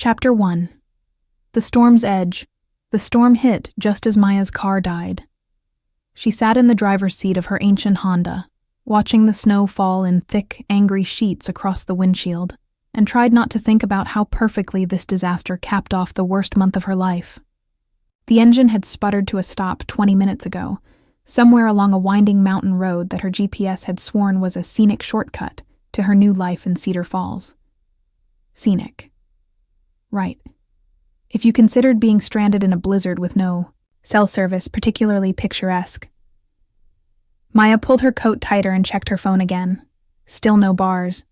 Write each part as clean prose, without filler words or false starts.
Chapter 1. The Storm's Edge. The storm hit just as Maya's car died. She sat in the driver's seat of her ancient Honda, watching the snow fall in thick, angry sheets across the windshield, and tried not to think about how perfectly this disaster capped off the worst month of her life. The engine had sputtered to a stop 20 minutes ago, somewhere along a winding mountain road that her GPS had sworn was a scenic shortcut to her new life in Cedar Falls. Scenic. Right. If you considered being stranded in a blizzard with no cell service particularly picturesque. Maya pulled her coat tighter and checked her phone again. Still no bars.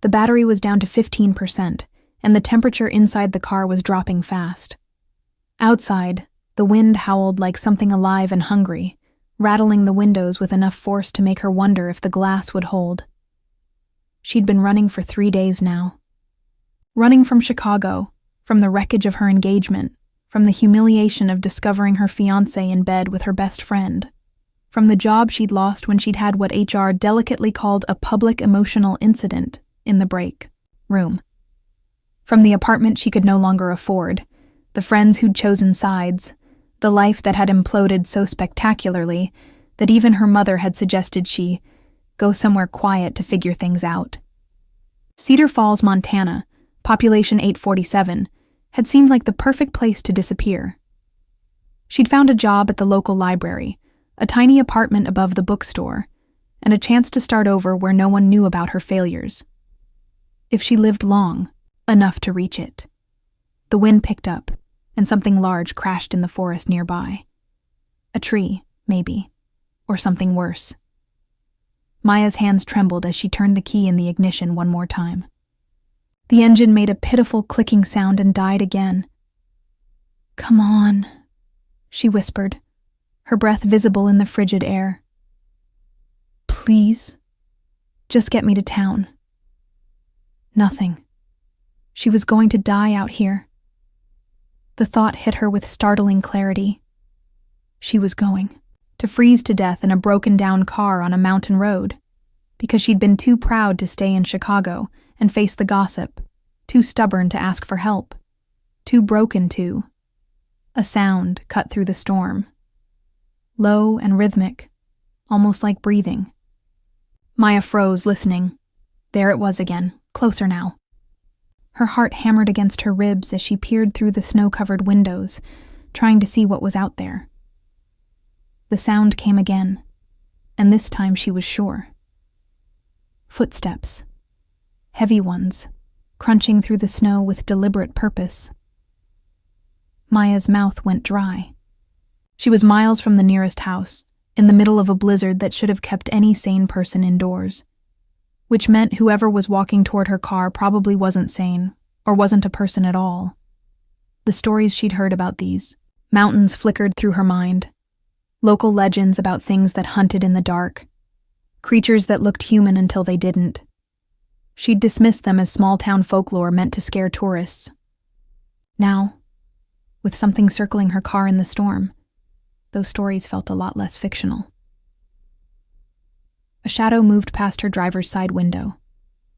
The battery was down to 15%, and the temperature inside the car was dropping fast. Outside, the wind howled like something alive and hungry, rattling the windows with enough force to make her wonder if the glass would hold. She'd been running for 3 days now. Running from Chicago, from the wreckage of her engagement, from the humiliation of discovering her fiancé in bed with her best friend, from the job she'd lost when she'd had what HR delicately called a public emotional incident in the break room, from the apartment she could no longer afford, the friends who'd chosen sides, the life that had imploded so spectacularly that even her mother had suggested she go somewhere quiet to figure things out. Cedar Falls, Montana, population 847, had seemed like the perfect place to disappear. She'd found a job at the local library, a tiny apartment above the bookstore, and a chance to start over where no one knew about her failures. If she lived long, enough to reach it. The wind picked up, and something large crashed in the forest nearby. A tree, maybe, or something worse. Maya's hands trembled as she turned the key in the ignition one more time. The engine made a pitiful clicking sound and died again. "Come on," she whispered, her breath visible in the frigid air. "Please, just get me to town." Nothing. She was going to die out here. The thought hit her with startling clarity. She was going to freeze to death in a broken-down car on a mountain road, because she'd been too proud to stay in Chicago and face the gossip, too stubborn to ask for help, too broken to. A sound cut through the storm. Low and rhythmic, almost like breathing. Maya froze, listening. There it was again, closer now. Her heart hammered against her ribs as she peered through the snow-covered windows, trying to see what was out there. The sound came again, and this time she was sure. Footsteps. Heavy ones, crunching through the snow with deliberate purpose. Maya's mouth went dry. She was miles from the nearest house, in the middle of a blizzard that should have kept any sane person indoors, which meant whoever was walking toward her car probably wasn't sane, or wasn't a person at all. The stories she'd heard about these mountains flickered through her mind, local legends about things that hunted in the dark, creatures that looked human until they didn't. She'd dismissed them as small-town folklore meant to scare tourists. Now, with something circling her car in the storm, those stories felt a lot less fictional. A shadow moved past her driver's side window,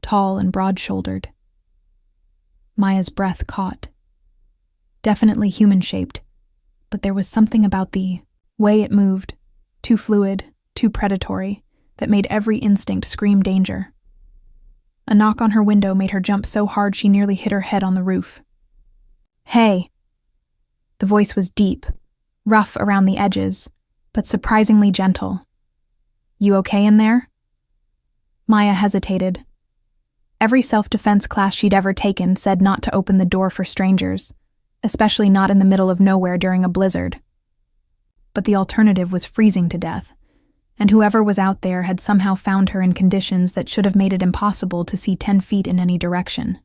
tall and broad-shouldered. Maya's breath caught. Definitely human-shaped, but there was something about the way it moved, too fluid, too predatory, that made every instinct scream danger. A knock on her window made her jump so hard she nearly hit her head on the roof. "Hey!" The voice was deep, rough around the edges, but surprisingly gentle. "You okay in there?" Maya hesitated. Every self-defense class she'd ever taken said not to open the door for strangers, especially not in the middle of nowhere during a blizzard. But the alternative was freezing to death, and whoever was out there had somehow found her in conditions that should have made it impossible to see 10 feet in any direction.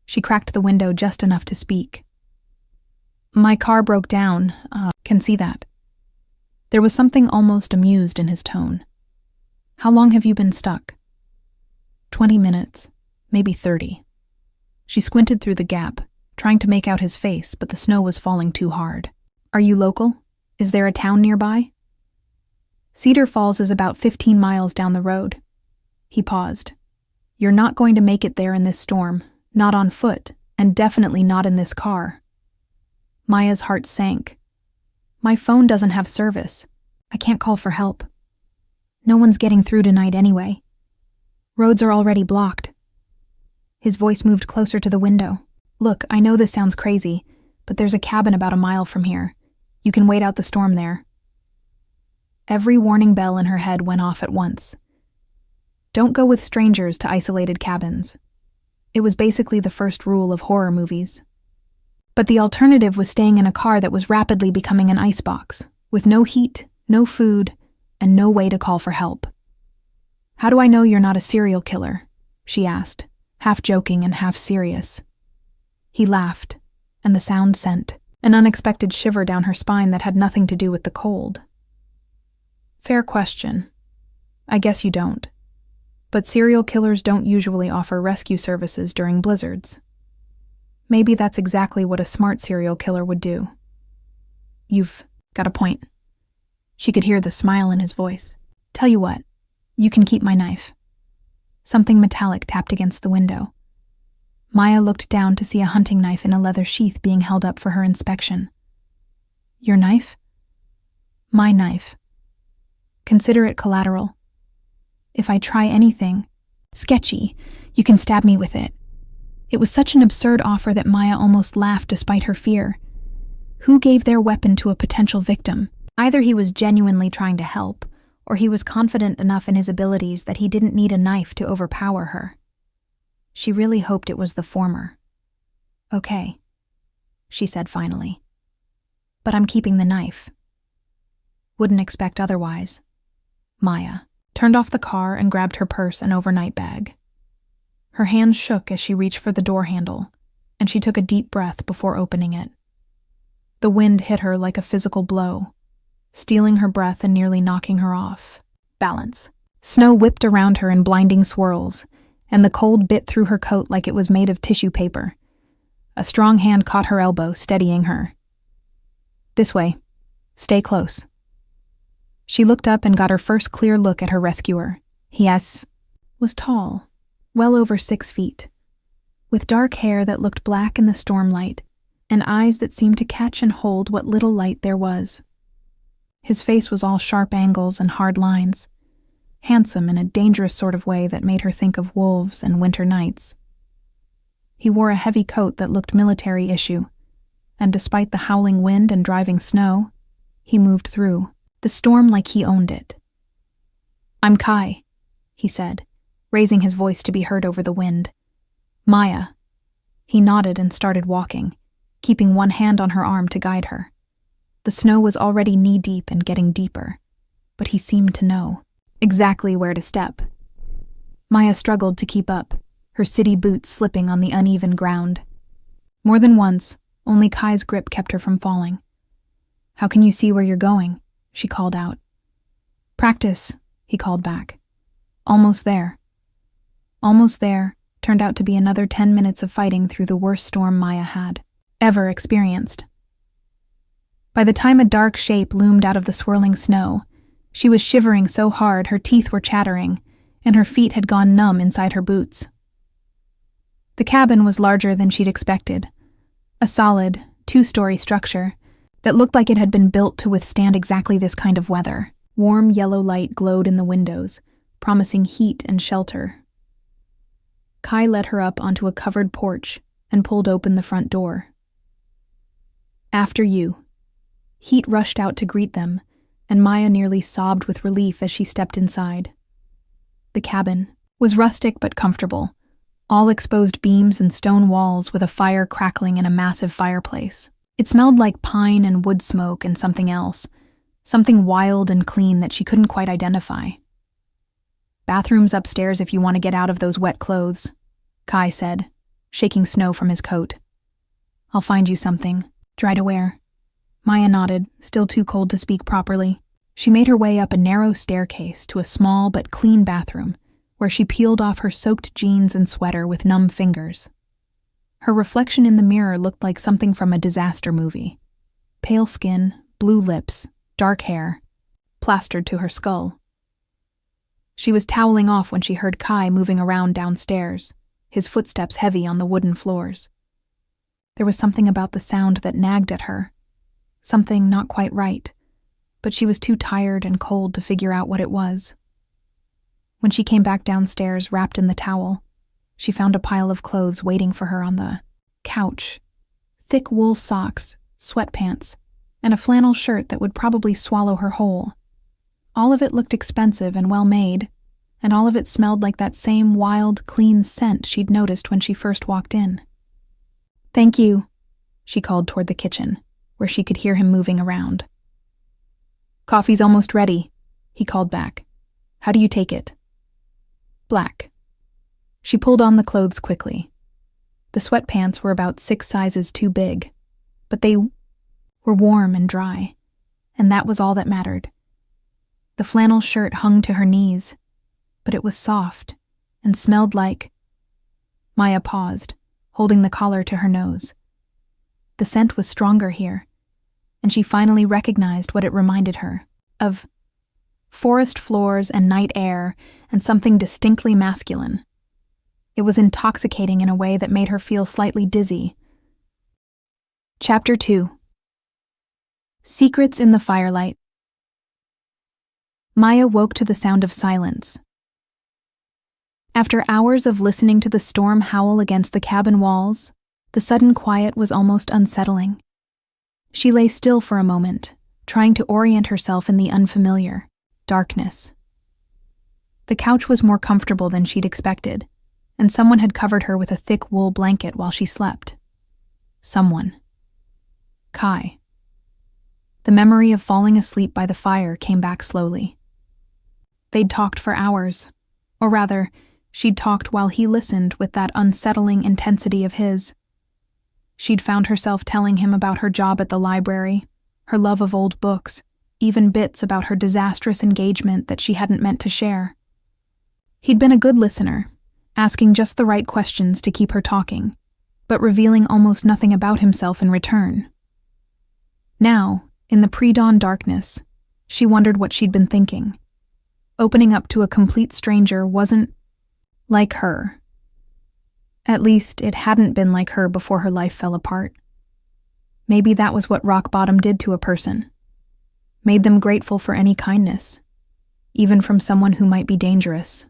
She cracked the window just enough to speak. "My car broke down, can see that." There was something almost amused in his tone. "How long have you been stuck?" 20 minutes, maybe 30. She squinted through the gap, trying to make out his face, but the snow was falling too hard. "Are you local? Is there a town nearby?" "Cedar Falls is about 15 miles down the road." He paused. "You're not going to make it there in this storm, not on foot, and definitely not in this car. Maya's heart sank. My phone doesn't have service. I can't call for help. No one's getting through tonight anyway. Roads are already blocked. His voice moved closer to the window. Look, I know this sounds crazy, but there's a cabin about a mile from here. You can wait out the storm there. Every warning bell in her head went off at once. Don't go with strangers to isolated cabins. It was basically the first rule of horror movies. But the alternative was staying in a car that was rapidly becoming an icebox, with no heat, no food, and no way to call for help. How do I know you're not a serial killer? She asked, half joking and half serious. He laughed, and the sound sent an unexpected shiver down her spine that had nothing to do with the cold. Fair question. I guess you don't. But serial killers don't usually offer rescue services during blizzards. Maybe that's exactly what a smart serial killer would do. You've got a point. She could hear the smile in his voice. Tell you what, you can keep my knife. Something metallic tapped against the window. Maya looked down to see a hunting knife in a leather sheath being held up for her inspection. Your knife? My knife. Consider it collateral. If I try anything sketchy, you can stab me with it. It was such an absurd offer that Maya almost laughed despite her fear. Who gave their weapon to a potential victim? Either he was genuinely trying to help, or he was confident enough in his abilities that he didn't need a knife to overpower her. She really hoped it was the former. Okay, she said finally. But I'm keeping the knife. Wouldn't expect otherwise. Maya turned off the car and grabbed her purse and overnight bag. Her hands shook as she reached for the door handle, and she took a deep breath before opening it. The wind hit her like a physical blow, stealing her breath and nearly knocking her off balance. Snow whipped around her in blinding swirls, and the cold bit through her coat like it was made of tissue paper. A strong hand caught her elbow, steadying her. This way. Stay close. She looked up and got her first clear look at her rescuer. He was tall, well over 6 feet, with dark hair that looked black in the stormlight, and eyes that seemed to catch and hold what little light there was. His face was all sharp angles and hard lines, handsome in a dangerous sort of way that made her think of wolves and winter nights. He wore a heavy coat that looked military issue, and despite the howling wind and driving snow, he moved through the storm like he owned it. I'm Kai, he said, raising his voice to be heard over the wind. Maya. He nodded and started walking, keeping one hand on her arm to guide her. The snow was already knee-deep and getting deeper, but he seemed to know exactly where to step. Maya struggled to keep up, her city boots slipping on the uneven ground. More than once, only Kai's grip kept her from falling. How can you see where you're going? She called out. Practice, he called back. Almost there. Almost there turned out to be another 10 minutes of fighting through the worst storm Maya had ever experienced. By the time a dark shape loomed out of the swirling snow, she was shivering so hard her teeth were chattering, and her feet had gone numb inside her boots. The cabin was larger than she'd expected, a solid, 2-story structure that looked like it had been built to withstand exactly this kind of weather. Warm yellow light glowed in the windows, promising heat and shelter. Kai led her up onto a covered porch and pulled open the front door. After you. Heat rushed out to greet them, and Maya nearly sobbed with relief as she stepped inside. The cabin was rustic but comfortable, all exposed beams and stone walls with a fire crackling in a massive fireplace. It smelled like pine and wood smoke and something else, something wild and clean that she couldn't quite identify. Bathrooms upstairs if you want to get out of those wet clothes, Kai said, shaking snow from his coat. I'll find you something dry to wear. Maya nodded, still too cold to speak properly. She made her way up a narrow staircase to a small but clean bathroom, where she peeled off her soaked jeans and sweater with numb fingers. Her reflection in the mirror looked like something from a disaster movie. Pale skin, blue lips, dark hair, plastered to her skull. She was toweling off when she heard Kai moving around downstairs, his footsteps heavy on the wooden floors. There was something about the sound that nagged at her. Something not quite right, but she was too tired and cold to figure out what it was. When she came back downstairs, wrapped in the towel, she found a pile of clothes waiting for her on the couch. Thick wool socks, sweatpants, and a flannel shirt that would probably swallow her whole. All of it looked expensive and well-made, and all of it smelled like that same wild, clean scent she'd noticed when she first walked in. "Thank you," she called toward the kitchen, where she could hear him moving around. "Coffee's almost ready," he called back. "How do you take it?" "Black." She pulled on the clothes quickly. The sweatpants were about 6 sizes too big, but they were warm and dry, and that was all that mattered. The flannel shirt hung to her knees, but it was soft and smelled like... Maya paused, holding the collar to her nose. The scent was stronger here, and she finally recognized what it reminded her of: forest floors and night air and something distinctly masculine. It was intoxicating in a way that made her feel slightly dizzy. Chapter 2. Secrets in the Firelight. Maya woke to the sound of silence. After hours of listening to the storm howl against the cabin walls, the sudden quiet was almost unsettling. She lay still for a moment, trying to orient herself in the unfamiliar, darkness. The couch was more comfortable than she'd expected, and someone had covered her with a thick wool blanket while she slept. Someone. Kai. The memory of falling asleep by the fire came back slowly. They'd talked for hours, or rather, she'd talked while he listened with that unsettling intensity of his. She'd found herself telling him about her job at the library, her love of old books, even bits about her disastrous engagement that she hadn't meant to share. He'd been a good listener, asking just the right questions to keep her talking, but revealing almost nothing about himself in return. Now, in the pre-dawn darkness, she wondered what she'd been thinking. Opening up to a complete stranger wasn't like her. At least, it hadn't been like her before her life fell apart. Maybe that was what rock bottom did to a person. Made them grateful for any kindness, even from someone who might be dangerous.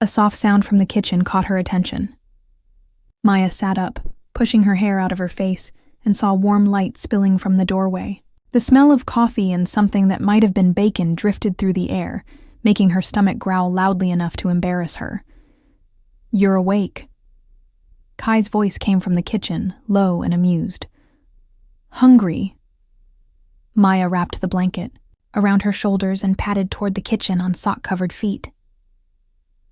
A soft sound from the kitchen caught her attention. Maya sat up, pushing her hair out of her face, and saw warm light spilling from the doorway. The smell of coffee and something that might have been bacon drifted through the air, making her stomach growl loudly enough to embarrass her. "You're awake." Kai's voice came from the kitchen, low and amused. "Hungry?" Maya wrapped the blanket around her shoulders and padded toward the kitchen on sock-covered feet.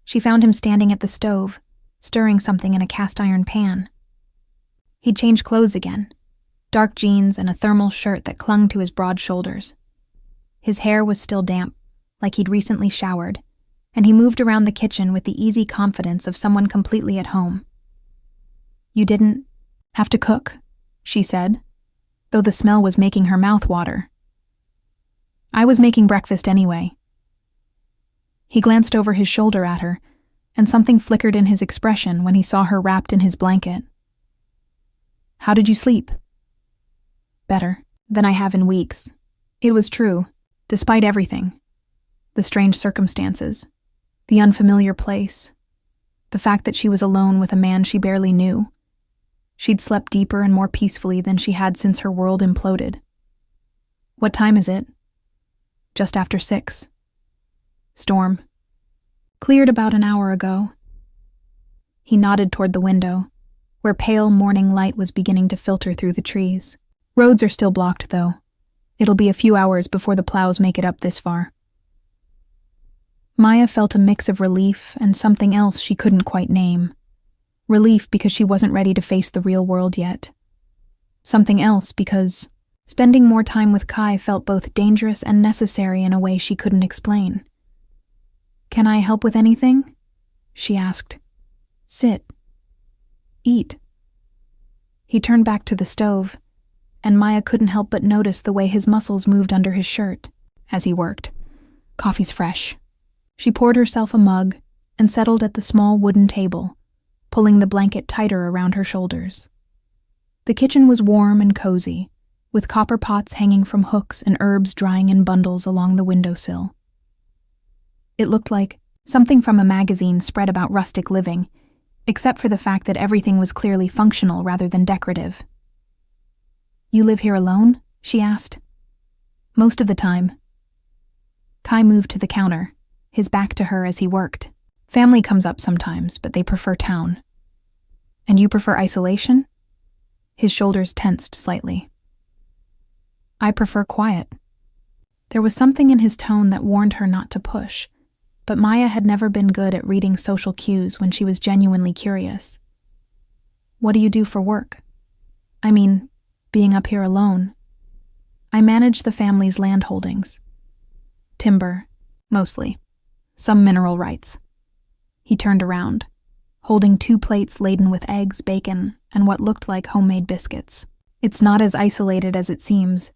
She found him standing at the stove, stirring something in a cast-iron pan. He'd changed clothes again, dark jeans and a thermal shirt that clung to his broad shoulders. His hair was still damp, like he'd recently showered, and he moved around the kitchen with the easy confidence of someone completely at home. "You didn't have to cook," she said, though the smell was making her mouth water. "I was making breakfast anyway." He glanced over his shoulder at her, and something flickered in his expression when he saw her wrapped in his blanket. "How did you sleep?" "Better than I have in weeks." It was true, despite everything. The strange circumstances, the unfamiliar place, the fact that she was alone with a man she barely knew. She'd slept deeper and more peacefully than she had since her world imploded. "What time is it?" "Just after 6. "Storm." "Cleared about an hour ago." He nodded toward the window, where pale morning light was beginning to filter through the trees. "Roads are still blocked, though. It'll be a few hours before the plows make it up this far." Maya felt a mix of relief and something else she couldn't quite name. Relief because she wasn't ready to face the real world yet. Something else because spending more time with Kai felt both dangerous and necessary in a way she couldn't explain. "Can I help with anything?" she asked. "Sit. Eat." He turned back to the stove, and Maya couldn't help but notice the way his muscles moved under his shirt as he worked. "Coffee's fresh." She poured herself a mug and settled at the small wooden table, pulling the blanket tighter around her shoulders. The kitchen was warm and cozy, with copper pots hanging from hooks and herbs drying in bundles along the windowsill. It looked like something from a magazine spread about rustic living, except for the fact that everything was clearly functional rather than decorative. "You live here alone?" she asked. "Most of the time." Kai moved to the counter, his back to her as he worked. "Family comes up sometimes, but they prefer town." "And you prefer isolation?" His shoulders tensed slightly. "I prefer quiet." There was something in his tone that warned her not to push, but Maya had never been good at reading social cues when she was genuinely curious. "What do you do for work?" "I mean, being up here alone." "I manage the family's land holdings. Timber, mostly. Some mineral rights." He turned around, holding 2 plates laden with eggs, bacon, and what looked like homemade biscuits. "It's not as isolated as it seems.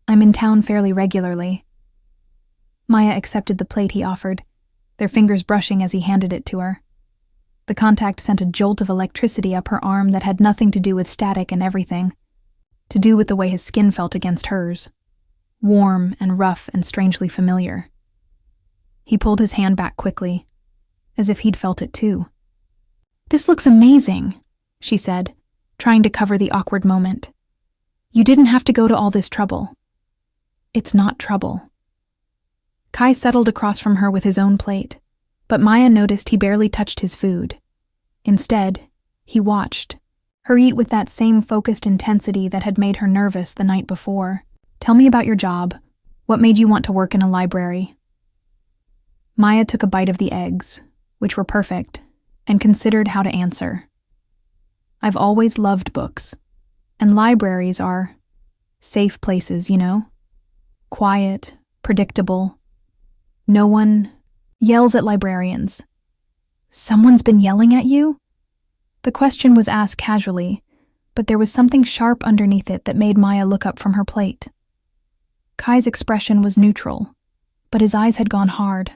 I'm in town fairly regularly." Maya accepted the plate he offered, their fingers brushing as he handed it to her. The contact sent a jolt of electricity up her arm that had nothing to do with static and everything, to do with the way his skin felt against hers, warm and rough and strangely familiar. He pulled his hand back quickly, as if he'd felt it too. "This looks amazing," she said, trying to cover the awkward moment. "You didn't have to go to all this trouble." "It's not trouble." Kai settled across from her with his own plate, but Maya noticed he barely touched his food. Instead, he watched, her eat with that same focused intensity that had made her nervous the night before. "Tell me about your job. What made you want to work in a library?" Maya took a bite of the eggs, which were perfect, and considered how to answer. "I've always loved books, and libraries are safe places, you know? Quiet, predictable. No one yells at librarians." "Someone's been yelling at you?" The question was asked casually, but there was something sharp underneath it that made Maya look up from her plate. Kai's expression was neutral, but his eyes had gone hard.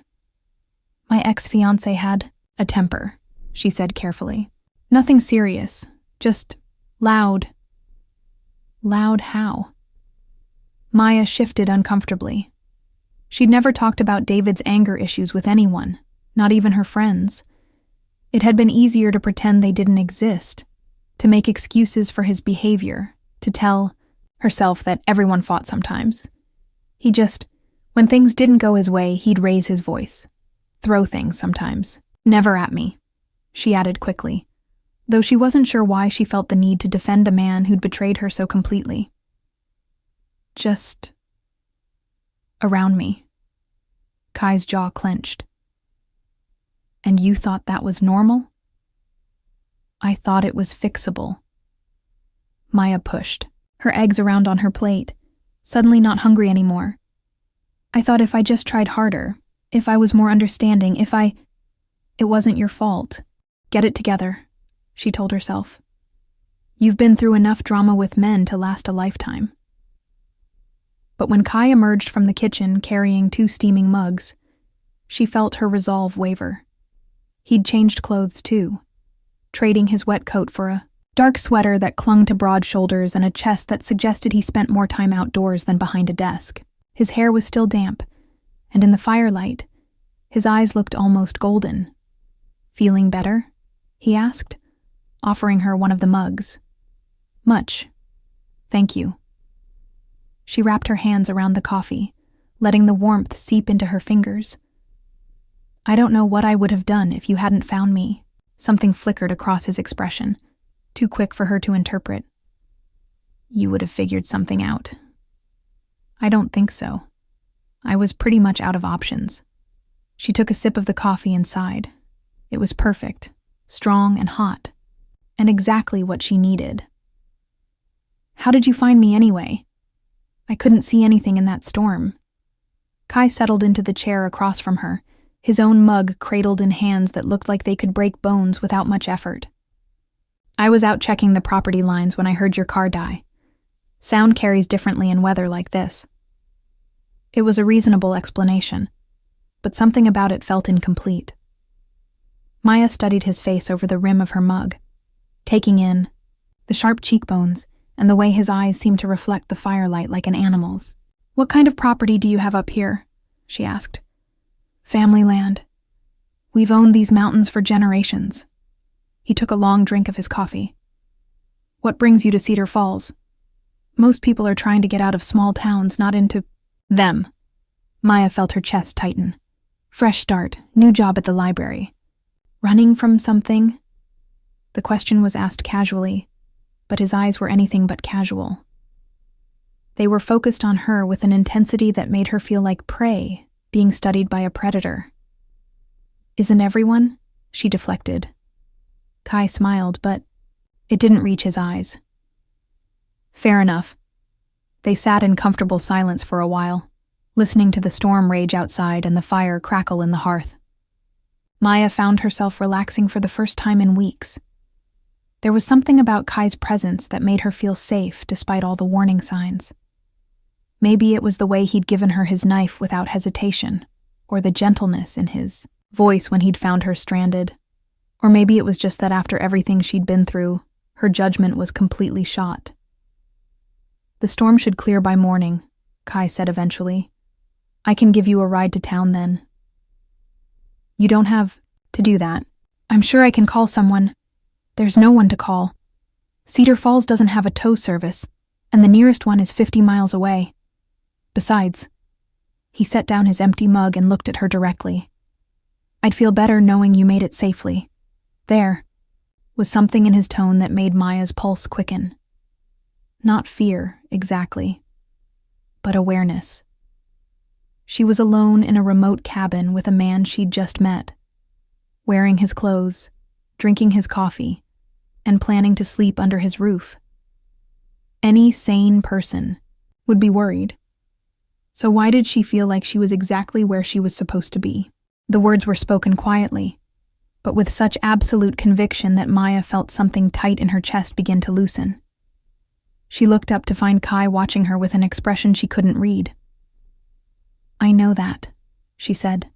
"My ex-fiancé had a temper," she said carefully. "Nothing serious, just loud." "Loud how?" Maya shifted uncomfortably. She'd never talked about David's anger issues with anyone, not even her friends. It had been easier to pretend they didn't exist, to make excuses for his behavior, to tell herself that everyone fought sometimes. When things didn't go his way, he'd raise his voice, throw things sometimes. "Never at me," she added quickly, though she wasn't sure why she felt the need to defend a man who'd betrayed her so completely. "Just around me." Kai's jaw clenched. "And you thought that was normal?" "I thought it was fixable." Maya pushed, her eggs around on her plate, suddenly not hungry anymore. "I thought if I just tried harder, if I was more understanding, It wasn't your fault. Get it together," she told herself. "You've been through enough drama with men to last a lifetime." But when Kai emerged from the kitchen carrying 2 steaming mugs, she felt her resolve waver. He'd changed clothes too, trading his wet coat for a dark sweater that clung to broad shoulders and a chest that suggested he spent more time outdoors than behind a desk. His hair was still damp, and in the firelight, his eyes looked almost golden. "Feeling better?" he asked, offering her one of the mugs. "Much. Thank you." She wrapped her hands around the coffee, letting the warmth seep into her fingers. "I don't know what I would have done if you hadn't found me." Something flickered across his expression, too quick for her to interpret. "You would have figured something out." "I don't think so. I was pretty much out of options." She took a sip of the coffee and sighed. It was perfect, strong and hot, and exactly what she needed. "How did you find me anyway?" "I couldn't see anything in that storm." Kai settled into the chair across from her, his own mug cradled in hands that looked like they could break bones without much effort. "I was out checking the property lines when I heard your car die. Sound carries differently in weather like this." It was a reasonable explanation, but something about it felt incomplete. Maya studied his face over the rim of her mug, taking in the sharp cheekbones and the way his eyes seemed to reflect the firelight like an animal's. "What kind of property do you have up here?" she asked. "Family land. We've owned these mountains for generations." He took a long drink of his coffee. "What brings you to Cedar Falls?" "Most people are trying to get out of small towns, not into them." Maya felt her chest tighten. Fresh start, new job at the library. Running from something? The question was asked casually, but his eyes were anything but casual. They were focused on her with an intensity that made her feel like prey, being studied by a predator. "Isn't everyone?" she deflected. Kai smiled, but it didn't reach his eyes. "Fair enough." They sat in comfortable silence for a while, listening to the storm rage outside and the fire crackle in the hearth. Maya found herself relaxing for the first time in weeks. There was something about Kai's presence that made her feel safe despite all the warning signs. Maybe it was the way he'd given her his knife without hesitation, or the gentleness in his voice when he'd found her stranded. Or maybe it was just that after everything she'd been through, her judgment was completely shot. "The storm should clear by morning," Kai said eventually. "I can give you a ride to town then." "You don't have to do that. I'm sure I can call someone." "There's no one to call. Cedar Falls doesn't have a tow service, and the nearest one is 50 miles away. Besides," he set down his empty mug and looked at her directly, "I'd feel better knowing you made it safely." There was something in his tone that made Maya's pulse quicken. Not fear, exactly, but awareness. She was alone in a remote cabin with a man she'd just met, wearing his clothes, drinking his coffee, and planning to sleep under his roof. Any sane person would be worried. So why did she feel like she was exactly where she was supposed to be? The words were spoken quietly, but with such absolute conviction that Maya felt something tight in her chest begin to loosen. She looked up to find Kai watching her with an expression she couldn't read. "I know that," she said.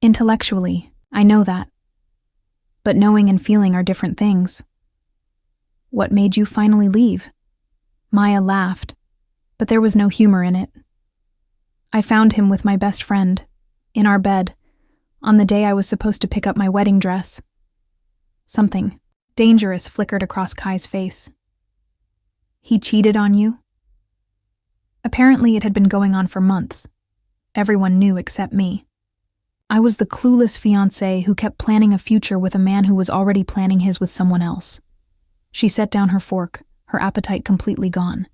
"Intellectually, I know that. But knowing and feeling are different things." "What made you finally leave?" Maya laughed, but there was no humor in it. "I found him with my best friend, in our bed, on the day I was supposed to pick up my wedding dress." Something dangerous flickered across Kai's face. "He cheated on you?" Apparently it had been going on for months. Everyone knew except me. I was the clueless fiancé who kept planning a future with a man who was already planning his with someone else. She set down her fork, her appetite completely gone.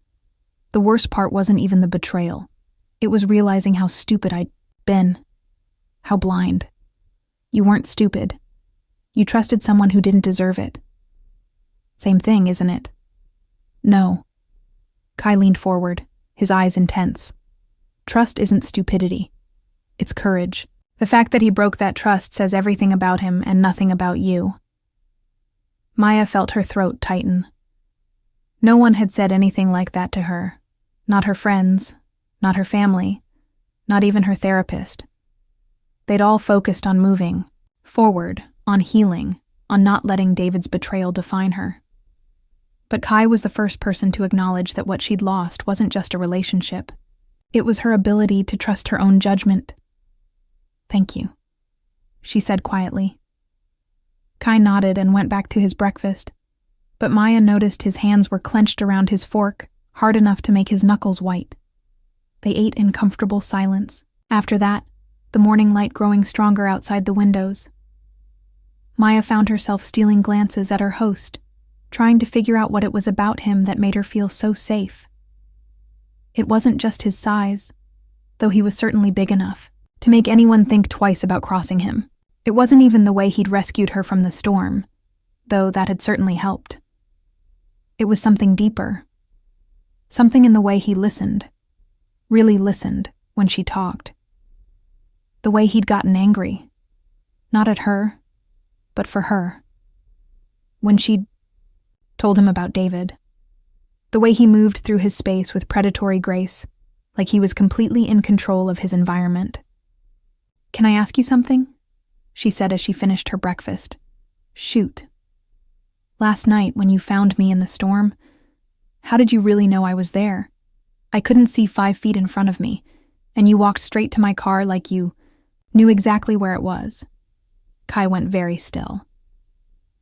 The worst part wasn't even the betrayal. It was realizing how stupid I'd been. How blind. You weren't stupid. You trusted someone who didn't deserve it. Same thing, isn't it? No. Kai leaned forward, his eyes intense. Trust isn't stupidity. It's courage. The fact that he broke that trust says everything about him and nothing about you. Maya felt her throat tighten. No one had said anything like that to her. Not her friends, not her family, not even her therapist. They'd all focused on moving forward, on healing, on not letting David's betrayal define her. But Kai was the first person to acknowledge that what she'd lost wasn't just a relationship. It was her ability to trust her own judgment. "Thank you," she said quietly. Kai nodded and went back to his breakfast, but Maya noticed his hands were clenched around his fork, hard enough to make his knuckles white. They ate in comfortable silence. After that, the morning light growing stronger outside the windows. Maya found herself stealing glances at her host, trying to figure out what it was about him that made her feel so safe. It wasn't just his size, though he was certainly big enough to make anyone think twice about crossing him. It wasn't even the way he'd rescued her from the storm, though that had certainly helped. It was something deeper. Something in the way he listened, really listened, when she talked. The way he'd gotten angry. Not at her, but for her. When she'd told him about David. The way he moved through his space with predatory grace, like he was completely in control of his environment. "Can I ask you something?" she said as she finished her breakfast. Shoot. Last night, when you found me in the storm, how did you really know I was there? I couldn't see 5 feet in front of me, and you walked straight to my car like you knew exactly where it was. Kai went very still.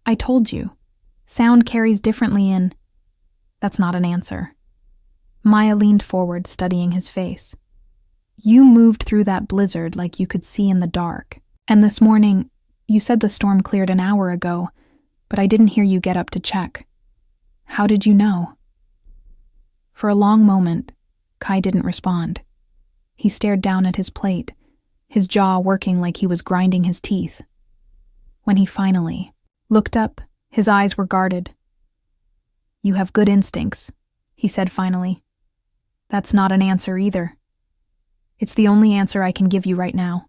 I told you. Sound carries differently in... That's not an answer. Maya leaned forward, studying his face. You moved through that blizzard like you could see in the dark. And this morning, you said the storm cleared an hour ago, but I didn't hear you get up to check. How did you know? For a long moment, Kai didn't respond. He stared down at his plate, his jaw working like he was grinding his teeth. When he finally looked up, his eyes were guarded. You have good instincts, he said finally. That's not an answer either. It's the only answer I can give you right now.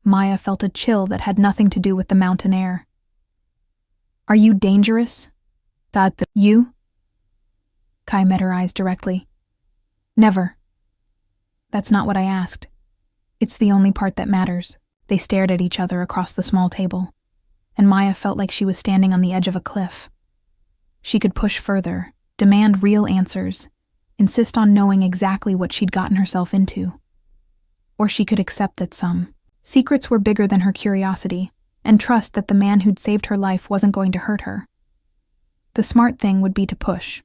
Maya felt a chill that had nothing to do with the mountain air. Are you dangerous? You? Kai met her eyes directly. Never. That's not what I asked. It's the only part that matters. They stared at each other across the small table, and Maya felt like she was standing on the edge of a cliff. She could push further, demand real answers, insist on knowing exactly what she'd gotten herself into. Or she could accept that some secrets were bigger than her curiosity, and trust that the man who'd saved her life wasn't going to hurt her. The smart thing would be to push,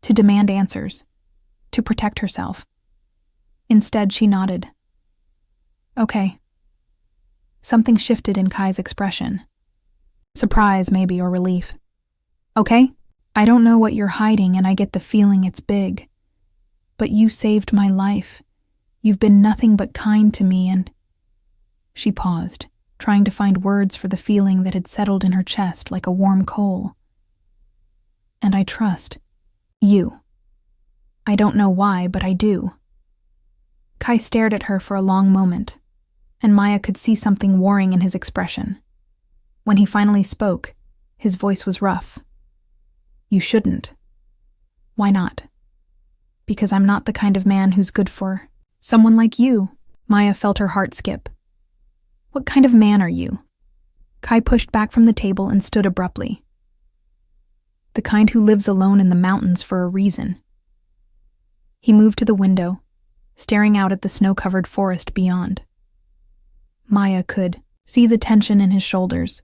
to demand answers, to protect herself. Instead, she nodded. Okay. Something shifted in Kai's expression. Surprise, maybe, or relief. Okay? I don't know what you're hiding, and I get the feeling it's big. But you saved my life. You've been nothing but kind to me, and... She paused, trying to find words for the feeling that had settled in her chest like a warm coal. And I trust you. I don't know why, but I do. Kai stared at her for a long moment, and Maya could see something warring in his expression. When he finally spoke, his voice was rough. You shouldn't. Why not? Because I'm not the kind of man who's good for someone like you. Maya felt her heart skip. What kind of man are you? Kai pushed back from the table and stood abruptly. The kind who lives alone in the mountains for a reason. He moved to the window, staring out at the snow-covered forest beyond. Maya could see the tension in his shoulders,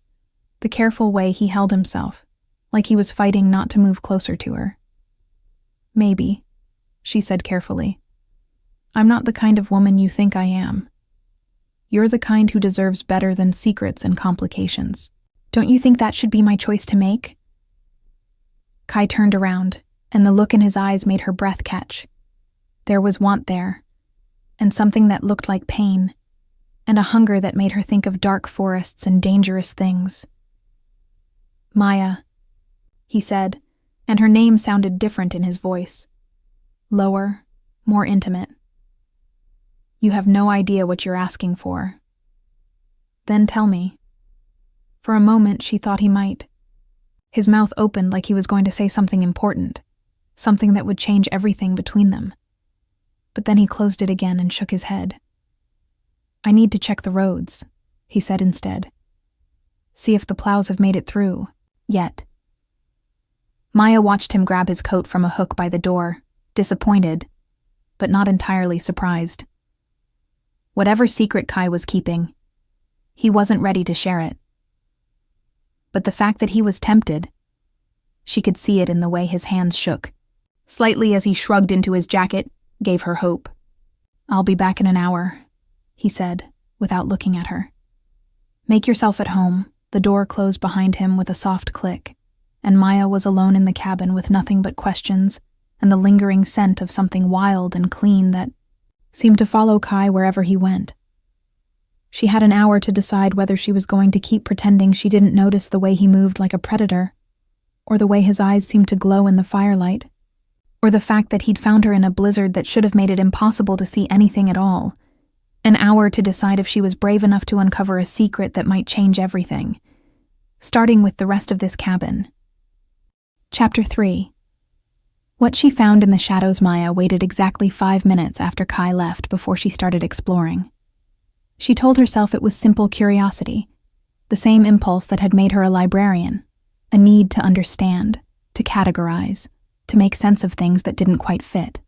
the careful way he held himself, like he was fighting not to move closer to her. Maybe, she said carefully. I'm not the kind of woman you think I am. You're the kind who deserves better than secrets and complications. Don't you think that should be my choice to make? Kai turned around, and the look in his eyes made her breath catch. There was want there, and something that looked like pain, and a hunger that made her think of dark forests and dangerous things. Maya, he said, and her name sounded different in his voice. Lower, more intimate. You have no idea what you're asking for. Then tell me. For a moment, she thought he might. His mouth opened like he was going to say something important, something that would change everything between them. But then he closed it again and shook his head. I need to check the roads, he said instead. See if the plows have made it through, yet. Maya watched him grab his coat from a hook by the door, disappointed, but not entirely surprised. Whatever secret Kai was keeping, he wasn't ready to share it. But the fact that he was tempted, she could see it in the way his hands shook, slightly as he shrugged into his jacket, gave her hope. I'll be back in an hour, he said, without looking at her. Make yourself at home. The door closed behind him with a soft click, and Maya was alone in the cabin with nothing but questions and the lingering scent of something wild and clean that seemed to follow Kai wherever he went. She had an hour to decide whether she was going to keep pretending she didn't notice the way he moved like a predator, or the way his eyes seemed to glow in the firelight, or the fact that he'd found her in a blizzard that should have made it impossible to see anything at all. An hour to decide if she was brave enough to uncover a secret that might change everything, starting with the rest of this cabin. Chapter 3. What she found in the shadows. Maya waited exactly 5 minutes after Kai left before she started exploring. She told herself it was simple curiosity, the same impulse that had made her a librarian, a need to understand, to categorize, to make sense of things that didn't quite fit.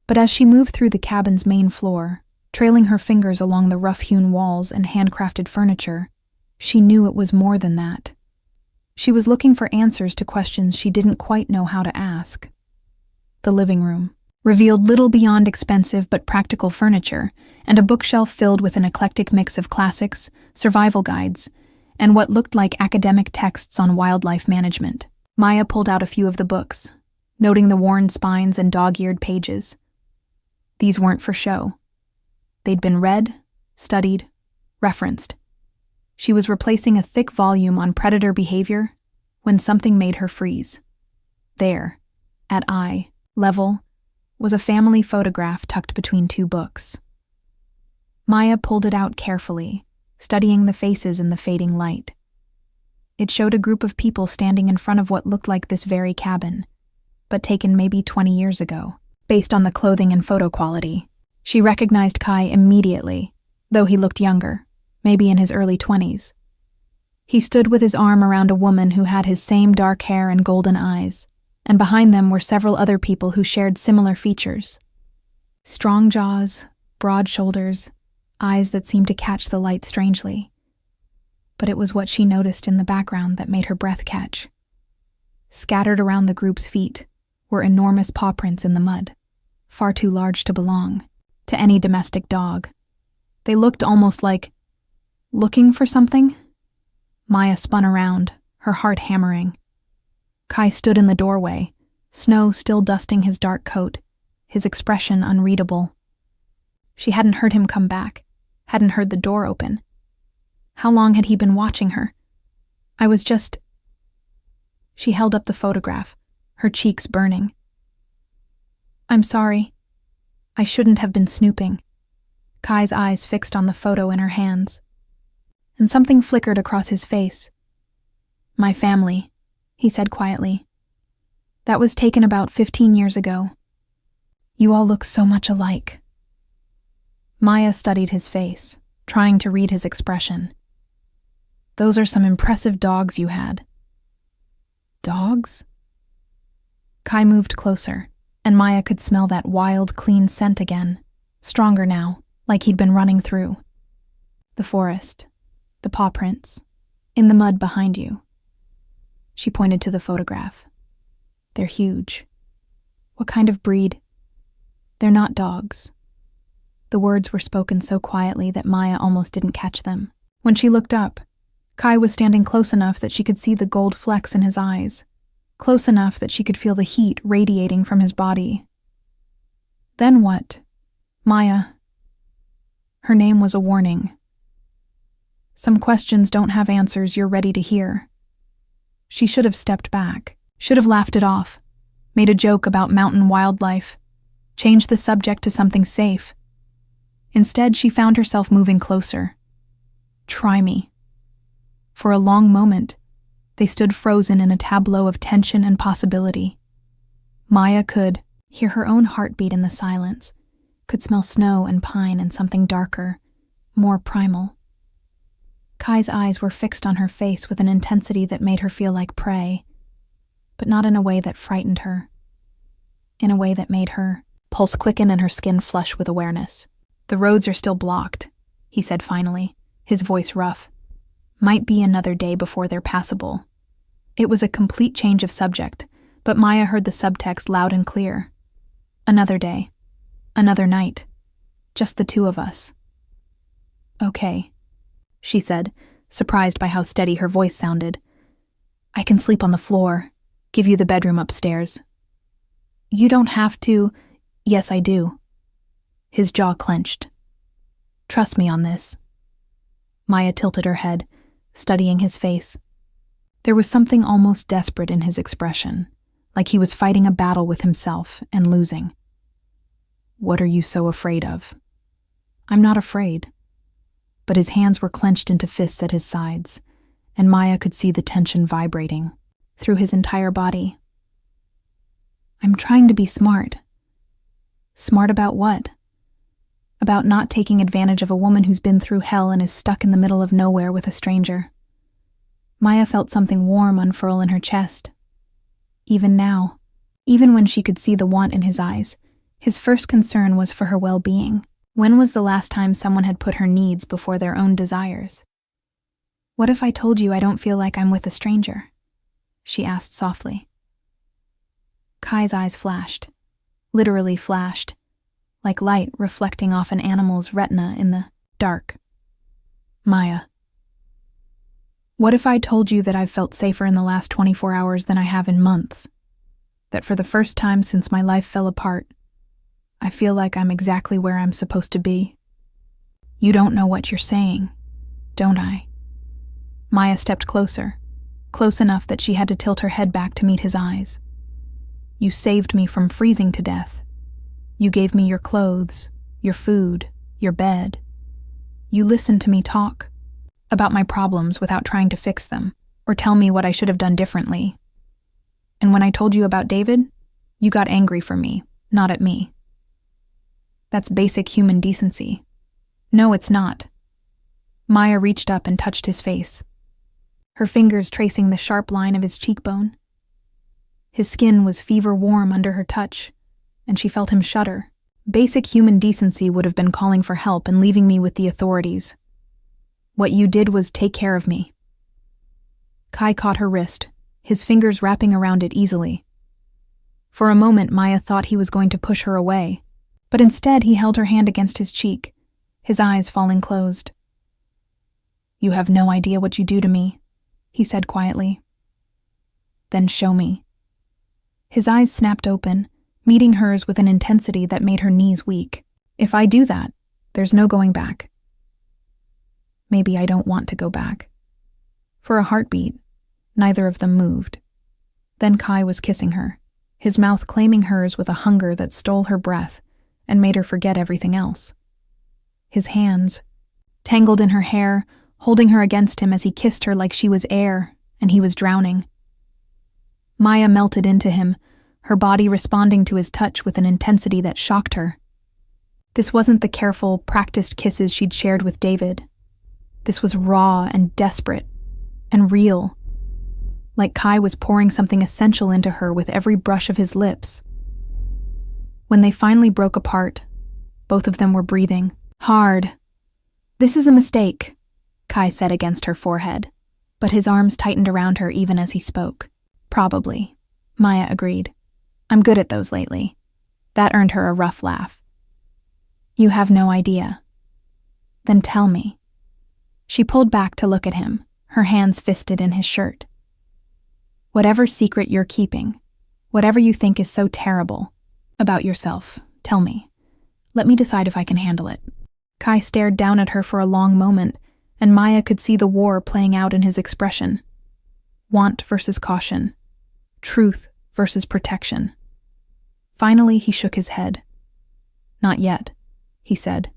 But as she moved through the cabin's main floor, trailing her fingers along the rough-hewn walls and handcrafted furniture, she knew it was more than that. She was looking for answers to questions she didn't quite know how to ask. The living room revealed little beyond expensive but practical furniture and a bookshelf filled with an eclectic mix of classics, survival guides, and what looked like academic texts on wildlife management. Maya pulled out a few of the books, noting the worn spines and dog-eared pages. These weren't for show. They'd been read, studied, referenced. She was replacing a thick volume on predator behavior when something made her freeze. There, at eye level, was a family photograph tucked between two books. Maya pulled it out carefully, studying the faces in the fading light. It showed a group of people standing in front of what looked like this very cabin, but taken maybe 20 years ago. Based on the clothing and photo quality, she recognized Kai immediately, though he looked younger, maybe in his early 20s. He stood with his arm around a woman who had his same dark hair and golden eyes, and behind them were several other people who shared similar features. Strong jaws, broad shoulders, eyes that seemed to catch the light strangely. But it was what she noticed in the background that made her breath catch. Scattered around the group's feet were enormous paw prints in the mud, far too large to belong to any domestic dog. They looked almost like looking for something. Maya spun around, her heart hammering. Kai stood in the doorway, snow still dusting his dark coat, his expression unreadable. She hadn't heard him come back, hadn't heard the door open. How long had he been watching her? She held up the photograph, her cheeks burning. I'm sorry. I shouldn't have been snooping. Kai's eyes fixed on the photo in her hands. And something flickered across his face. My family, he said quietly. That was taken about 15 years ago. You all look so much alike. Maya studied his face, trying to read his expression. Those are some impressive dogs you had. Dogs? Kai moved closer, and Maya could smell that wild, clean scent again, stronger now, like he'd been running through. The forest, the paw prints, in the mud behind you. She pointed to the photograph. They're huge. What kind of breed? They're not dogs. The words were spoken so quietly that Maya almost didn't catch them. When she looked up, Kai was standing close enough that she could see the gold flecks in his eyes, close enough that she could feel the heat radiating from his body. Then what? Maya. Her name was a warning. Some questions don't have answers you're ready to hear. She should have stepped back, should have laughed it off, made a joke about mountain wildlife, changed the subject to something safe. Instead, she found herself moving closer. Try me. For a long moment, they stood frozen in a tableau of tension and possibility. Maya could hear her own heartbeat in the silence, could smell snow and pine and something darker, more primal. Kai's eyes were fixed on her face with an intensity that made her feel like prey, but not in a way that frightened her. In a way that made her pulse quicken and her skin flush with awareness. The roads are still blocked, he said finally, his voice rough. Might be another day before they're passable. It was a complete change of subject, but Maya heard the subtext loud and clear. Another day. Another night. Just the two of us. Okay, she said, surprised by how steady her voice sounded. I can sleep on the floor, give you the bedroom upstairs. You don't have to. Yes, I do. His jaw clenched. Trust me on this. Maya tilted her head, studying his face. There was something almost desperate in his expression, like he was fighting a battle with himself and losing. What are you so afraid of? I'm not afraid. But his hands were clenched into fists at his sides, and Maya could see the tension vibrating through his entire body. I'm trying to be smart. Smart about what? about not taking advantage of a woman who's been through hell and is stuck in the middle of nowhere with a stranger. Maya felt something warm unfurl in her chest. Even now, even when she could see the want in his eyes, his first concern was for her well-being. When was the last time someone had put her needs before their own desires? "What if I told you I don't feel like I'm with a stranger?" she asked softly. Kai's eyes flashed, literally flashed, like light reflecting off an animal's retina in the dark. "Maya, what if I told you that I've felt safer in the last 24 hours than I have in months? That for the first time since my life fell apart, I feel like I'm exactly where I'm supposed to be?" "You don't know what you're saying, don't I?" Maya stepped closer, close enough that she had to tilt her head back to meet his eyes. "You saved me from freezing to death. You gave me your clothes, your food, your bed. You listened to me talk about my problems without trying to fix them or tell me what I should have done differently. And when I told you about David, you got angry for me, not at me. That's basic human decency." "No, it's not." Maya reached up and touched his face, her fingers tracing the sharp line of his cheekbone. His skin was fever warm under her touch, and she felt him shudder. "Basic human decency would have been calling for help and leaving me with the authorities. What you did was take care of me." Kai caught her wrist, his fingers wrapping around it easily. For a moment, Maya thought he was going to push her away, but instead he held her hand against his cheek, his eyes falling closed. "You have no idea what you do to me," he said quietly. "Then show me." His eyes snapped open, meeting hers with an intensity that made her knees weak. "If I do that, there's no going back." Maybe I don't want to go back. For a heartbeat, neither of them moved. Then Kai was kissing her, his mouth claiming hers with a hunger that stole her breath and made her forget everything else. His hands, tangled in her hair, holding her against him as he kissed her like she was air and he was drowning. Maya melted into him, her body responding to his touch with an intensity that shocked her. This wasn't the careful, practiced kisses she'd shared with David. This was raw and desperate and real, like Kai was pouring something essential into her with every brush of his lips. When they finally broke apart, both of them were breathing hard. "This is a mistake," Kai said against her forehead, but his arms tightened around her even as he spoke. "Probably," Maya agreed. "I'm good at those lately." That earned her a rough laugh. "You have no idea." "Then tell me." She pulled back to look at him, her hands fisted in his shirt. "Whatever secret you're keeping, whatever you think is so terrible about yourself, tell me. Let me decide if I can handle it." Kai stared down at her for a long moment, and Maya could see the war playing out in his expression. Want versus caution. Truth versus protection. Finally, he shook his head. "Not yet," he said.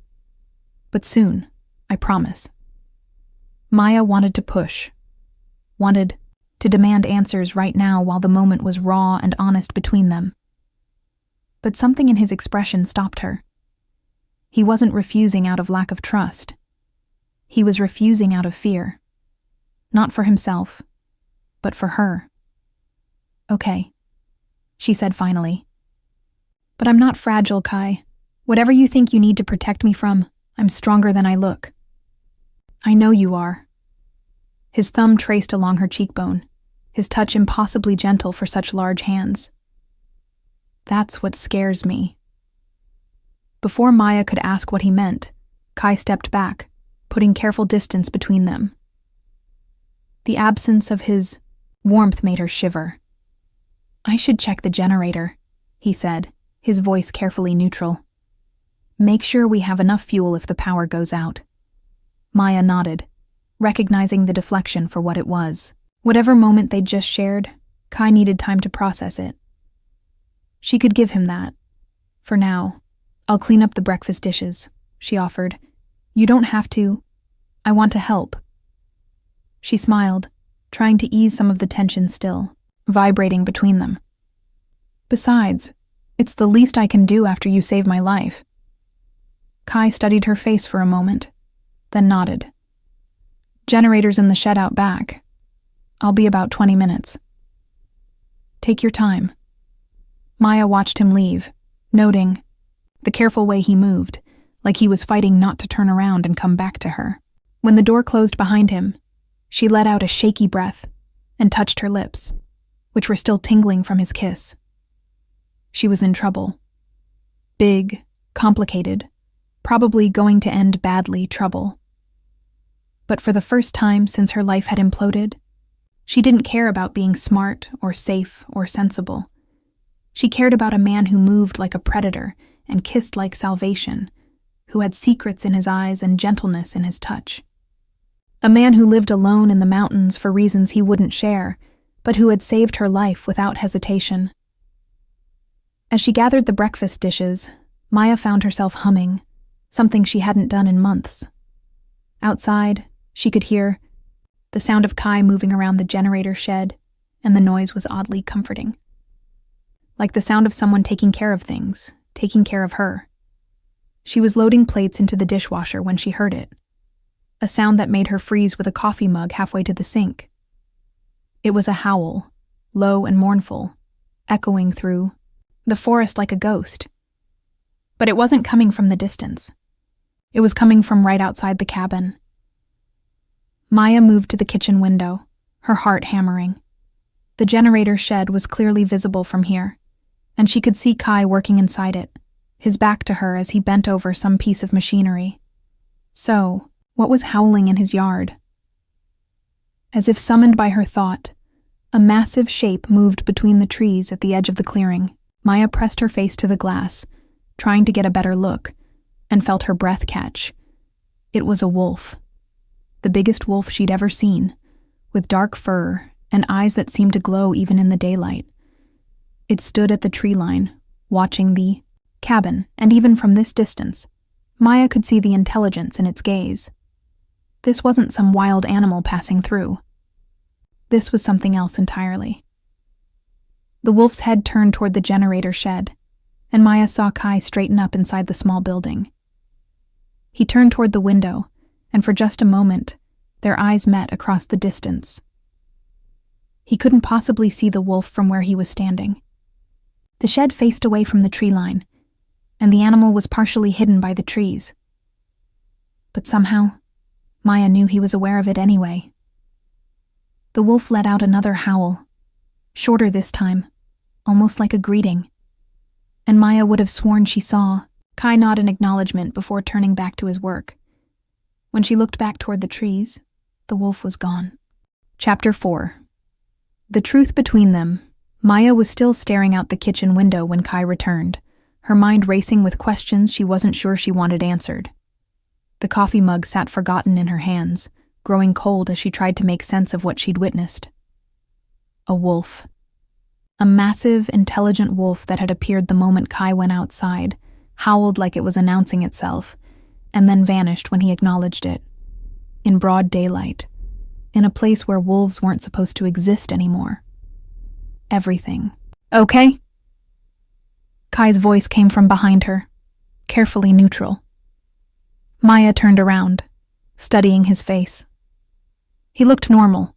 "But soon, I promise." Maya wanted to push, wanted to demand answers right now while the moment was raw and honest between them. But something in his expression stopped her. He wasn't refusing out of lack of trust. He was refusing out of fear. Not for himself, but for her. "Okay," she said finally. "But I'm not fragile, Kai. Whatever you think you need to protect me from, I'm stronger than I look." "I know you are." His thumb traced along her cheekbone, his touch impossibly gentle for such large hands. "That's what scares me." Before Maya could ask what he meant, Kai stepped back, putting careful distance between them. The absence of his warmth made her shiver. "I should check the generator," he said, his voice carefully neutral. "Make sure we have enough fuel if the power goes out." Maya nodded, recognizing the deflection for what it was. Whatever moment they'd just shared, Kai needed time to process it. She could give him that. For now, "I'll clean up the breakfast dishes," she offered. "You don't have to. I want to help." She smiled, trying to ease some of the tension still, vibrating between them. "Besides, it's the least I can do after you saved my life." Kai studied her face for a moment, then nodded. Generators in the shed out back. I'll be about 20 minutes. Take your time. Maya watched him leave, noting the careful way he moved, like he was fighting not to turn around and come back to her. When the door closed behind him, she let out a shaky breath and touched her lips, which were still tingling from his kiss. She was in trouble. Big, complicated, probably going to end badly trouble. But for the first time since her life had imploded, she didn't care about being smart or safe or sensible. She cared about a man who moved like a predator and kissed like salvation, who had secrets in his eyes and gentleness in his touch. A man who lived alone in the mountains for reasons he wouldn't share, but who had saved her life without hesitation. As she gathered the breakfast dishes, Maya found herself humming, something she hadn't done in months. Outside, she could hear the sound of Kai moving around the generator shed, and the noise was oddly comforting. Like the sound of someone taking care of things, taking care of her. She was loading plates into the dishwasher when she heard it, a sound that made her freeze with a coffee mug halfway to the sink. It was a howl, low and mournful, echoing through the forest like a ghost. But it wasn't coming from the distance. It was coming from right outside the cabin. Maya moved to the kitchen window, her heart hammering. The generator shed was clearly visible from here, and she could see Kai working inside it, his back to her as he bent over some piece of machinery. So, what was howling in his yard? As if summoned by her thought, a massive shape moved between the trees at the edge of the clearing. Maya pressed her face to the glass, trying to get a better look, and felt her breath catch. It was a wolf. The biggest wolf she'd ever seen, with dark fur and eyes that seemed to glow even in the daylight. It stood at the tree line, watching the cabin, and even from this distance, Maya could see the intelligence in its gaze. This wasn't some wild animal passing through. This was something else entirely. The wolf's head turned toward the generator shed, and Maya saw Kai straighten up inside the small building. He turned toward the window, and for just a moment, their eyes met across the distance. He couldn't possibly see the wolf from where he was standing. The shed faced away from the tree line, and the animal was partially hidden by the trees. But somehow, Maya knew he was aware of it anyway. The wolf let out another howl, shorter this time, almost like a greeting, and Maya would have sworn she saw Kai nod in acknowledgement before turning back to his work. When she looked back toward the trees, the wolf was gone. Chapter 4. The truth between them. Maya was still staring out the kitchen window when Kai returned, her mind racing with questions she wasn't sure she wanted answered. The coffee mug sat forgotten in her hands, growing cold as she tried to make sense of what she'd witnessed. A wolf. A massive, intelligent wolf that had appeared the moment Kai went outside, howled like it was announcing itself, and then vanished when he acknowledged it. In broad daylight, in a place where wolves weren't supposed to exist anymore. Everything. Okay? Kai's voice came from behind her, carefully neutral. Maya turned around, studying his face. He looked normal.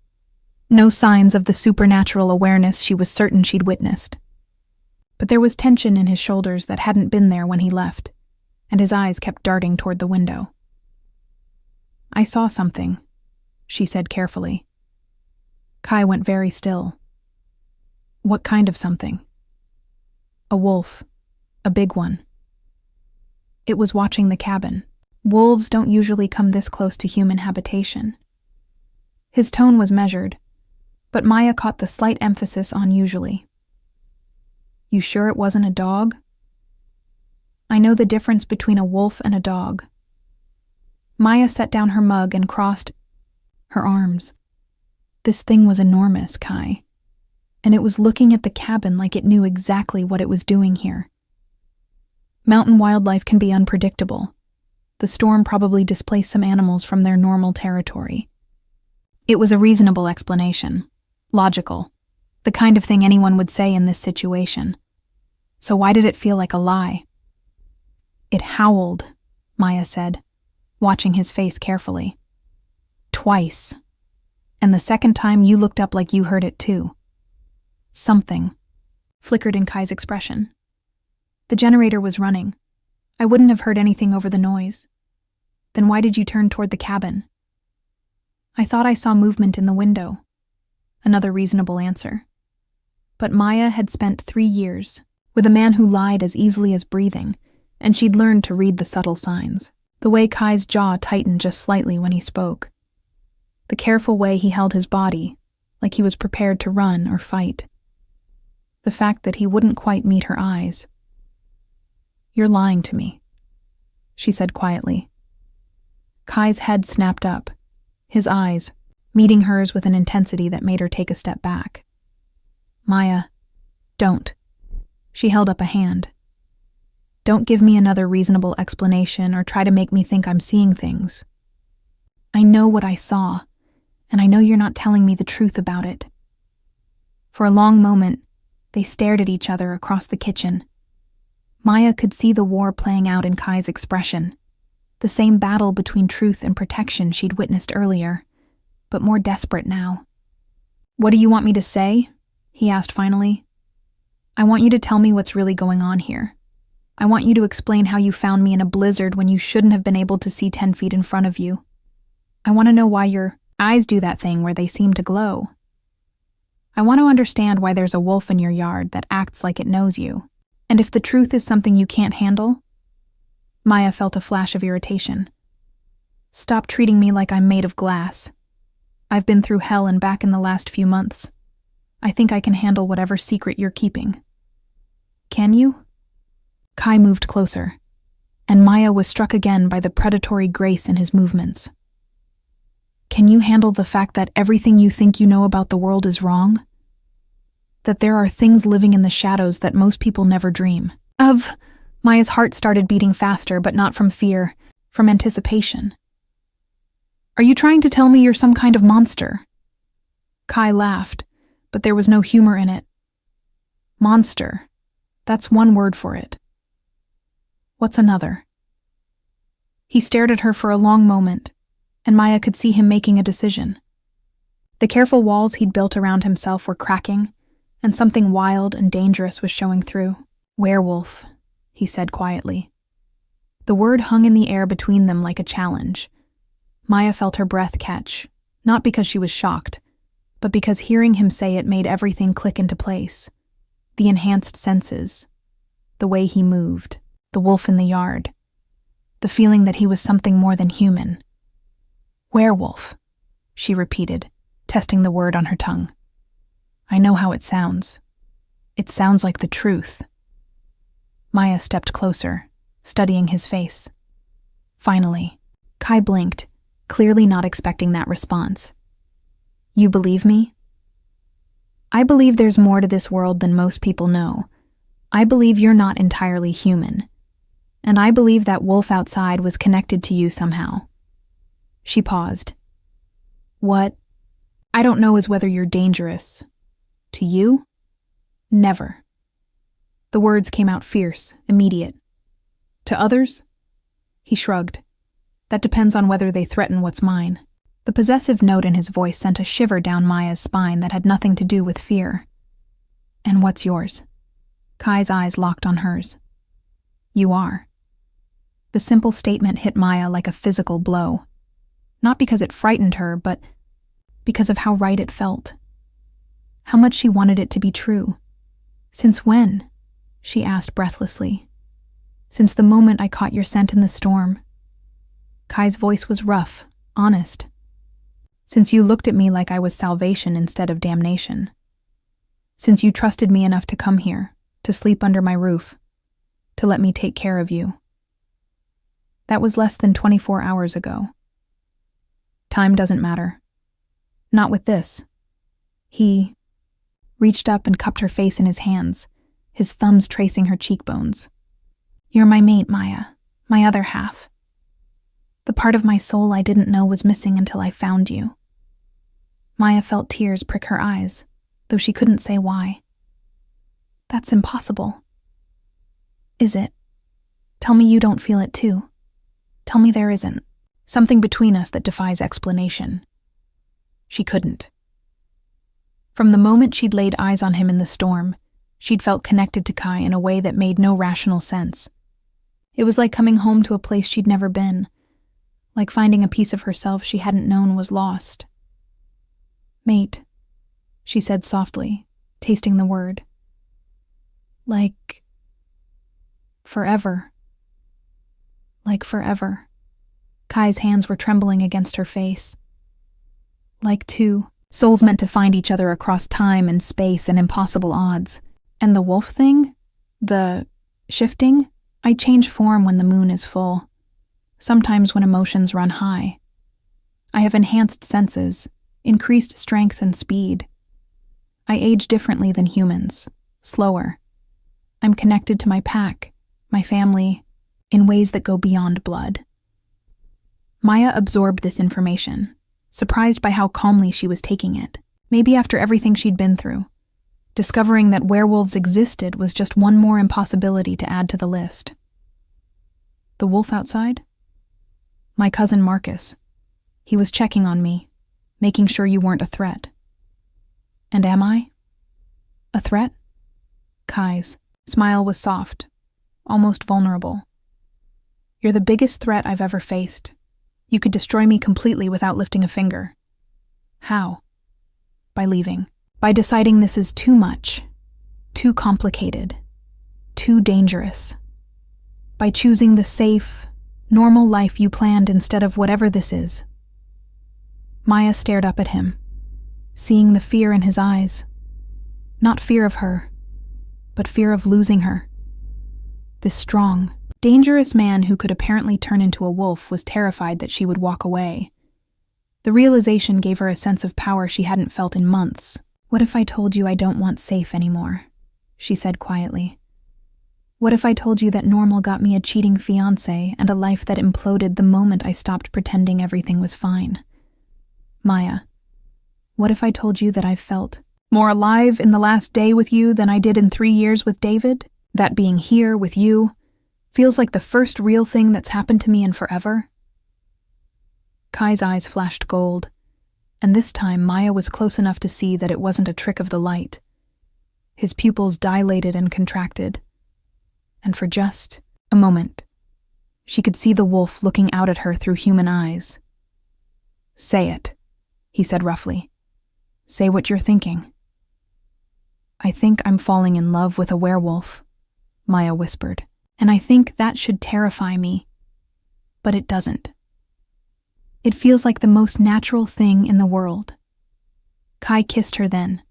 No signs of the supernatural awareness she was certain she'd witnessed. But there was tension in his shoulders that hadn't been there when he left, and his eyes kept darting toward the window. I saw something, she said carefully. Kai went very still. What kind of something? A wolf. A big one. It was watching the cabin. Wolves don't usually come this close to human habitation. His tone was measured, but Maya caught the slight emphasis on usually. You sure it wasn't a dog? I know the difference between a wolf and a dog. Maya set down her mug and crossed her arms. This thing was enormous, Kai, and it was looking at the cabin like it knew exactly what it was doing here. Mountain wildlife can be unpredictable. The storm probably displaced some animals from their normal territory. It was a reasonable explanation. Logical. The kind of thing anyone would say in this situation. So why did it feel like a lie? It howled, Maya said, watching his face carefully. Twice. And the second time you looked up like you heard it too. Something flickered in Kai's expression. The generator was running. I wouldn't have heard anything over the noise. Then why did you turn toward the cabin? I thought I saw movement in the window. Another reasonable answer. But Maya had spent 3 years with a man who lied as easily as breathing, and she'd learned to read the subtle signs. The way Kai's jaw tightened just slightly when he spoke. The careful way he held his body, like he was prepared to run or fight. The fact that he wouldn't quite meet her eyes. You're lying to me, she said quietly. Kai's head snapped up, his eyes meeting hers with an intensity that made her take a step back. Maya, don't. She held up a hand. Don't give me another reasonable explanation or try to make me think I'm seeing things. I know what I saw, and I know you're not telling me the truth about it. For a long moment, they stared at each other across the kitchen. Maya could see the war playing out in Kai's expression, the same battle between truth and protection she'd witnessed earlier, but more desperate now. What do you want me to say? He asked finally. I want you to tell me what's really going on here. I want you to explain how you found me in a blizzard when you shouldn't have been able to see 10 feet in front of you. I want to know why your eyes do that thing where they seem to glow. I want to understand why there's a wolf in your yard that acts like it knows you. And if the truth is something you can't handle? Maya felt a flash of irritation. Stop treating me like I'm made of glass. I've been through hell and back in the last few months. I think I can handle whatever secret you're keeping. Can you? Kai moved closer, and Maya was struck again by the predatory grace in his movements. Can you handle the fact that everything you think you know about the world is wrong? That there are things living in the shadows that most people never dream of? Maya's heart started beating faster, but not from fear, from anticipation. Are you trying to tell me you're some kind of monster? Kai laughed, but there was no humor in it. Monster. That's one word for it. What's another? He stared at her for a long moment, and Maya could see him making a decision. The careful walls he'd built around himself were cracking, and something wild and dangerous was showing through. Werewolf, he said quietly. The word hung in the air between them like a challenge. Maya felt her breath catch, not because she was shocked, but because hearing him say it made everything click into place. The enhanced senses, the way he moved, the wolf in the yard, the feeling that he was something more than human. Werewolf, she repeated, testing the word on her tongue. I know how it sounds. It sounds like the truth. Maya stepped closer, studying his face. Finally, Kai blinked, clearly not expecting that response. You believe me? I believe there's more to this world than most people know. I believe you're not entirely human. And I believe that wolf outside was connected to you somehow. She paused. What I don't know is whether you're dangerous. To you? Never. The words came out fierce, immediate. To others? He shrugged. That depends on whether they threaten what's mine. The possessive note in his voice sent a shiver down Maya's spine that had nothing to do with fear. And what's yours? Kai's eyes locked on hers. You are. The simple statement hit Maya like a physical blow. Not because it frightened her, but because of how right it felt. How much she wanted it to be true. Since when? She asked breathlessly. Since the moment I caught your scent in the storm. Kai's voice was rough, honest. Since you looked at me like I was salvation instead of damnation. Since you trusted me enough to come here, to sleep under my roof, to let me take care of you. That was less than 24 hours ago. Time doesn't matter. Not with this. He reached up and cupped her face in his hands, his thumbs tracing her cheekbones. You're my mate, Maya, my other half. The part of my soul I didn't know was missing until I found you. Maya felt tears prick her eyes, though she couldn't say why. That's impossible. Is it? Tell me you don't feel it too. Tell me there isn't. Something between us that defies explanation. She couldn't. From the moment she'd laid eyes on him in the storm, she'd felt connected to Kai in a way that made no rational sense. It was like coming home to a place she'd never been, like finding a piece of herself she hadn't known was lost. Mate, she said softly, tasting the word. Like forever. Like forever. Kai's hands were trembling against her face. Like two souls meant to find each other across time and space and impossible odds. And the wolf thing? The shifting? I change form when the moon is full. Sometimes when emotions run high. I have enhanced senses, increased strength and speed. I age differently than humans, slower. I'm connected to my pack, my family, in ways that go beyond blood. Maya absorbed this information, surprised by how calmly she was taking it, maybe after everything she'd been through. Discovering that werewolves existed was just one more impossibility to add to the list. The wolf outside? My cousin Marcus. He was checking on me, making sure you weren't a threat. And am I? A threat? Kai's smile was soft, almost vulnerable. You're the biggest threat I've ever faced. You could destroy me completely without lifting a finger. How? By leaving. By deciding this is too much, too complicated, too dangerous. By choosing the safe, normal life you planned instead of whatever this is. Maya stared up at him, seeing the fear in his eyes. Not fear of her, but fear of losing her. This strong, dangerous man who could apparently turn into a wolf was terrified that she would walk away. The realization gave her a sense of power she hadn't felt in months. What if I told you I don't want safe anymore? She said quietly. What if I told you that normal got me a cheating fiancé and a life that imploded the moment I stopped pretending everything was fine? Maya, what if I told you that I've felt more alive in the last day with you than I did in 3 years with David? That being here with you feels like the first real thing that's happened to me in forever? Kai's eyes flashed gold, and this time Maya was close enough to see that it wasn't a trick of the light. His pupils dilated and contracted, and for just a moment, she could see the wolf looking out at her through human eyes. Say it, he said roughly. Say what you're thinking. I think I'm falling in love with a werewolf, Maya whispered, and I think that should terrify me, but it doesn't. It feels like the most natural thing in the world. Kai kissed her then,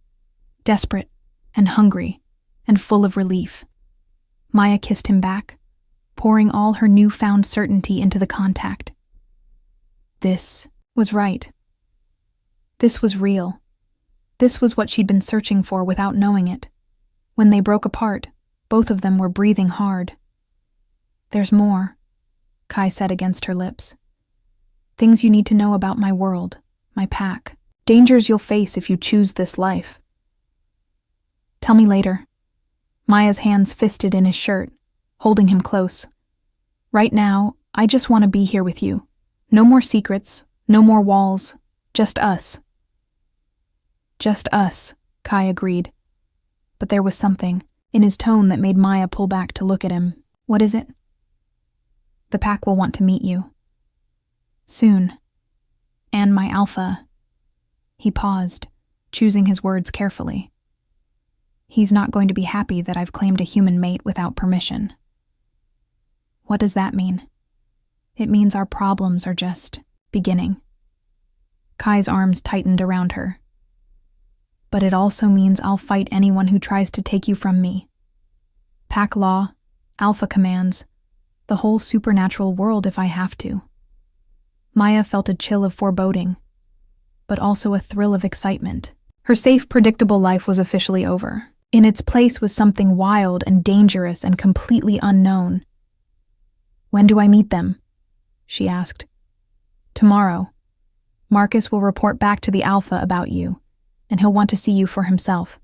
desperate and hungry and full of relief. Maya kissed him back, pouring all her newfound certainty into the contact. This was right. This was real. This was what she'd been searching for without knowing it. When they broke apart, both of them were breathing hard. There's more, Kai said against her lips. Things you need to know about my world, my pack. Dangers you'll face if you choose this life. Tell me later. Maya's hands fisted in his shirt, holding him close. Right now, I just want to be here with you. No more secrets, no more walls, just us. Just us, Kai agreed. But there was something in his tone that made Maya pull back to look at him. What is it? The pack will want to meet you. Soon. And my alpha. He paused, choosing his words carefully. He's not going to be happy that I've claimed a human mate without permission. What does that mean? It means our problems are just beginning. Kai's arms tightened around her. But it also means I'll fight anyone who tries to take you from me. Pack law, alpha commands, the whole supernatural world if I have to. Maya felt a chill of foreboding, but also a thrill of excitement. Her safe, predictable life was officially over. In its place was something wild and dangerous and completely unknown. When do I meet them? She asked. Tomorrow. Marcus will report back to the Alpha about you, and he'll want to see you for himself.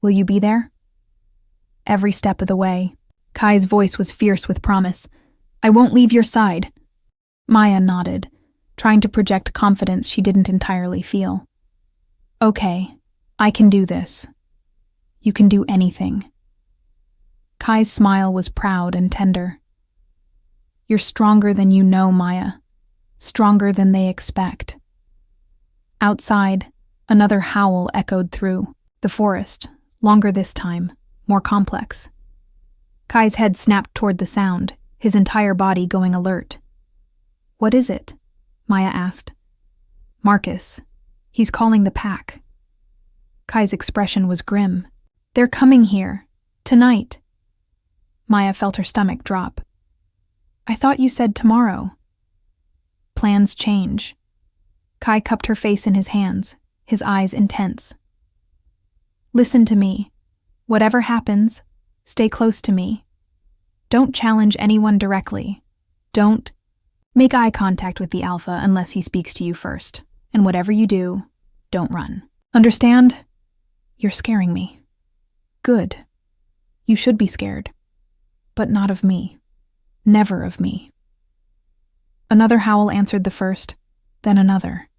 Will you be there? Every step of the way. Kai's voice was fierce with promise. I won't leave your side. Maya nodded, trying to project confidence she didn't entirely feel. Okay, I can do this. You can do anything. Kai's smile was proud and tender. You're stronger than you know, Maya. Stronger than they expect. Outside, another howl echoed through the forest, longer this time, more complex. Kai's head snapped toward the sound, his entire body going alert. What is it? Maya asked. Marcus. He's calling the pack. Kai's expression was grim. They're coming here. Tonight. Maya felt her stomach drop. I thought you said tomorrow. Plans change. Kai cupped her face in his hands, his eyes intense. Listen to me. Whatever happens, stay close to me. Don't challenge anyone directly. Don't make eye contact with the alpha unless he speaks to you first. And whatever you do, don't run. Understand? You're scaring me. Good. You should be scared. But not of me. Never of me. Another howl answered the first, then another.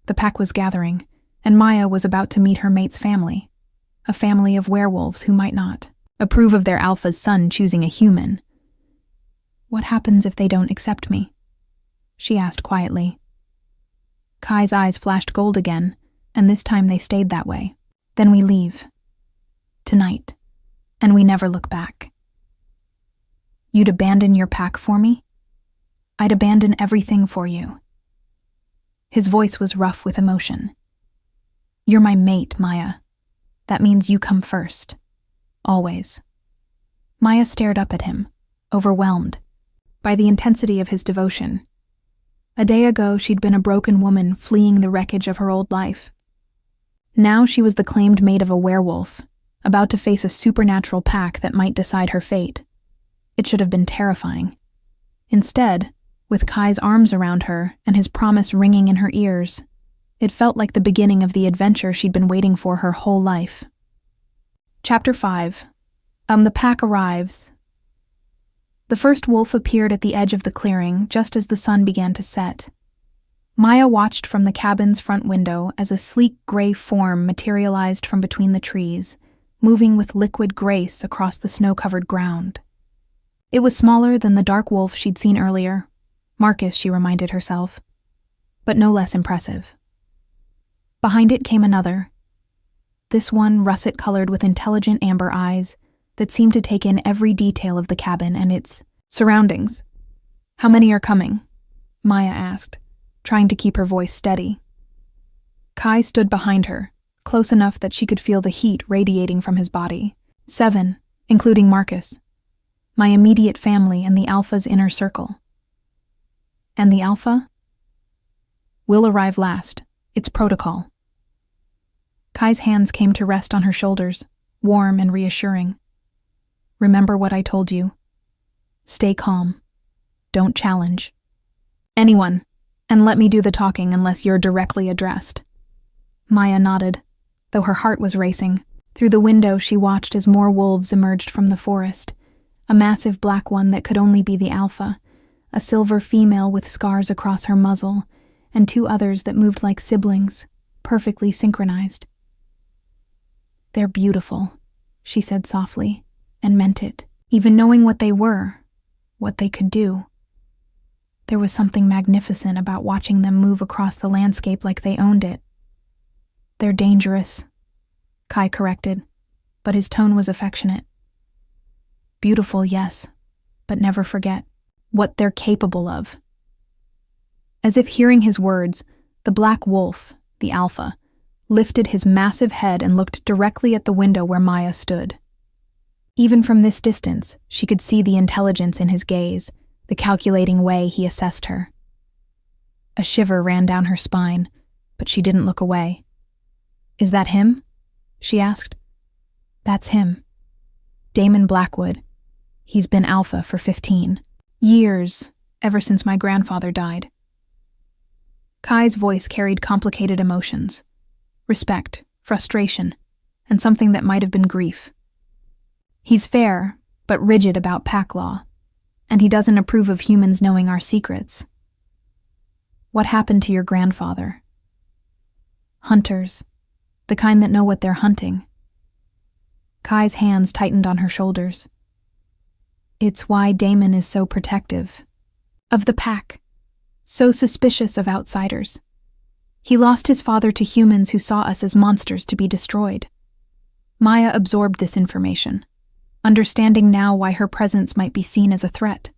The pack was gathering, and Maya was about to meet her mate's family. A family of werewolves who might not approve of their alpha's son choosing a human. What happens if they don't accept me? She asked quietly. Kai's eyes flashed gold again, and this time they stayed that way. Then we leave. Tonight. And we never look back. You'd abandon your pack for me? I'd abandon everything for you. His voice was rough with emotion. You're my mate, Maya. That means you come first. Always. Maya stared up at him, overwhelmed by the intensity of his devotion. A day ago, she'd been a broken woman fleeing the wreckage of her old life. Now she was the claimed mate of a werewolf, about to face a supernatural pack that might decide her fate. It should have been terrifying. Instead, with Kai's arms around her and his promise ringing in her ears, it felt like the beginning of the adventure she'd been waiting for her whole life. Chapter 5. The pack arrives. The first wolf appeared at the edge of the clearing just as the sun began to set. Maya watched from the cabin's front window as a sleek gray form materialized from between the trees, moving with liquid grace across the snow-covered ground. It was smaller than the dark wolf she'd seen earlier, Marcus, she reminded herself, but no less impressive. Behind it came another, this one russet-colored with intelligent amber eyes that seemed to take in every detail of the cabin and its surroundings. How many are coming? Maya asked, trying to keep her voice steady. Kai stood behind her, close enough that she could feel the heat radiating from his body. 7, including Marcus. My immediate family and the Alpha's inner circle. And the Alpha? We'll arrive last. It's protocol. Kai's hands came to rest on her shoulders, warm and reassuring. Remember what I told you. Stay calm. Don't challenge anyone, and let me do the talking unless you're directly addressed. Maya nodded, though her heart was racing. Through the window she watched as more wolves emerged from the forest, a massive black one that could only be the Alpha, a silver female with scars across her muzzle, and 2 others that moved like siblings, perfectly synchronized. They're beautiful, she said softly, and meant it, even knowing what they were, what they could do. There was something magnificent about watching them move across the landscape like they owned it. They're dangerous, Kai corrected, but his tone was affectionate. Beautiful, yes, but never forget what they're capable of. As if hearing his words, the black wolf, the Alpha, lifted his massive head and looked directly at the window where Maya stood. Even from this distance, she could see the intelligence in his gaze, the calculating way he assessed her. A shiver ran down her spine, but she didn't look away. Is that him? She asked. That's him. Damon Blackwood. He's been Alpha for 15 years, ever since my grandfather died. Kai's voice carried complicated emotions. Respect, frustration, and something that might have been grief. He's fair, but rigid about pack law. and he doesn't approve of humans knowing our secrets. What happened to your grandfather? Hunters, the kind that know what they're hunting. Kai's hands tightened on her shoulders. It's why Damon is so protective of the pack, so suspicious of outsiders. He lost his father to humans who saw us as monsters to be destroyed. Maya absorbed this information, understanding now why her presence might be seen as a threat.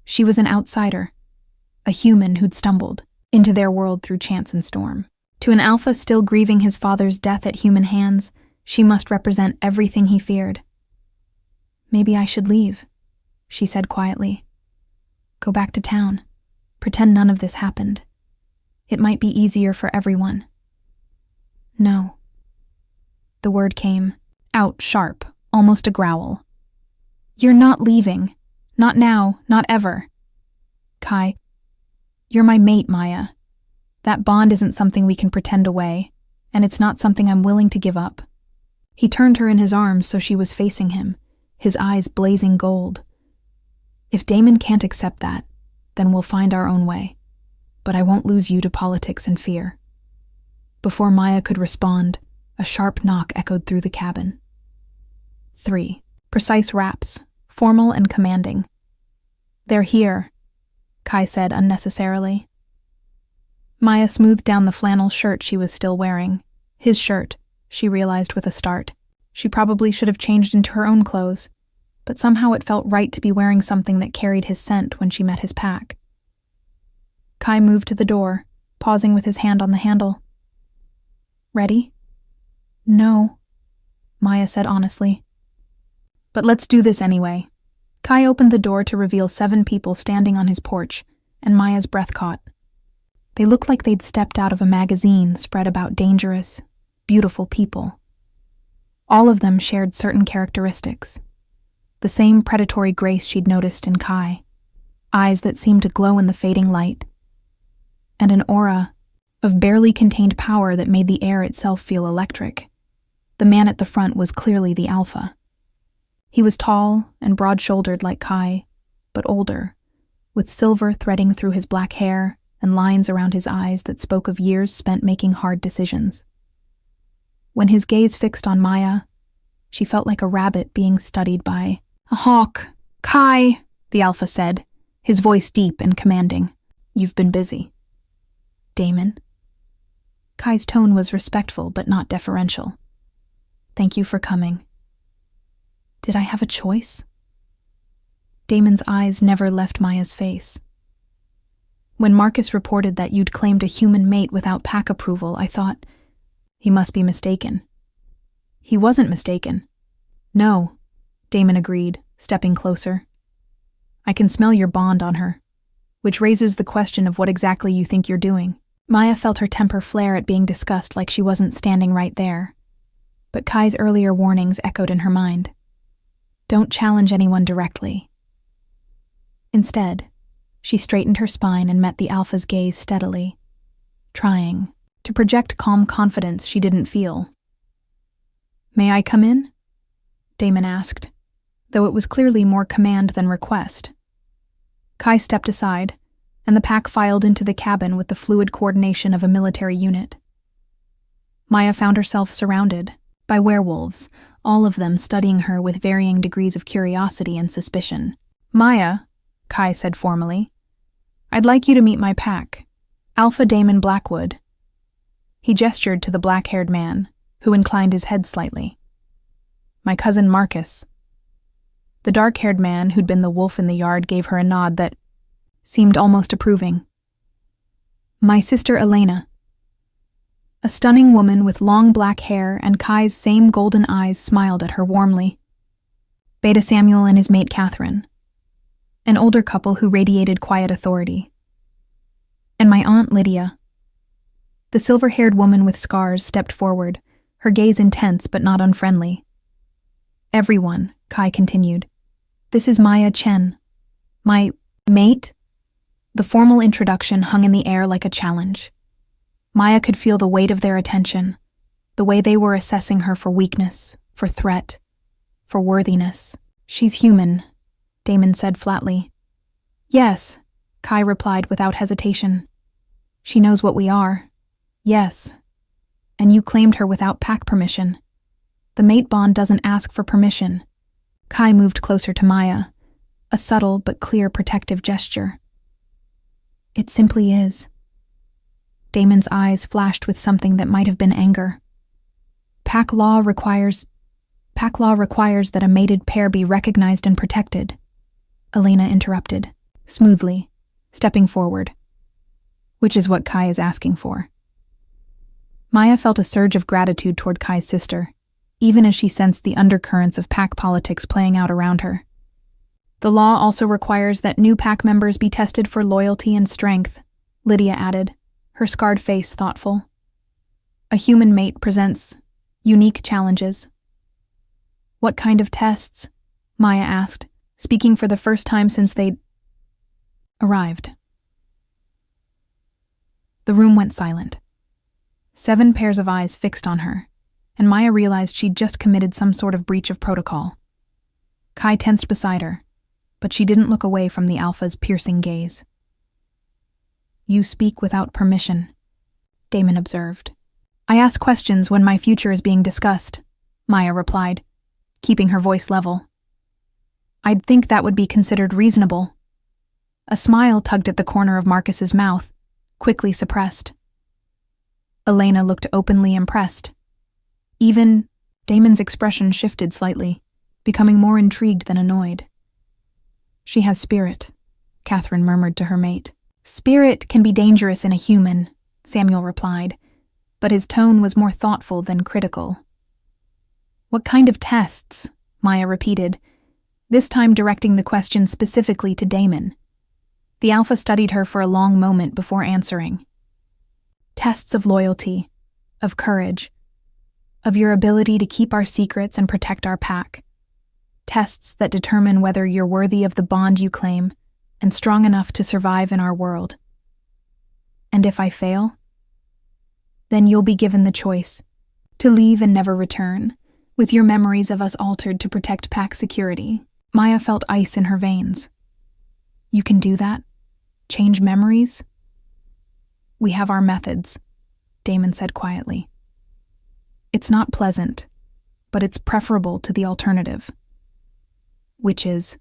She was an outsider, a human who'd stumbled into their world through chance and storm. To an alpha still grieving his father's death at human hands, she must represent everything he feared. Maybe I should leave, she said quietly. Go back to town. Pretend none of this happened. It might be easier for everyone. No. The word came out sharp, almost a growl. You're not leaving. Not now, not ever. Kai, you're my mate, Maya. That bond isn't something we can pretend away, and it's not something I'm willing to give up. He turned her in his arms so she was facing him, his eyes blazing gold. If Damon can't accept that, then we'll find our own way. But I won't lose you to politics and fear. Before Maya could respond, a sharp knock echoed through the cabin. 3. Precise raps, formal and commanding. They're here, Kai said unnecessarily. Maya smoothed down the flannel shirt she was still wearing. His shirt, she realized with a start. She probably should have changed into her own clothes, but somehow it felt right to be wearing something that carried his scent when she met his pack. Kai moved to the door, pausing with his hand on the handle. Ready? No, Maya said honestly. But let's do this anyway. Kai opened the door to reveal 7 people standing on his porch, and Maya's breath caught. They looked like they'd stepped out of a magazine spread about dangerous, beautiful people. All of them shared certain characteristics. The same predatory grace she'd noticed in Kai, eyes that seemed to glow in the fading light, and an aura of barely contained power that made the air itself feel electric. The man at the front was clearly the alpha. He was tall and broad-shouldered like Kai, but older, with silver threading through his black hair and lines around his eyes that spoke of years spent making hard decisions. When his gaze fixed on Maya, she felt like a rabbit being studied by a hawk. Kai, the alpha said, his voice deep and commanding. You've been busy. Damon? Kai's tone was respectful but not deferential. Thank you for coming. Did I have a choice? Damon's eyes never left Maya's face. When Marcus reported that you'd claimed a human mate without pack approval, I thought, he must be mistaken. He wasn't mistaken. No, Damon agreed, stepping closer. I can smell your bond on her, which raises the question of what exactly you think you're doing. Maya felt her temper flare at being discussed like she wasn't standing right there. But Kai's earlier warnings echoed in her mind. Don't challenge anyone directly. Instead, she straightened her spine and met the alpha's gaze steadily, trying to project calm confidence she didn't feel. May I come in? Damon asked, though it was clearly more command than request. Kai stepped aside, and the pack filed into the cabin with the fluid coordination of a military unit. Maya found herself surrounded by werewolves, all of them studying her with varying degrees of curiosity and suspicion. Maya, Kai said formally, I'd like you to meet my pack, Alpha Damon Blackwood. He gestured to the black-haired man, who inclined his head slightly. My cousin Marcus. The dark-haired man who'd been the wolf in the yard gave her a nod that seemed almost approving. My sister Elena. A stunning woman with long black hair and Kai's same golden eyes smiled at her warmly. Beta Samuel and his mate Catherine. An older couple who radiated quiet authority. And my aunt Lydia. The silver-haired woman with scars stepped forward, her gaze intense but not unfriendly. Everyone, Kai continued. This is Maya Chen. My mate? The formal introduction hung in the air like a challenge. Maya could feel the weight of their attention, the way they were assessing her for weakness, for threat, for worthiness. She's human, Damon said flatly. Yes, Kai replied without hesitation. She knows what we are. Yes. And you claimed her without pack permission. The mate bond doesn't ask for permission. Kai moved closer to Maya, a subtle but clear protective gesture. It simply is. Damon's eyes flashed with something that might have been anger. Pack law requires that a mated pair be recognized and protected, Elena interrupted, smoothly, stepping forward. Which is what Kai is asking for. Maya felt a surge of gratitude toward Kai's sister, even as she sensed the undercurrents of pack politics playing out around her. The law also requires that new pack members be tested for loyalty and strength, Lydia added, her scarred face thoughtful. A human mate presents unique challenges. What kind of tests? Maya asked, speaking for the first time since they'd arrived. The room went silent. 7 pairs of eyes fixed on her, and Maya realized she'd just committed some sort of breach of protocol. Kai tensed beside her, but she didn't look away from the Alpha's piercing gaze. You speak without permission, Damon observed. I ask questions when my future is being discussed, Maya replied, keeping her voice level. I'd think that would be considered reasonable. A smile tugged at the corner of Marcus's mouth, quickly suppressed. Elena looked openly impressed. Even Damon's expression shifted slightly, becoming more intrigued than annoyed. She has spirit, Catherine murmured to her mate. Spirit can be dangerous in a human, Samuel replied, but his tone was more thoughtful than critical. What kind of tests? Maya repeated, this time directing the question specifically to Damon. The Alpha studied her for a long moment before answering. Tests of loyalty, of courage, of your ability to keep our secrets and protect our pack. Tests that determine whether you're worthy of the bond you claim and strong enough to survive in our world. And if I fail, then you'll be given the choice to leave and never return, with your memories of us altered to protect pack security. Maya felt ice in her veins. You can do that? Change memories? We have our methods, Damon said quietly. It's not pleasant, but it's preferable to the alternative, which is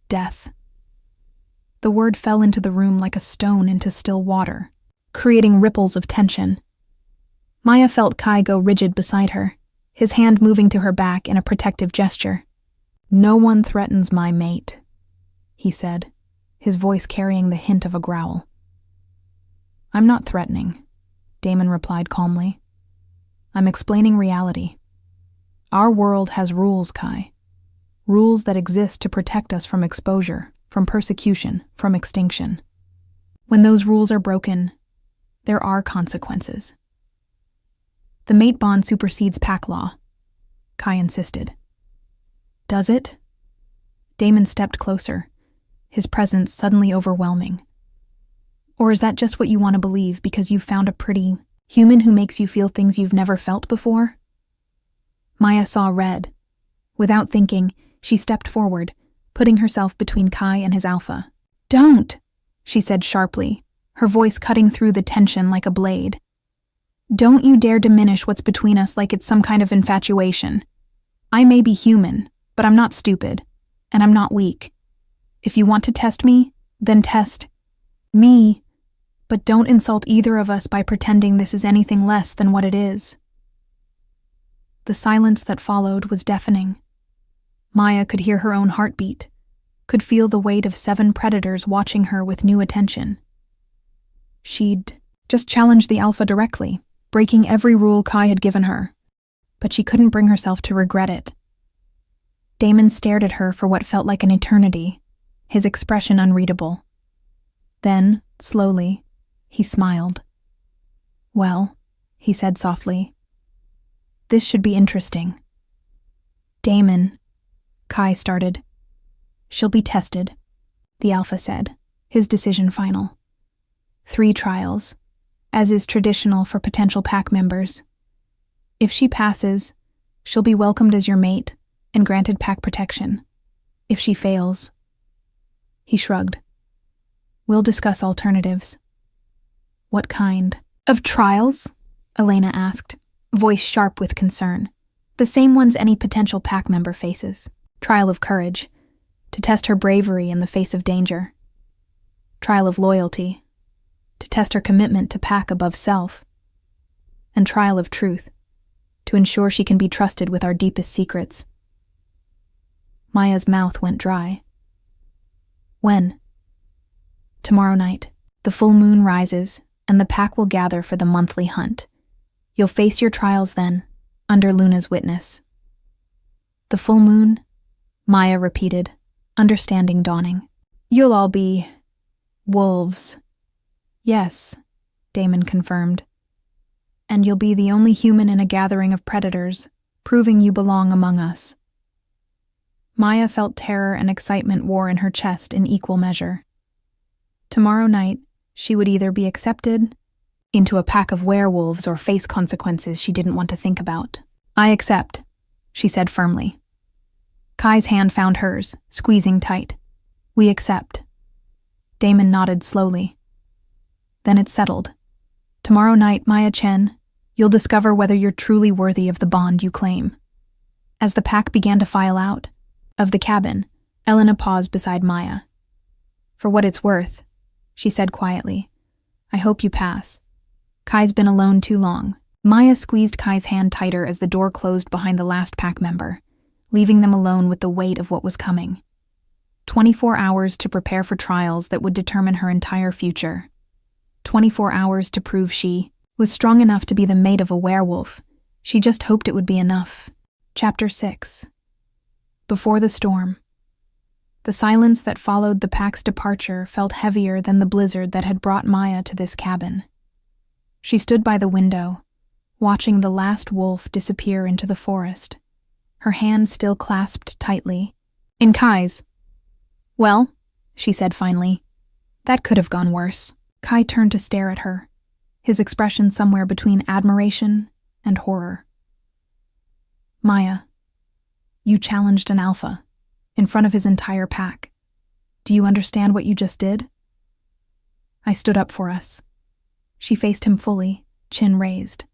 death. The word fell into the room like a stone into still water, creating ripples of tension. Maya felt Kai go rigid beside her, his hand moving to her back in a protective gesture. No one threatens my mate, he said, his voice carrying the hint of a growl. I'm not threatening, Damon replied calmly. I'm explaining reality. Our world has rules, Kai. Rules that exist to protect us from exposure, from persecution, from extinction. When those rules are broken, there are consequences. The mate bond supersedes pack law, Kai insisted. Does it? Damon stepped closer, his presence suddenly overwhelming. Or is that just what you want to believe because you've found a pretty human who makes you feel things you've never felt before? Maya saw red. Without thinking, she stepped forward, putting herself between Kai and his Alpha. Don't, she said sharply, her voice cutting through the tension like a blade. Don't you dare diminish what's between us like it's some kind of infatuation. I may be human, but I'm not stupid, and I'm not weak. If you want to test me, then test me, but don't insult either of us by pretending this is anything less than what it is. The silence that followed was deafening. Maya could hear her own heartbeat, could feel the weight of 7 predators watching her with new attention. She'd just challenged the Alpha directly, breaking every rule Kai had given her, but she couldn't bring herself to regret it. Damon stared at her for what felt like an eternity, his expression unreadable. Then, slowly, he smiled. Well, he said softly, this should be interesting. Damon, Kai started. She'll be tested, the Alpha said, his decision final. 3 trials, as is traditional for potential pack members. If she passes, she'll be welcomed as your mate and granted pack protection. If she fails. He shrugged. We'll discuss alternatives. What kind of trials? Elena asked, voice sharp with concern. The same ones any potential pack member faces. Trial of courage, to test her bravery in the face of danger. Trial of loyalty, to test her commitment to pack above self. And trial of truth, to ensure she can be trusted with our deepest secrets. Maya's mouth went dry. When? Tomorrow night. The full moon rises, and the pack will gather for the monthly hunt. You'll face your trials then, under Luna's witness. The full moon? Maya repeated, understanding dawning. You'll all be wolves. Yes, Damon confirmed. And you'll be the only human in a gathering of predators, proving you belong among us. Maya felt terror and excitement war in her chest in equal measure. Tomorrow night, she would either be accepted into a pack of werewolves or face consequences she didn't want to think about. I accept, she said firmly. Kai's hand found hers, squeezing tight. We accept. Damon nodded slowly. Then it settled. Tomorrow night, Maya Chen, you'll discover whether you're truly worthy of the bond you claim. As the pack began to file out of the cabin, Elena paused beside Maya. For what it's worth, she said quietly, I hope you pass. Kai's been alone too long. Maya squeezed Kai's hand tighter as the door closed behind the last pack member, leaving them alone with the weight of what was coming. 24 hours to prepare for trials that would determine her entire future. 24 hours to prove she was strong enough to be the mate of a werewolf. She just hoped it would be enough. Chapter 6. Before the storm. The silence that followed the pack's departure felt heavier than the blizzard that had brought Maya to this cabin. She stood by the window, watching the last wolf disappear into the forest, her hand still clasped tightly in Kai's. Well, she said finally, that could have gone worse. Kai turned to stare at her, his expression somewhere between admiration and horror. Maya, you challenged an alpha, in front of his entire pack. Do you understand what you just did? I stood up for us. She faced him fully, chin raised.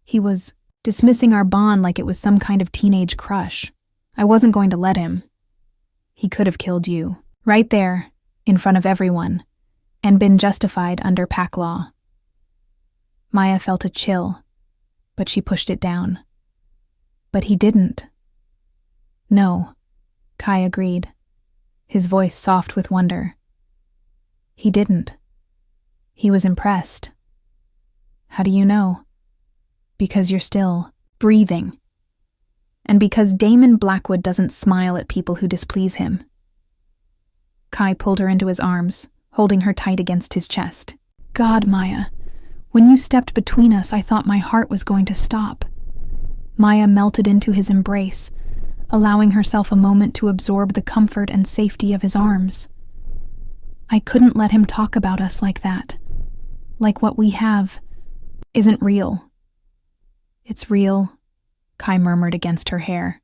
He was dismissing our bond like it was some kind of teenage crush. I wasn't going to let him. He could have killed you, right there, in front of everyone, and been justified under pack law. Maya felt a chill, but she pushed it down. But he didn't. No, Kai agreed, his voice soft with wonder. He didn't. He was impressed. How do you know? Because you're still breathing. And because Damon Blackwood doesn't smile at people who displease him. Kai pulled her into his arms, holding her tight against his chest. God, Maya, when you stepped between us, I thought my heart was going to stop. Maya melted into his embrace, allowing herself a moment to absorb the comfort and safety of his arms. I couldn't let him talk about us like that. Like what we have isn't real. It's real, Kai murmured against her hair.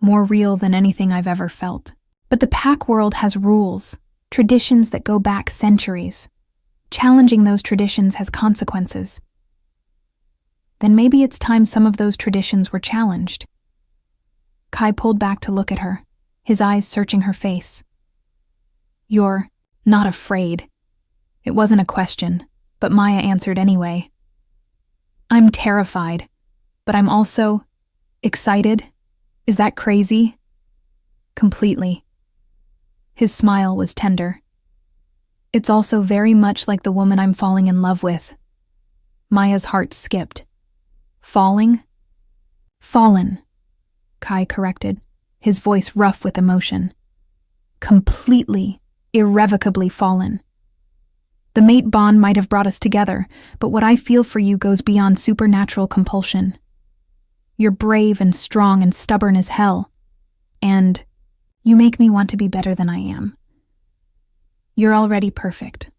More real than anything I've ever felt. But the pack world has rules, traditions that go back centuries. Challenging those traditions has consequences. Then maybe it's time some of those traditions were challenged. Kai pulled back to look at her, his eyes searching her face. You're not afraid. It wasn't a question, but Maya answered anyway. I'm terrified, but I'm also excited. Is that crazy? Completely. His smile was tender. It's also very much like the woman I'm falling in love with. Maya's heart skipped. Falling? Fallen, Kai corrected, his voice rough with emotion. Completely, irrevocably fallen. The mate bond might have brought us together, but what I feel for you goes beyond supernatural compulsion. You're brave and strong and stubborn as hell. And you make me want to be better than I am. You're already perfect,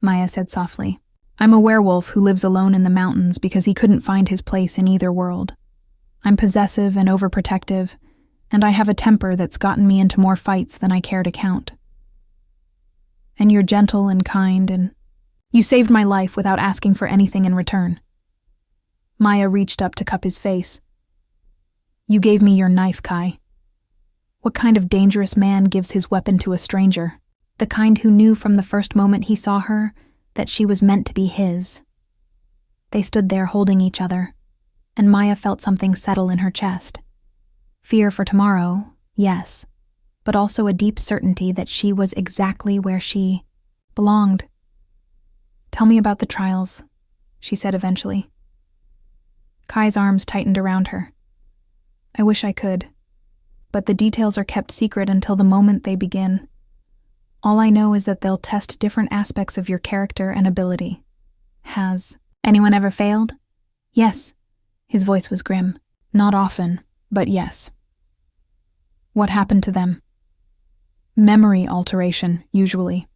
Maya said softly. I'm a werewolf who lives alone in the mountains because he couldn't find his place in either world. I'm possessive and overprotective, and I have a temper that's gotten me into more fights than I care to count. And you're gentle and kind, and you saved my life without asking for anything in return. Maya reached up to cup his face. You gave me your knife, Kai. What kind of dangerous man gives his weapon to a stranger? The kind who knew from the first moment he saw her that she was meant to be his. They stood there holding each other, and Maya felt something settle in her chest. Fear for tomorrow, yes, but also a deep certainty that she was exactly where she belonged. Tell me about the trials, she said eventually. Kai's arms tightened around her. I wish I could, but the details are kept secret until the moment they begin. All I know is that they'll test different aspects of your character and ability. Has anyone ever failed? Yes. His voice was grim. Not often, but yes. What happened to them? Memory alteration, usually.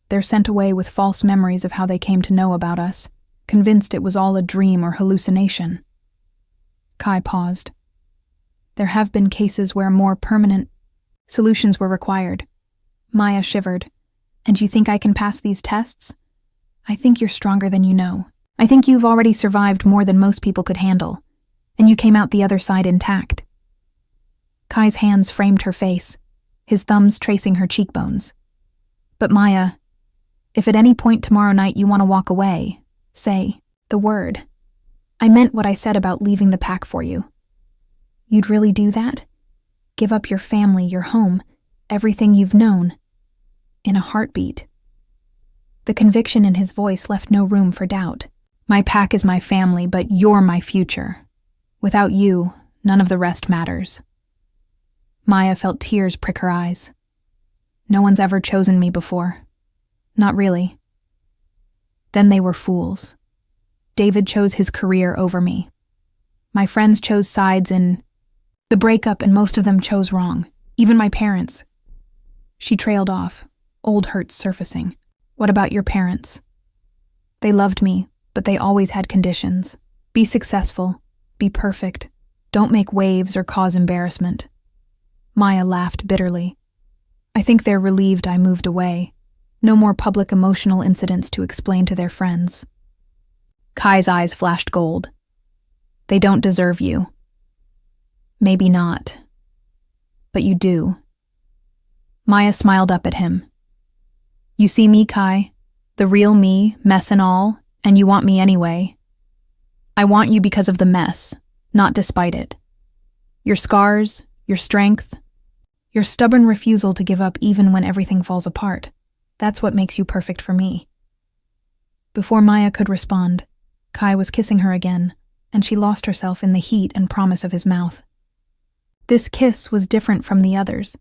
They're sent away with false memories of how they came to know about us, convinced it was all a dream or hallucination. Kai paused. There have been cases where more permanent solutions were required. Maya shivered. And you think I can pass these tests? I think you're stronger than you know. I think you've already survived more than most people could handle, and you came out the other side intact. Kai's hands framed her face, his thumbs tracing her cheekbones. But Maya, if at any point tomorrow night you want to walk away, say the word. I meant what I said about leaving the pack for you. You'd really do that? Give up your family, your home, everything you've known, in a heartbeat. The conviction in his voice left no room for doubt. My pack is my family, but you're my future. Without you, none of the rest matters. Maya felt tears prick her eyes. No one's ever chosen me before. Not really. Then they were fools. David chose his career over me. My friends chose sides in the breakup, and most of them chose wrong. Even my parents. She trailed off, old hurts surfacing. What about your parents? They loved me, but they always had conditions. Be successful. Be perfect. Don't make waves or cause embarrassment. Maya laughed bitterly. I think they're relieved I moved away. No more public emotional incidents to explain to their friends. Kai's eyes flashed gold. They don't deserve you. Maybe not. But you do. Maya smiled up at him. You see me, Kai, the real me, mess and all, and you want me anyway. I want you because of the mess, not despite it. Your scars, your strength, your stubborn refusal to give up even when everything falls apart. That's what makes you perfect for me. Before Maya could respond, Kai was kissing her again, and she lost herself in the heat and promise of his mouth. This kiss was different from the others.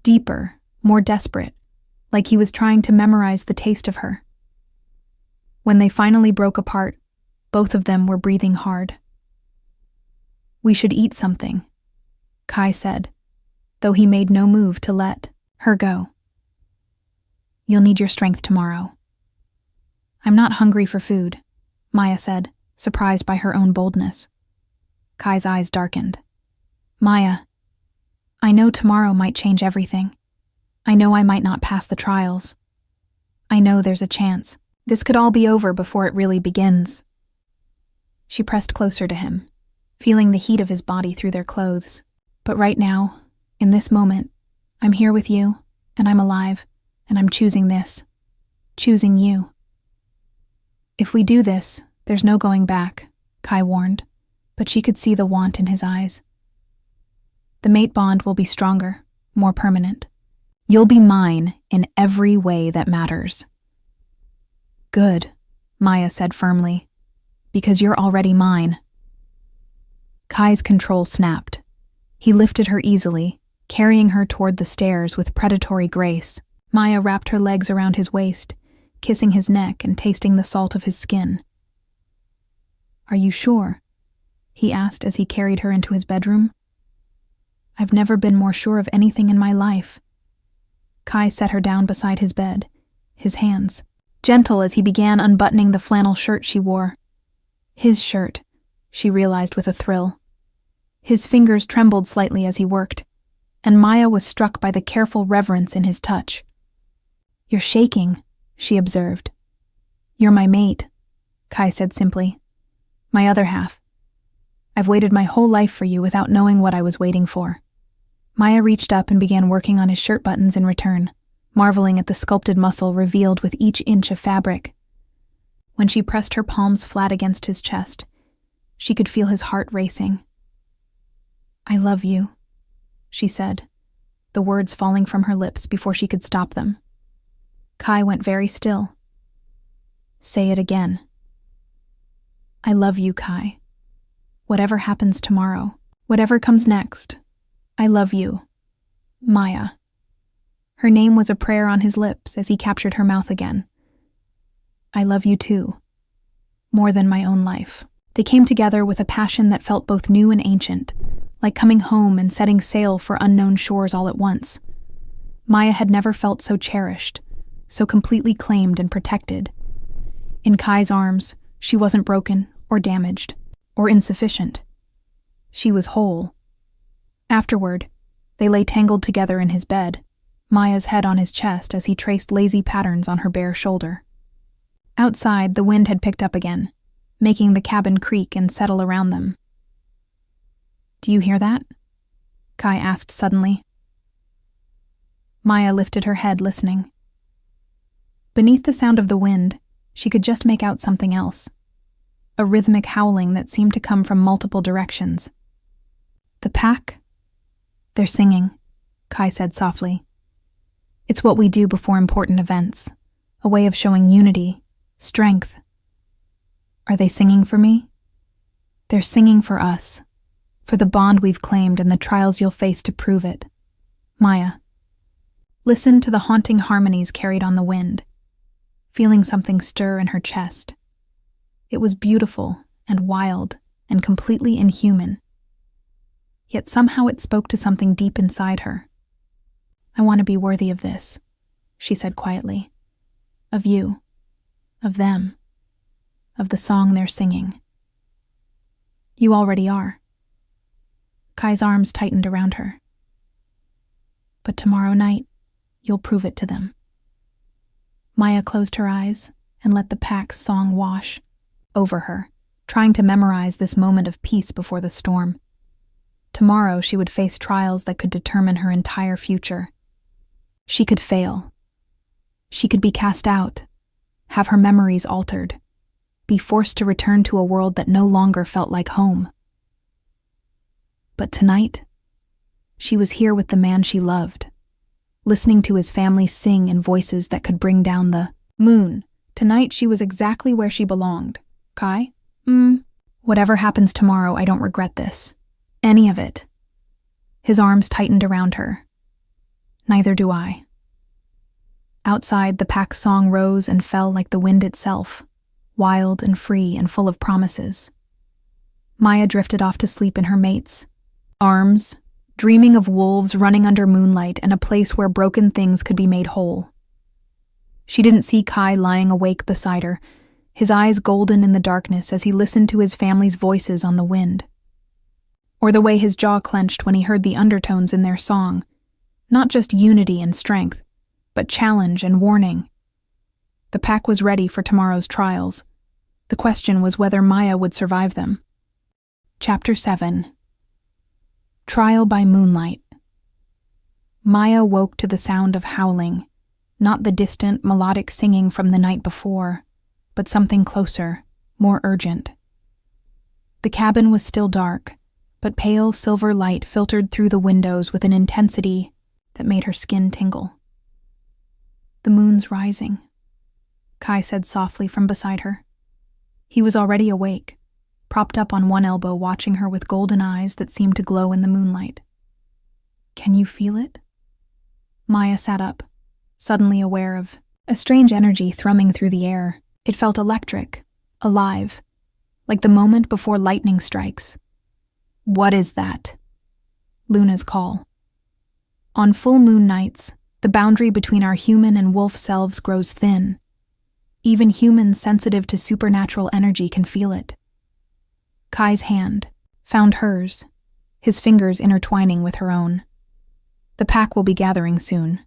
Deeper, more desperate, like he was trying to memorize the taste of her. When they finally broke apart, both of them were breathing hard. We should eat something, Kai said, though he made no move to let her go. You'll need your strength tomorrow. I'm not hungry for food, Maya said, surprised by her own boldness. Kai's eyes darkened. Maya, I know tomorrow might change everything. I know I might not pass the trials. I know there's a chance. This could all be over before it really begins. She pressed closer to him, feeling the heat of his body through their clothes. But right now, in this moment, I'm here with you, and I'm alive, and I'm choosing this. Choosing you. If we do this, there's no going back, Kai warned, but she could see the want in his eyes. The mate bond will be stronger, more permanent. You'll be mine in every way that matters. Good, Maya said firmly, because you're already mine. Kai's control snapped. He lifted her easily, carrying her toward the stairs with predatory grace. Maya wrapped her legs around his waist, kissing his neck and tasting the salt of his skin. Are you sure? He asked as he carried her into his bedroom. I've never been more sure of anything in my life. Kai set her down beside his bed, his hands gentle as he began unbuttoning the flannel shirt she wore. His shirt, she realized with a thrill. His fingers trembled slightly as he worked, and Maya was struck by the careful reverence in his touch. "You're shaking," she observed. "You're my mate," Kai said simply. "My other half. I've waited my whole life for you without knowing what I was waiting for." Maya reached up and began working on his shirt buttons in return, marveling at the sculpted muscle revealed with each inch of fabric. When she pressed her palms flat against his chest, she could feel his heart racing. "I love you," she said, the words falling from her lips before she could stop them. Kai went very still. "Say it again." "I love you, Kai. Whatever happens tomorrow, whatever comes next, I love you. Maya." Her name was a prayer on his lips as he captured her mouth again. "I love you too. More than my own life." They came together with a passion that felt both new and ancient, like coming home and setting sail for unknown shores all at once. Maya had never felt so cherished, so completely claimed and protected. In Kai's arms, she wasn't broken or damaged or insufficient. She was whole. Afterward, they lay tangled together in his bed, Maya's head on his chest as he traced lazy patterns on her bare shoulder. Outside, the wind had picked up again, making the cabin creak and settle around them. "Do you hear that?" Kai asked suddenly. Maya lifted her head, listening. Beneath the sound of the wind, she could just make out something else. A rhythmic howling that seemed to come from multiple directions. "The pack? They're singing," Kai said softly. "It's what we do before important events, a way of showing unity, strength." "Are they singing for me?" "They're singing for us, for the bond we've claimed and the trials you'll face to prove it." Maya. Listen to the haunting harmonies carried on the wind, feeling something stir in her chest. It was beautiful and wild and completely inhuman. Yet somehow it spoke to something deep inside her. "I want to be worthy of this," she said quietly. "Of you, of them, of the song they're singing." "You already are." Kai's arms tightened around her. "But tomorrow night, you'll prove it to them." Maya closed her eyes and let the pack's song wash over her, trying to memorize this moment of peace before the storm. Tomorrow she would face trials that could determine her entire future. She could fail. She could be cast out, have her memories altered, be forced to return to a world that no longer felt like home. But tonight, she was here with the man she loved, listening to his family sing in voices that could bring down the moon. Tonight she was exactly where she belonged. "Kai? Whatever happens tomorrow, I don't regret this. Any of it." His arms tightened around her. "Neither do I." Outside, the pack's song rose and fell like the wind itself, wild and free and full of promises. Maya drifted off to sleep in her mate's arms, dreaming of wolves running under moonlight and a place where broken things could be made whole. She didn't see Kai lying awake beside her, his eyes golden in the darkness as he listened to his family's voices on the wind. Or the way his jaw clenched when he heard the undertones in their song, not just unity and strength, but challenge and warning. The pack was ready for tomorrow's trials. The question was whether Maya would survive them. Chapter 7. Trial by Moonlight. Maya woke to the sound of howling, not the distant, melodic singing from the night before, but something closer, more urgent. The cabin was still dark, but pale silver light filtered through the windows with an intensity that made her skin tingle. "The moon's rising," Kai said softly from beside her. He was already awake, propped up on one elbow watching her with golden eyes that seemed to glow in the moonlight. "Can you feel it?" Maya sat up, suddenly aware of a strange energy thrumming through the air. It felt electric, alive, like the moment before lightning strikes. "What is that?" Luna's call. On full moon nights, the boundary between our human and wolf selves grows thin. Even humans sensitive to supernatural energy can feel it. Kai's hand found hers, his fingers intertwining with her own. The pack will be gathering soon.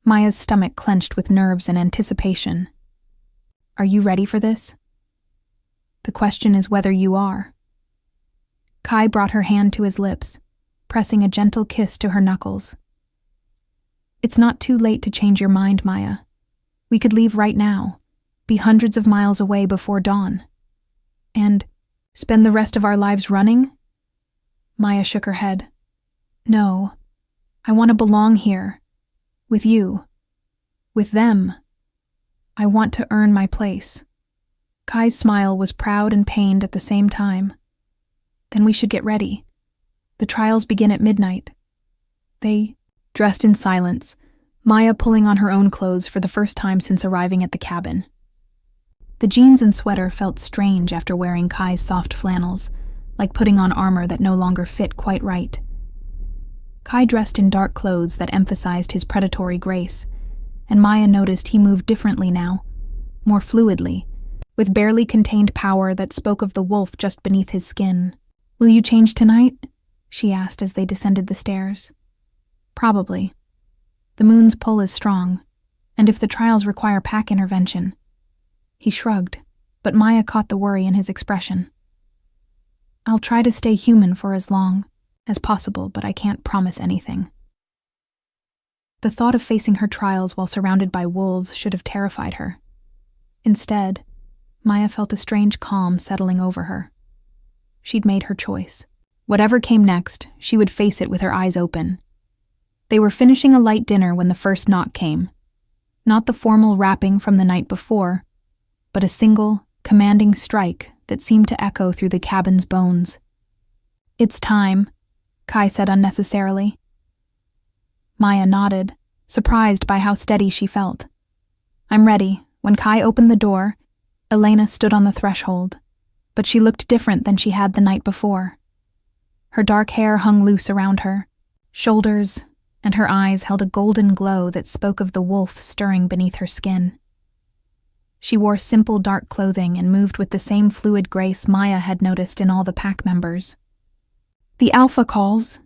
Maya's stomach clenched with nerves and anticipation. Are you ready for this? The question is whether you are. Kai brought her hand to his lips, pressing a gentle kiss to her knuckles. It's not too late to change your mind, Maya. We could leave right now, be hundreds of miles away before dawn. And spend the rest of our lives running? Maya shook her head. No, I want to belong here. With you. With them. I want to earn my place. Kai's smile was proud and pained at the same time. Then we should get ready. The trials begin at midnight. They dressed in silence, Maya pulling on her own clothes for the first time since arriving at the cabin. The jeans and sweater felt strange after wearing Kai's soft flannels, like putting on armor that no longer fit quite right. Kai dressed in dark clothes that emphasized his predatory grace, and Maya noticed he moved differently now, more fluidly, with barely contained power that spoke of the wolf just beneath his skin. Will you change tonight? She asked as they descended the stairs. Probably. The moon's pull is strong, and if the trials require pack intervention. He shrugged, but Maya caught the worry in his expression. I'll try to stay human for as long as possible, but I can't promise anything. The thought of facing her trials while surrounded by wolves should have terrified her. Instead, Maya felt a strange calm settling over her. She'd made her choice. Whatever came next, she would face it with her eyes open. They were finishing a light dinner when the first knock came. Not the formal rapping from the night before, but a single, commanding strike that seemed to echo through the cabin's bones. It's time, Kai said unnecessarily. Maya nodded, surprised by how steady she felt. I'm ready. When Kai opened the door, Elena stood on the threshold, but she looked different than she had the night before. Her dark hair hung loose around her shoulders, and her eyes held a golden glow that spoke of the wolf stirring beneath her skin. She wore simple dark clothing and moved with the same fluid grace Maya had noticed in all the pack members. The Alpha calls,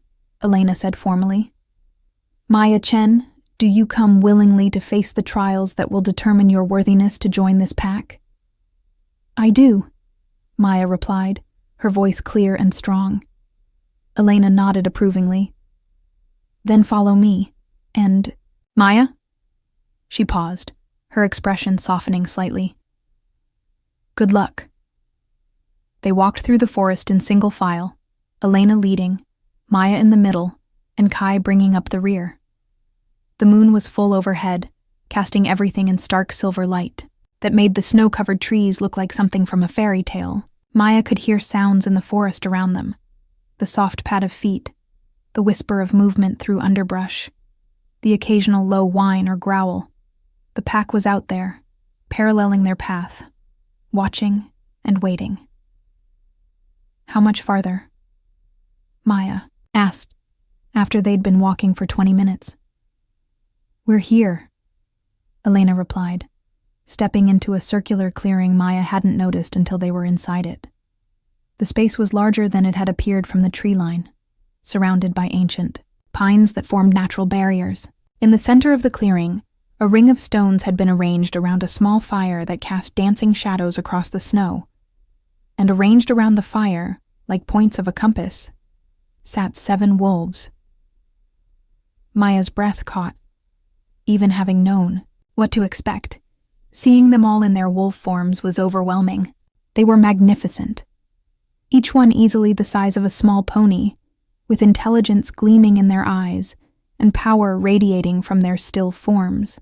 Elena said formally. Maya Chen, do you come willingly to face the trials that will determine your worthiness to join this pack? I do, Maya replied, her voice clear and strong. Elena nodded approvingly. Then follow me, and... Maya? She paused, her expression softening slightly. Good luck. They walked through the forest in single file, Elena leading, Maya in the middle, and Kai bringing up the rear. The moon was full overhead, casting everything in stark silver light that made the snow-covered trees look like something from a fairy tale. Maya could hear sounds in the forest around them, the soft pad of feet, the whisper of movement through underbrush, the occasional low whine or growl. The pack was out there, paralleling their path, watching and waiting. How much farther? Maya asked, after they'd been walking for 20 minutes. We're here, Elena replied, stepping into a circular clearing Maya hadn't noticed until they were inside it. The space was larger than it had appeared from the tree line, surrounded by ancient pines that formed natural barriers. In the center of the clearing, a ring of stones had been arranged around a small fire that cast dancing shadows across the snow, and arranged around the fire, like points of a compass, sat 7 wolves. Maya's breath caught, even having known what to expect. Seeing them all in their wolf forms was overwhelming. They were magnificent, each one easily the size of a small pony, with intelligence gleaming in their eyes and power radiating from their still forms.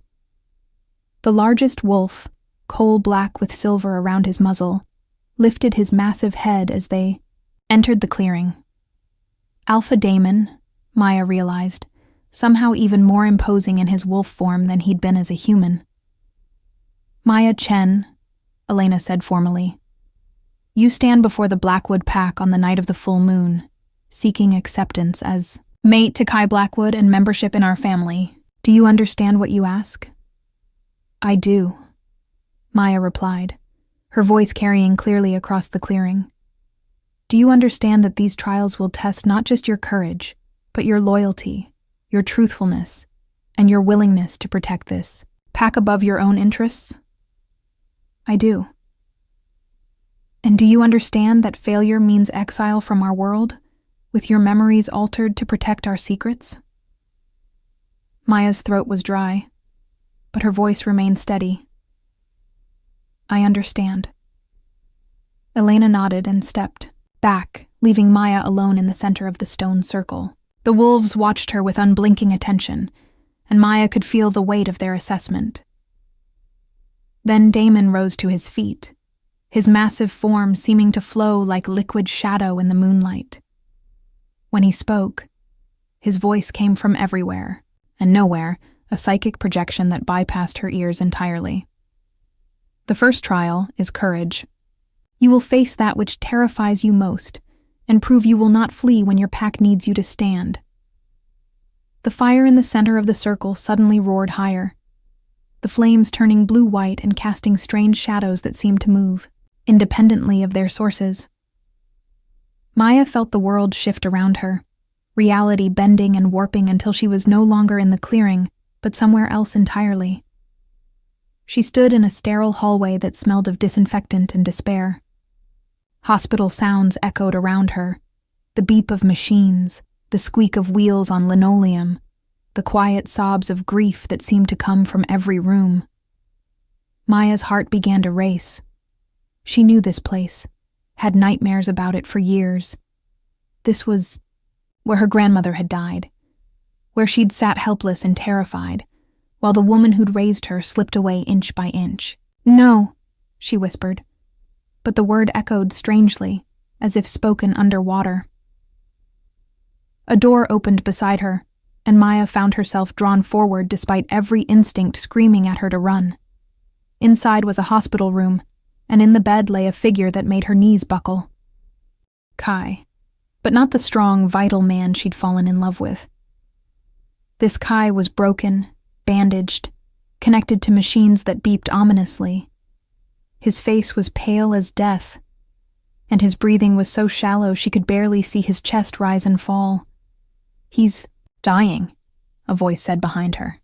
The largest wolf, coal-black with silver around his muzzle, lifted his massive head as they entered the clearing. Alpha Damon, Maya realized, somehow even more imposing in his wolf form than he'd been as a human. Maya Chen, Elena said formally, you stand before the Blackwood pack on the night of the full moon, seeking acceptance as mate to Kai Blackwood and membership in our family. Do you understand what you ask? I do, Maya replied, her voice carrying clearly across the clearing. Do you understand that these trials will test not just your courage, but your loyalty, your truthfulness, and your willingness to protect this pack above your own interests? I do. And do you understand that failure means exile from our world, with your memories altered to protect our secrets? Maya's throat was dry, but her voice remained steady. I understand. Elena nodded and stepped back, leaving Maya alone in the center of the stone circle. The wolves watched her with unblinking attention, and Maya could feel the weight of their assessment. Then Damon rose to his feet, his massive form seeming to flow like liquid shadow in the moonlight. When he spoke, his voice came from everywhere, and nowhere, a psychic projection that bypassed her ears entirely. The first trial is courage. You will face that which terrifies you most, and prove you will not flee when your pack needs you to stand. The fire in the center of the circle suddenly roared higher, the flames turning blue-white and casting strange shadows that seemed to move, independently of their sources. Maya felt the world shift around her, reality bending and warping until she was no longer in the clearing, but somewhere else entirely. She stood in a sterile hallway that smelled of disinfectant and despair. Hospital sounds echoed around her, the beep of machines, the squeak of wheels on linoleum, the quiet sobs of grief that seemed to come from every room. Maya's heart began to race. She knew this place, had nightmares about it for years. This was where her grandmother had died, where she'd sat helpless and terrified, while the woman who'd raised her slipped away inch by inch. No, she whispered, but the word echoed strangely, as if spoken underwater. A door opened beside her, and Maya found herself drawn forward despite every instinct screaming at her to run. Inside was a hospital room, and in the bed lay a figure that made her knees buckle. Kai, but not the strong, vital man she'd fallen in love with. This Kai was broken, bandaged, connected to machines that beeped ominously. His face was pale as death, and his breathing was so shallow she could barely see his chest rise and fall. He's dying, a voice said behind her.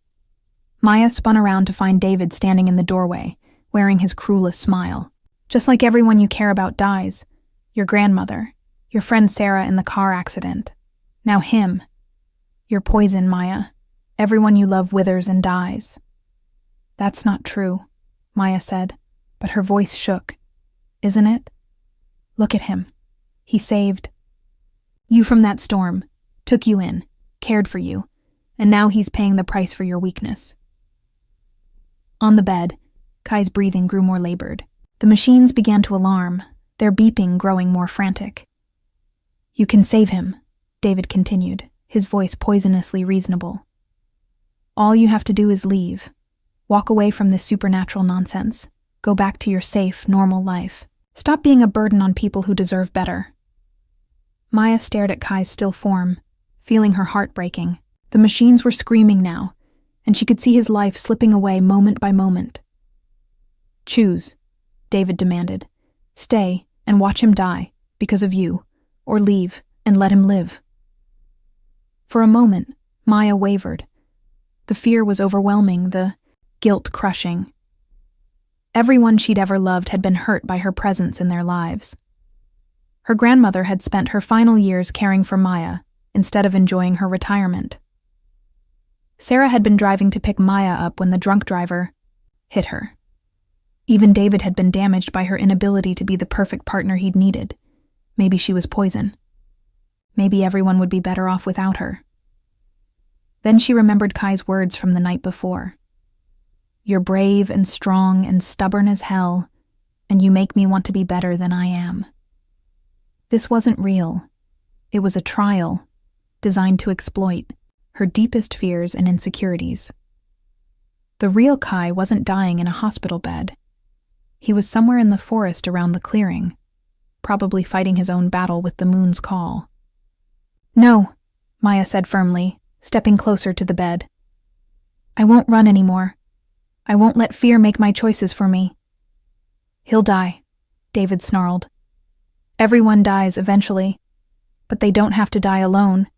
Maya spun around to find David standing in the doorway, wearing his cruelest smile. Just like everyone you care about dies. Your grandmother, your friend Sarah in the car accident. Now him. You're poison, Maya. Everyone you love withers and dies. That's not true, Maya said, but her voice shook. Isn't it? Look at him. He saved you from that storm, took you in, cared for you, and now he's paying the price for your weakness. On the bed, Kai's breathing grew more labored. The machines began to alarm, their beeping growing more frantic. You can save him, David continued, his voice poisonously reasonable. All you have to do is leave. Walk away from this supernatural nonsense. Go back to your safe, normal life. Stop being a burden on people who deserve better. Maya stared at Kai's still form, feeling her heart breaking. The machines were screaming now, and she could see his life slipping away moment by moment. Choose, David demanded. Stay and watch him die, because of you, or leave and let him live. For a moment, Maya wavered. The fear was overwhelming, the guilt crushing. Everyone she'd ever loved had been hurt by her presence in their lives. Her grandmother had spent her final years caring for Maya, instead of enjoying her retirement. Sarah had been driving to pick Maya up when the drunk driver hit her. Even David had been damaged by her inability to be the perfect partner he'd needed. Maybe she was poison. Maybe everyone would be better off without her. Then she remembered Kai's words from the night before. You're brave and strong and stubborn as hell, and you make me want to be better than I am. This wasn't real. It was a trial, designed to exploit her deepest fears and insecurities. The real Kai wasn't dying in a hospital bed. He was somewhere in the forest around the clearing, probably fighting his own battle with the moon's call. No, Maya said firmly, stepping closer to the bed. I won't run anymore. I won't let fear make my choices for me. He'll die, David snarled. Everyone dies eventually, but they don't have to die alone,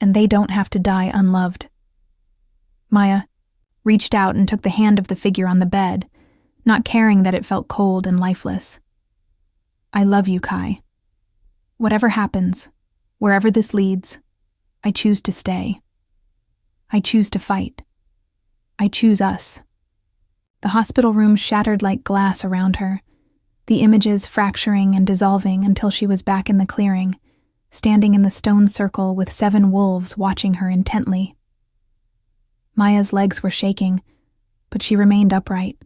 and they don't have to die unloved. Maya reached out and took the hand of the figure on the bed, not caring that it felt cold and lifeless. I love you, Kai. Whatever happens, wherever this leads, I choose to stay. I choose to fight. I choose us. The hospital room shattered like glass around her, the images fracturing and dissolving until she was back in the clearing, standing in the stone circle with 7 wolves watching her intently. Maya's legs were shaking, but she remained upright.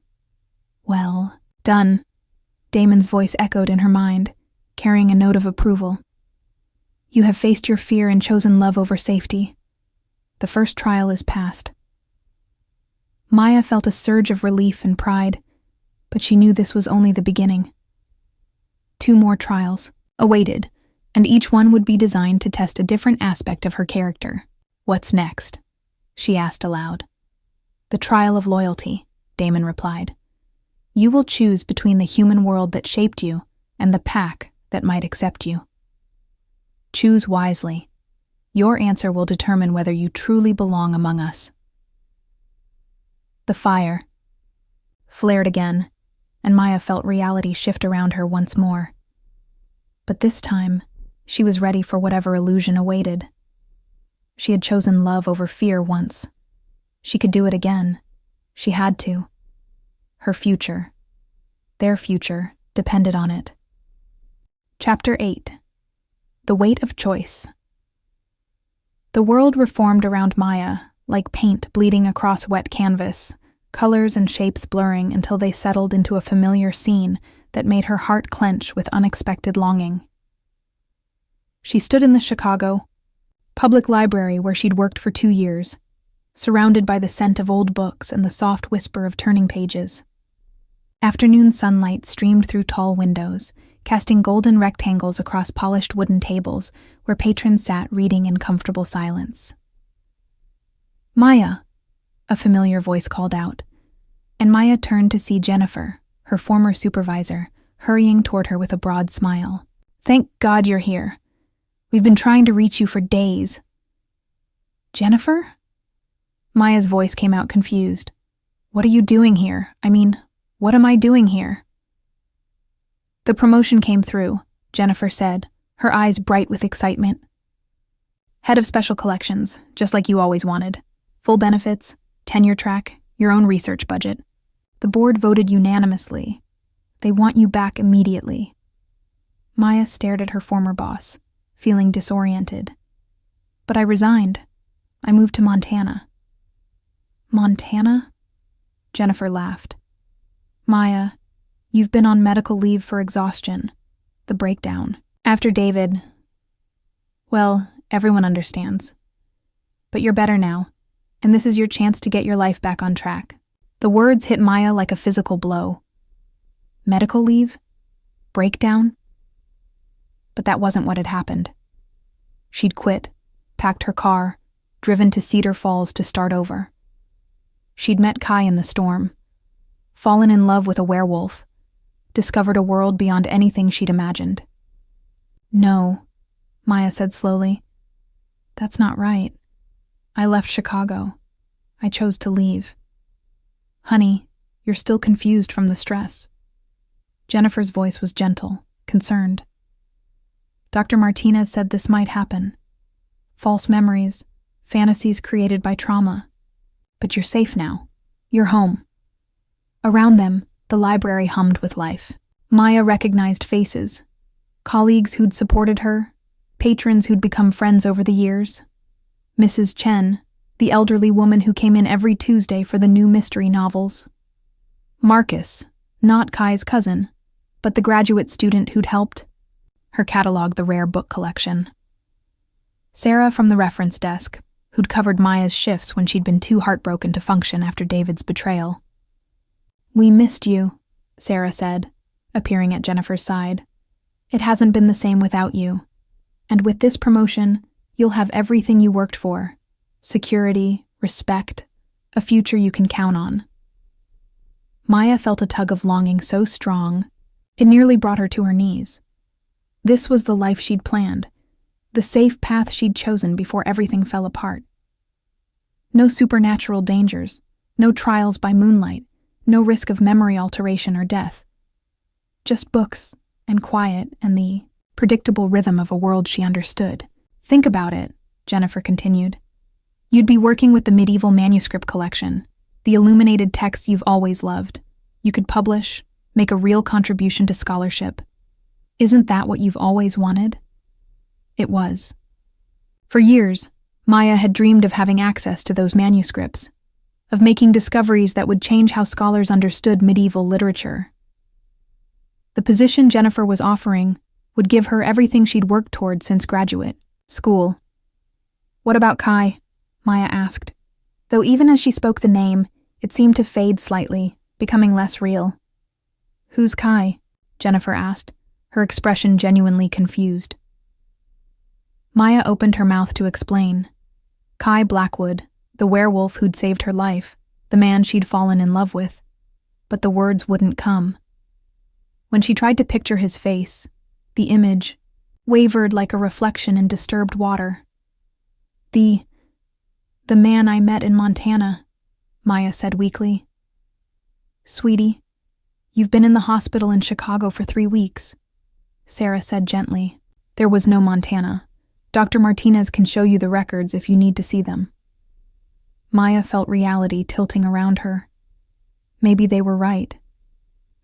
Well, done. Damon's voice echoed in her mind, carrying a note of approval. You have faced your fear and chosen love over safety. The first trial is past. Maya felt a surge of relief and pride, but she knew this was only the beginning. 2 more trials awaited, and each one would be designed to test a different aspect of her character. What's next? She asked aloud. The trial of loyalty, Damon replied. You will choose between the human world that shaped you and the pack that might accept you. Choose wisely. Your answer will determine whether you truly belong among us. The fire flared again, and Maya felt reality shift around her once more. But this time, she was ready for whatever illusion awaited. She had chosen love over fear once. She could do it again. She had to. Her future, their future, depended on it. Chapter 8. The Weight of Choice. The world reformed around Maya, like paint bleeding across wet canvas, colors and shapes blurring until they settled into a familiar scene that made her heart clench with unexpected longing. She stood in the Chicago public library where she'd worked for 2 years, surrounded by the scent of old books and the soft whisper of turning pages. Afternoon sunlight streamed through tall windows, casting golden rectangles across polished wooden tables where patrons sat reading in comfortable silence. Maya, a familiar voice called out, and Maya turned to see Jennifer, her former supervisor, hurrying toward her with a broad smile. Thank God you're here. We've been trying to reach you for days. Jennifer? Maya's voice came out confused. What are you doing here? What am I doing here? The promotion came through, Jennifer said, her eyes bright with excitement. Head of Special Collections, just like you always wanted. Full benefits, tenure track, your own research budget. The board voted unanimously. They want you back immediately. Maya stared at her former boss, feeling disoriented. But I resigned. I moved to Montana. Montana? Jennifer laughed. Maya, you've been on medical leave for exhaustion, the breakdown. After David, well, everyone understands. But you're better now, and this is your chance to get your life back on track. The words hit Maya like a physical blow. Medical leave? Breakdown? But that wasn't what had happened. She'd quit, packed her car, driven to Cedar Falls to start over. She'd met Kai in the storm, fallen in love with a werewolf, discovered a world beyond anything she'd imagined. No, Maya said slowly. That's not right. I left Chicago. I chose to leave. Honey, you're still confused from the stress. Jennifer's voice was gentle, concerned. Dr. Martinez said this might happen. False memories, fantasies created by trauma. But you're safe now. You're home. Around them, the library hummed with life. Maya recognized faces. Colleagues who'd supported her, patrons who'd become friends over the years. Mrs. Chen, the elderly woman who came in every Tuesday for the new mystery novels. Marcus, not Kai's cousin, but the graduate student who'd helped. Her cataloged the rare book collection. Sarah from the reference desk, who'd covered Maya's shifts when she'd been too heartbroken to function after David's betrayal. We missed you, Sarah said, appearing at Jennifer's side. It hasn't been the same without you. And with this promotion, you'll have everything you worked for. Security, respect, a future you can count on. Maya felt a tug of longing so strong, it nearly brought her to her knees. This was the life she'd planned, the safe path she'd chosen before everything fell apart. No supernatural dangers, no trials by moonlight, no risk of memory alteration or death. Just books and quiet and the predictable rhythm of a world she understood. Think about it, Jennifer continued. You'd be working with the medieval manuscript collection, the illuminated texts you've always loved. You could publish, make a real contribution to scholarship. Isn't that what you've always wanted? It was. For years, Maya had dreamed of having access to those manuscripts, of making discoveries that would change how scholars understood medieval literature. The position Jennifer was offering would give her everything she'd worked toward since graduate school. What about Kai? Maya asked, though even as she spoke the name, it seemed to fade slightly, becoming less real. Who's Kai? Jennifer asked, her expression genuinely confused. Maya opened her mouth to explain. Kai Blackwood, the werewolf who'd saved her life, the man she'd fallen in love with. But the words wouldn't come. When she tried to picture his face, the image wavered like a reflection in disturbed water. The man I met in Montana, Maya said weakly. Sweetie, you've been in the hospital in Chicago for 3 weeks, Sarah said gently. There was no Montana. Dr. Martinez can show you the records if you need to see them. Maya felt reality tilting around her. Maybe they were right.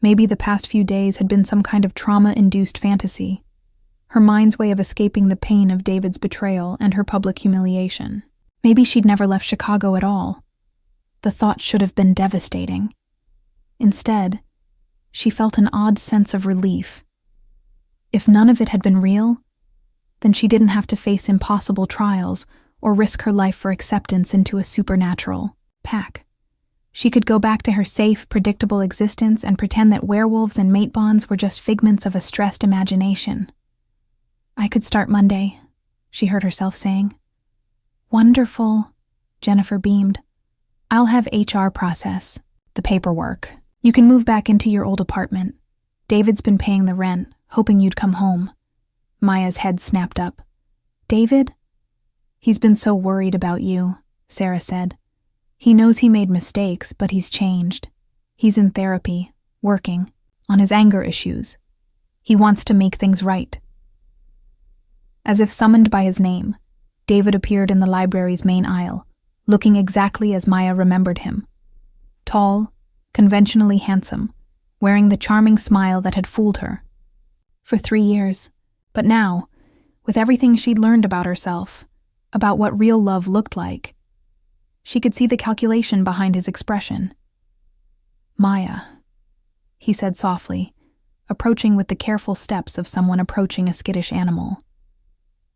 Maybe the past few days had been some kind of trauma-induced fantasy, her mind's way of escaping the pain of David's betrayal and her public humiliation. Maybe she'd never left Chicago at all. The thought should have been devastating. Instead, she felt an odd sense of relief. If none of it had been real, then she didn't have to face impossible trials or risk her life for acceptance into a supernatural pack. She could go back to her safe, predictable existence and pretend that werewolves and mate bonds were just figments of a stressed imagination. I could start Monday, she heard herself saying. Wonderful, Jennifer beamed. I'll have HR process the paperwork. You can move back into your old apartment. David's been paying the rent, hoping you'd come home. Maya's head snapped up. David? He's been so worried about you, Sarah said. He knows he made mistakes, but he's changed. He's in therapy, working on his anger issues. He wants to make things right. As if summoned by his name, David appeared in the library's main aisle, looking exactly as Maya remembered him. Tall, conventionally handsome, wearing the charming smile that had fooled her. For 3 years. But now, with everything she'd learned about herself, about what real love looked like, she could see the calculation behind his expression. Maya, he said softly, approaching with the careful steps of someone approaching a skittish animal.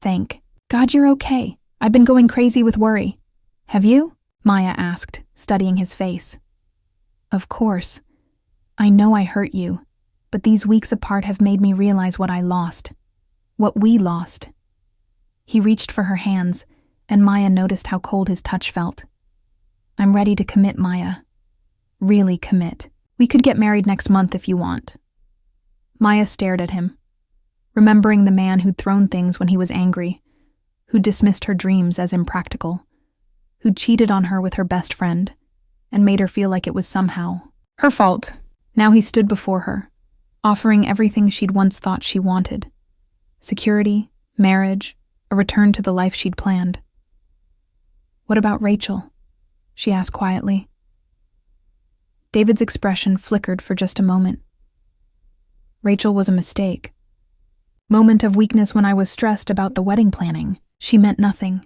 Thank God you're okay. I've been going crazy with worry. Have you? Maya asked, studying his face. Of course. I know I hurt you, but these weeks apart have made me realize what I lost. What we lost. He reached for her hands, and Maya noticed how cold his touch felt. I'm ready to commit, Maya. Really commit. We could get married next month if you want. Maya stared at him, remembering the man who'd thrown things when he was angry, who'd dismissed her dreams as impractical, who'd cheated on her with her best friend, and made her feel like it was somehow her fault. Now he stood before her, offering everything she'd once thought she wanted. Security, marriage, a return to the life she'd planned. What about Rachel? She asked quietly. David's expression flickered for just a moment. Rachel was a mistake. Moment of weakness when I was stressed about the wedding planning. She meant nothing.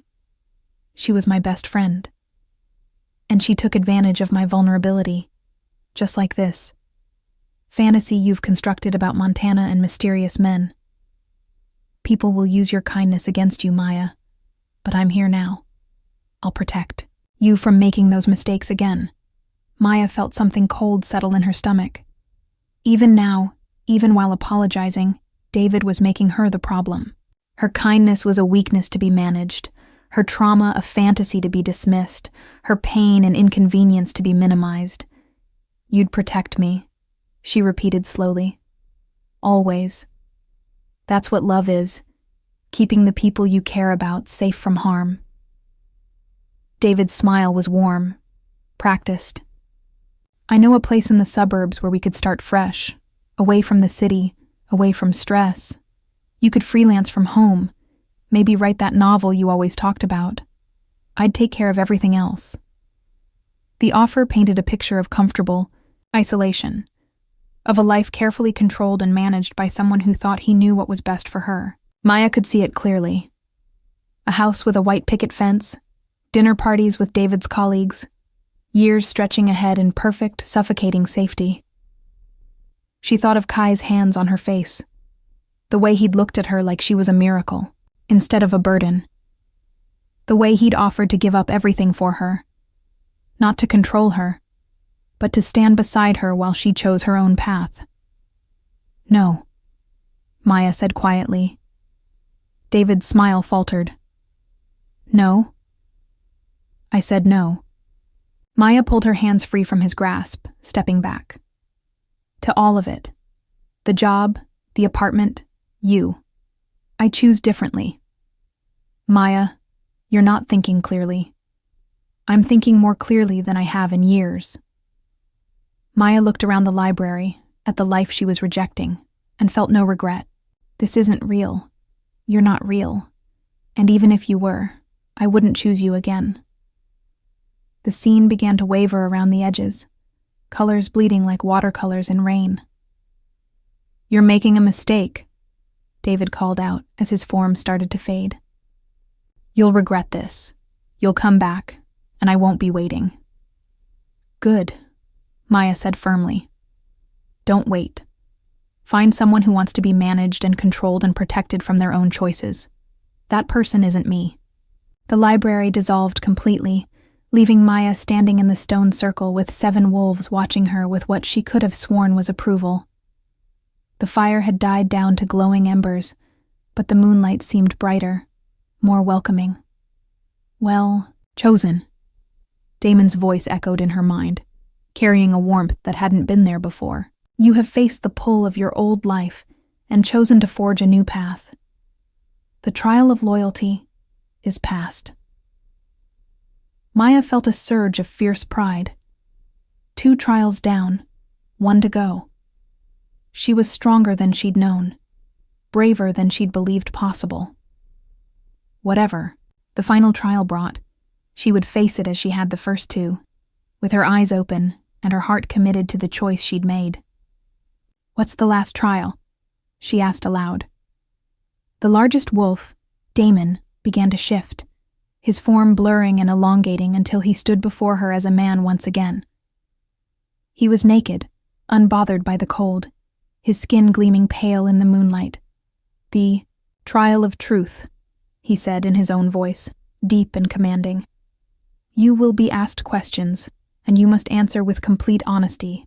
She was my best friend. And she took advantage of my vulnerability, just like this. Fantasy you've constructed about Montana and mysterious men. People will use your kindness against you, Maya, but I'm here now. I'll protect you from making those mistakes again. Maya felt something cold settle in her stomach. Even now, even while apologizing, David was making her the problem. Her kindness was a weakness to be managed, her trauma a fantasy to be dismissed, her pain and inconvenience to be minimized. You'd protect me, she repeated slowly. Always. That's what love is, keeping the people you care about safe from harm. David's smile was warm, practiced. I know a place in the suburbs where we could start fresh, away from the city, away from stress. You could freelance from home, maybe write that novel you always talked about. I'd take care of everything else. The offer painted a picture of comfortable isolation, of a life carefully controlled and managed by someone who thought he knew what was best for her. Maya could see it clearly. A house with a white picket fence, dinner parties with David's colleagues, years stretching ahead in perfect, suffocating safety. She thought of Kai's hands on her face, the way he'd looked at her like she was a miracle, instead of a burden. The way he'd offered to give up everything for her, not to control her, but to stand beside her while she chose her own path. No, Maya said quietly. David's smile faltered. No? I said no. Maya pulled her hands free from his grasp, stepping back. To all of it. The job, the apartment, you. I choose differently. Maya, you're not thinking clearly. I'm thinking more clearly than I have in years. Maya looked around the library, at the life she was rejecting, and felt no regret. This isn't real. You're not real. And even if you were, I wouldn't choose you again. The scene began to waver around the edges, colors bleeding like watercolors in rain. You're making a mistake, David called out as his form started to fade. You'll regret this. You'll come back, and I won't be waiting. Good, Maya said firmly. Don't wait. Find someone who wants to be managed and controlled and protected from their own choices. That person isn't me. The library dissolved completely, leaving Maya standing in the stone circle with 7 wolves watching her with what she could have sworn was approval. The fire had died down to glowing embers, but the moonlight seemed brighter, more welcoming. Well, chosen. Damon's voice echoed in her mind, carrying a warmth that hadn't been there before. You have faced the pull of your old life and chosen to forge a new path. The trial of loyalty is past. Maya felt a surge of fierce pride. 2 trials down, 1 to go. She was stronger than she'd known, braver than she'd believed possible. Whatever the final trial brought, she would face it as she had the first 2, with her eyes open and her heart committed to the choice she'd made. What's the last trial? She asked aloud. The largest wolf, Damon, began to shift, his form blurring and elongating until he stood before her as a man once again. He was naked, unbothered by the cold, his skin gleaming pale in the moonlight. The trial of truth, he said in his own voice, deep and commanding. You will be asked questions, and you must answer with complete honesty.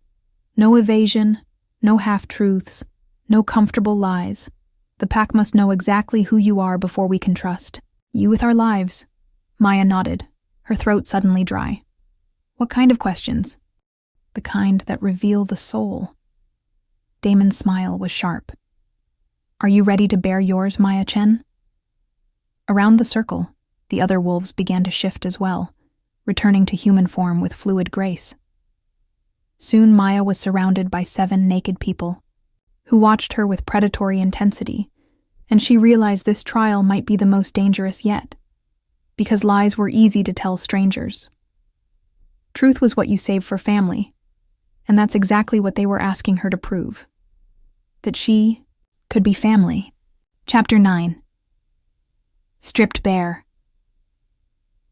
No evasion, no half-truths, no comfortable lies. The pack must know exactly who you are before we can trust you with our lives. Maya nodded, her throat suddenly dry. What kind of questions? The kind that reveal the soul. Damon's smile was sharp. Are you ready to bear yours, Maya Chen? Around the circle, the other wolves began to shift as well, returning to human form with fluid grace. Soon Maya was surrounded by 7 naked people, who watched her with predatory intensity, and she realized this trial might be the most dangerous yet, because lies were easy to tell strangers. Truth was what you saved for family, and that's exactly what they were asking her to prove. That she could be family. Chapter 9. Stripped bare.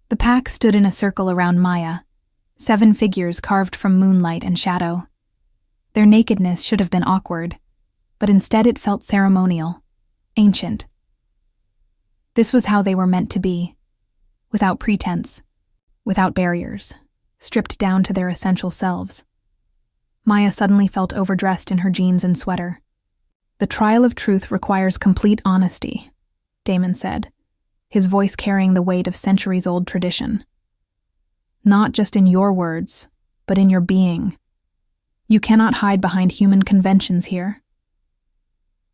The pack stood in a circle around Maya, 7 figures carved from moonlight and shadow. Their nakedness should have been awkward, but instead it felt ceremonial, ancient. This was how they were meant to be, without pretense, without barriers, stripped down to their essential selves. Maya suddenly felt overdressed in her jeans and sweater. The trial of truth requires complete honesty, Damon said, his voice carrying the weight of centuries-old tradition. Not just in your words, but in your being. You cannot hide behind human conventions here.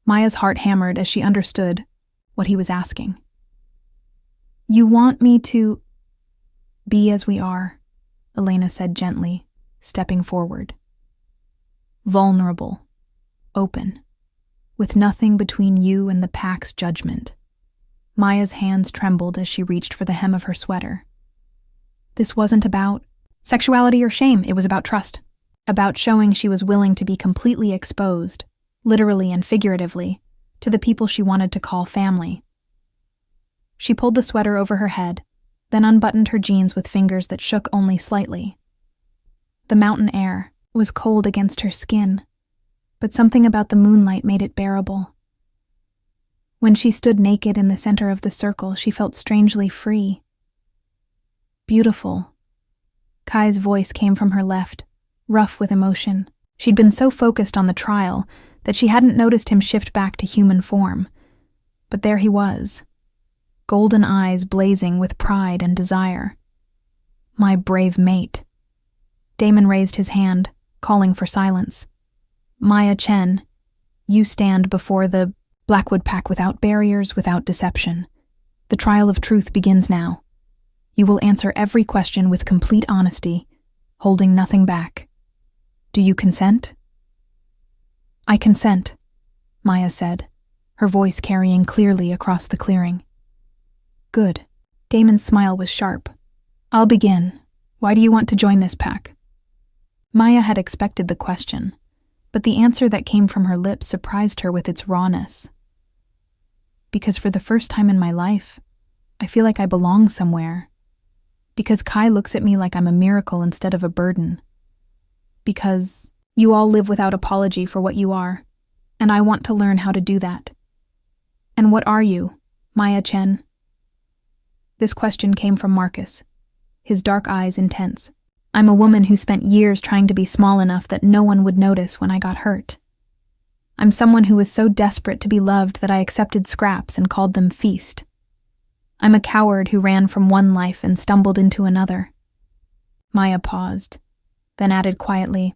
Maya's heart hammered as she understood what he was asking. You want me to be as we are, Elena said gently, stepping forward. Vulnerable, open, with nothing between you and the pack's judgment. Maya's hands trembled as she reached for the hem of her sweater. This wasn't about sexuality or shame, it was about trust. About showing she was willing to be completely exposed, literally and figuratively, to the people she wanted to call family. She pulled the sweater over her head, then unbuttoned her jeans with fingers that shook only slightly. The mountain air was cold against her skin, but something about the moonlight made it bearable. When she stood naked in the center of the circle, she felt strangely free. Beautiful. Kai's voice came from her left, rough with emotion. She'd been so focused on the trial that she hadn't noticed him shift back to human form. But there he was, golden eyes blazing with pride and desire. My brave mate. Damon raised his hand, calling for silence. Maya Chen, you stand before the Blackwood Pack without barriers, without deception. The trial of truth begins now. You will answer every question with complete honesty, holding nothing back. Do you consent? I consent, Maya said, her voice carrying clearly across the clearing. Good. Damon's smile was sharp. I'll begin. Why do you want to join this pack? Maya had expected the question, but the answer that came from her lips surprised her with its rawness. Because for the first time in my life, I feel like I belong somewhere. Because Kai looks at me like I'm a miracle instead of a burden. Because you all live without apology for what you are, and I want to learn how to do that. And what are you, Maya Chen? This question came from Marcus, his dark eyes intense. I'm a woman who spent years trying to be small enough that no one would notice when I got hurt. I'm someone who was so desperate to be loved that I accepted scraps and called them feast. I'm a coward who ran from one life and stumbled into another. Maya paused, then added quietly,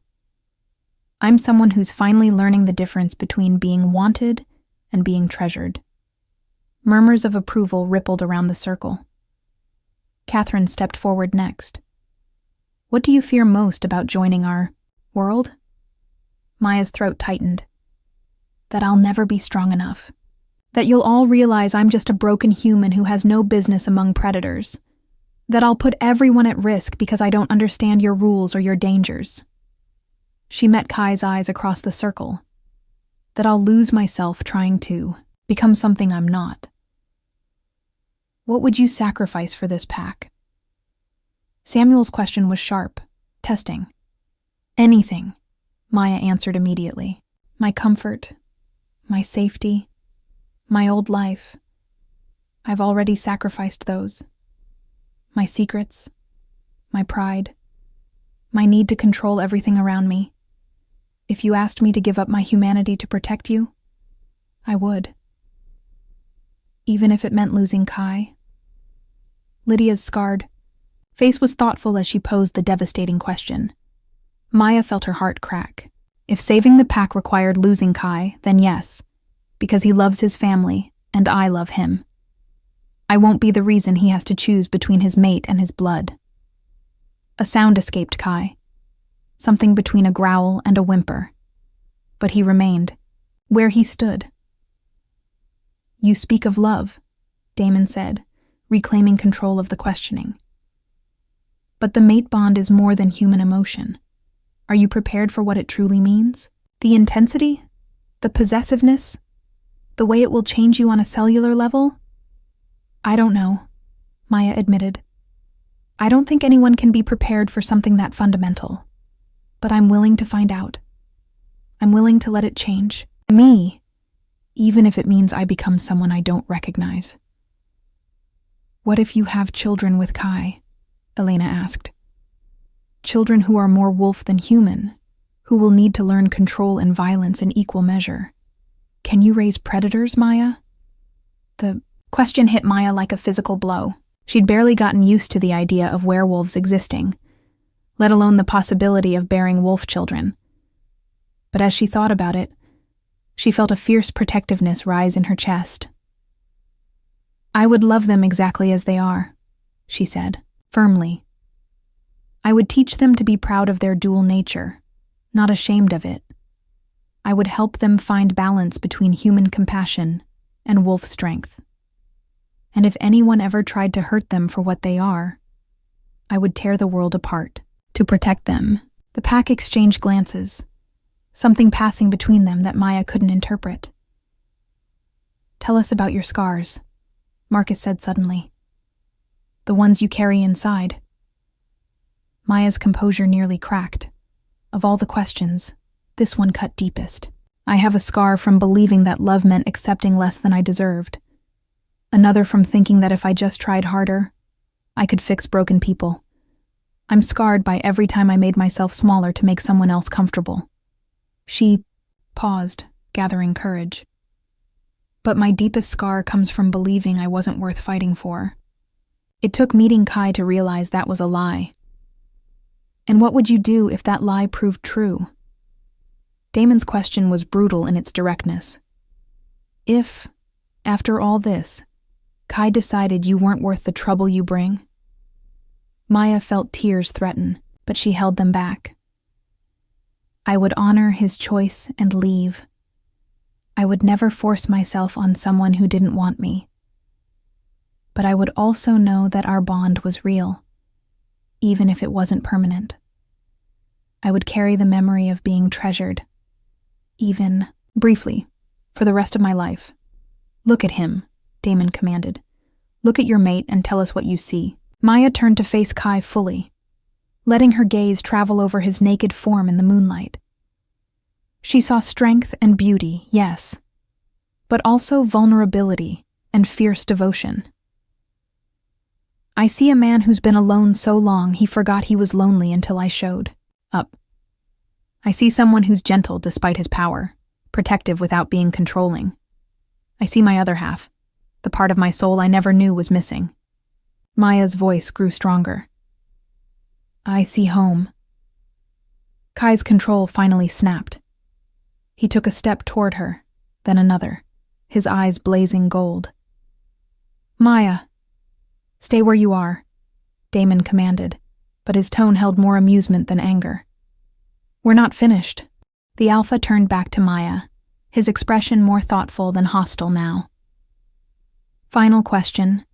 I'm someone who's finally learning the difference between being wanted and being treasured. Murmurs of approval rippled around the circle. Catherine stepped forward next. What do you fear most about joining our world? Maya's throat tightened. That I'll never be strong enough. That you'll all realize I'm just a broken human who has no business among predators. That I'll put everyone at risk because I don't understand your rules or your dangers. She met Kai's eyes across the circle. That I'll lose myself trying to become something I'm not. What would you sacrifice for this pack? Samuel's question was sharp, testing. Anything, Maya answered immediately. My comfort, my safety, my old life. I've already sacrificed those. My secrets, my pride, my need to control everything around me. If you asked me to give up my humanity to protect you, I would. Even if it meant losing Kai. Lydia's scarred face was thoughtful as she posed the devastating question. Maya felt her heart crack. If saving the pack required losing Kai, then yes, because he loves his family, and I love him. I won't be the reason he has to choose between his mate and his blood. A sound escaped Kai, something between a growl and a whimper. But he remained, where he stood. You speak of love, Damon said, reclaiming control of the questioning. But the mate bond is more than human emotion. Are you prepared for what it truly means? The intensity? The possessiveness? The way it will change you on a cellular level? I don't know, Maya admitted. I don't think anyone can be prepared for something that fundamental. But I'm willing to find out. I'm willing to let it change me, even if it means I become someone I don't recognize. What if you have children with Kai? Elena asked. Children who are more wolf than human, who will need to learn control and violence in equal measure. Can you raise predators, Maya? The question hit Maya like a physical blow. She'd barely gotten used to the idea of werewolves existing, let alone the possibility of bearing wolf children. But as she thought about it, She felt a fierce protectiveness rise in her chest. "I would love them exactly as they are," she said, firmly. "I would teach them to be proud of their dual nature, not ashamed of it. I would help them find balance between human compassion and wolf strength. And if anyone ever tried to hurt them for what they are, I would tear the world apart to protect them." The pack exchanged glances, something passing between them that Maya couldn't interpret. "Tell us about your scars," Marcus said suddenly. "The ones you carry inside." Maya's composure nearly cracked. Of all the questions, this one cut deepest. "I have a scar from believing that love meant accepting less than I deserved. Another from thinking that if I just tried harder, I could fix broken people. I'm scarred by every time I made myself smaller to make someone else comfortable." She paused, gathering courage. "But my deepest scar comes from believing I wasn't worth fighting for. It took meeting Kai to realize that was a lie." "And what would you do if that lie proved true?" Damon's question was brutal in its directness. "If, after all this, Kai decided you weren't worth the trouble you bring?" Maya felt tears threaten, but she held them back. "I would honor his choice and leave. I would never force myself on someone who didn't want me. But I would also know that our bond was real, even if it wasn't permanent. I would carry the memory of being treasured, even briefly, for the rest of my life." "Look at him," Damon commanded. "Look at your mate and tell us what you see." Maya turned to face Kai fully, letting her gaze travel over his naked form in the moonlight. She saw strength and beauty, yes, but also vulnerability and fierce devotion. "I see a man who's been alone so long he forgot he was lonely until I showed up. I see someone who's gentle despite his power, protective without being controlling. I see my other half, the part of my soul I never knew was missing." Maya's voice grew stronger. "I see home." Kai's control finally snapped. He took a step toward her, then another, his eyes blazing gold. "Maya, stay where you are," Damon commanded, but his tone held more amusement than anger. "We're not finished." The Alpha turned back to Maya, his expression more thoughtful than hostile now. "Final question,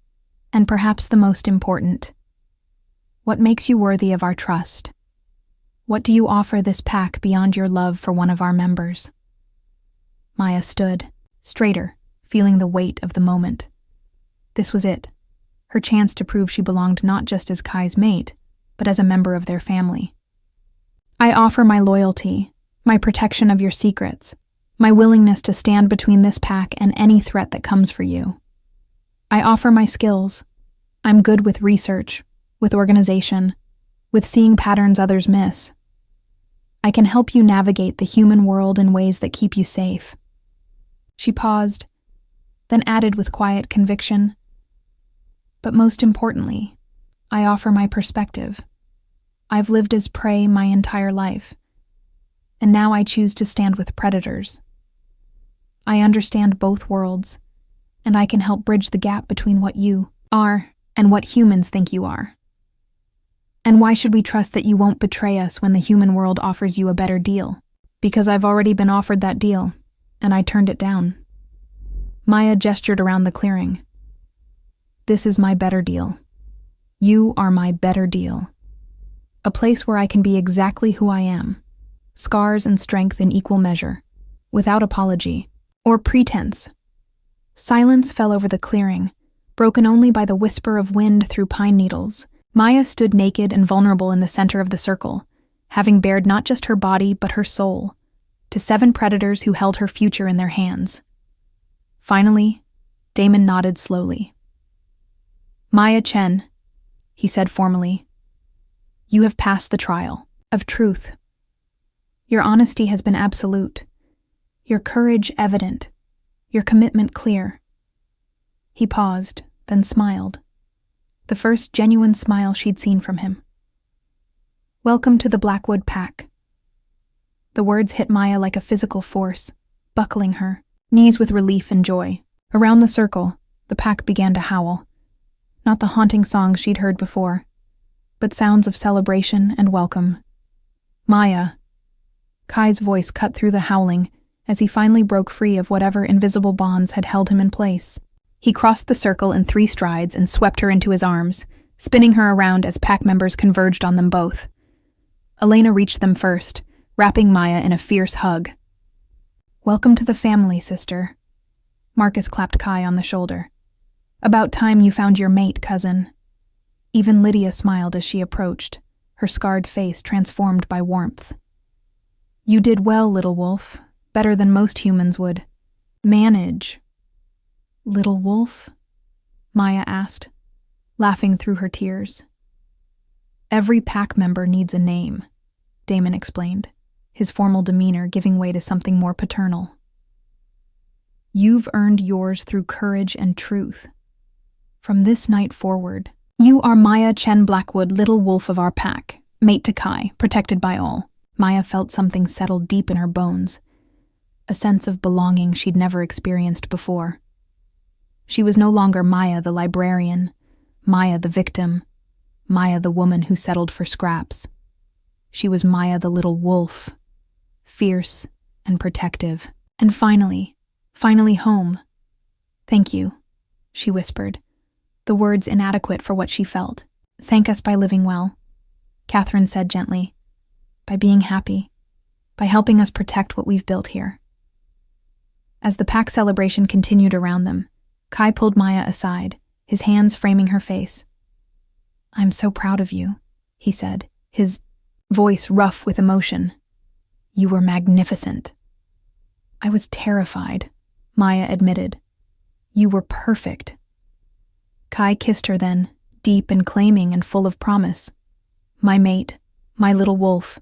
and perhaps the most important. What makes you worthy of our trust? What do you offer this pack beyond your love for one of our members?" Maya stood, straighter, feeling the weight of the moment. This was it, her chance to prove she belonged not just as Kai's mate, but as a member of their family. "I offer my loyalty, my protection of your secrets, my willingness to stand between this pack and any threat that comes for you. I offer my skills. I'm good with research, with organization, with seeing patterns others miss. I can help you navigate the human world in ways that keep you safe." She paused, then added with quiet conviction, "But most importantly, I offer my perspective. I've lived as prey my entire life, and now I choose to stand with predators. I understand both worlds, and I can help bridge the gap between what you are and what humans think you are. And why should we trust that you won't betray us when the human world offers you a better deal? Because I've already been offered that deal, and I turned it down." Maya gestured around the clearing. "This is my better deal. You are my better deal. A place where I can be exactly who I am, scars and strength in equal measure, without apology or pretense." Silence fell over the clearing, broken only by the whisper of wind through pine needles. Maya stood naked and vulnerable in the center of the circle, having bared not just her body but her soul, to 7 predators who held her future in their hands. Finally, Damon nodded slowly. "Maya Chen," he said formally, "you have passed the trial of truth. Your honesty has been absolute, your courage evident, your commitment clear." He paused, then smiled, the first genuine smile she'd seen from him. "Welcome to the Blackwood Pack." The words hit Maya like a physical force, buckling her, knees with relief and joy. Around the circle, the pack began to howl. Not the haunting songs she'd heard before, but sounds of celebration and welcome. Maya. Kai's voice cut through the howling as he finally broke free of whatever invisible bonds had held him in place. He crossed the circle in 3 strides and swept her into his arms, spinning her around as pack members converged on them both. Elena reached them first, wrapping Maya in a fierce hug. "Welcome to the family, sister." Marcus clapped Kai on the shoulder. "About time you found your mate, cousin." Even Lydia smiled as she approached, her scarred face transformed by warmth. "You did well, little wolf, better than most humans would. Manage." "Little wolf?" Maya asked, laughing through her tears. "Every pack member needs a name," Damon explained, his formal demeanor giving way to something more paternal. "You've earned yours through courage and truth. From this night forward, you are Maya Chen Blackwood, little wolf of our pack, mate to Kai, protected by all." Maya felt something settle deep in her bones, a sense of belonging she'd never experienced before. She was no longer Maya the librarian, Maya the victim, Maya the woman who settled for scraps. She was Maya the little wolf, fierce and protective. And finally home. "Thank you," she whispered, the words inadequate for what she felt. "Thank us by living well," Catherine said gently. "By being happy, by helping us protect what we've built here." As the pack celebration continued around them, Kai pulled Maya aside, his hands framing her face. "I'm so proud of you," he said, his voice rough with emotion. "You were magnificent." "I was terrified," Maya admitted. "You were perfect." Kai kissed her then, deep and claiming and full of promise. "My mate, my little wolf,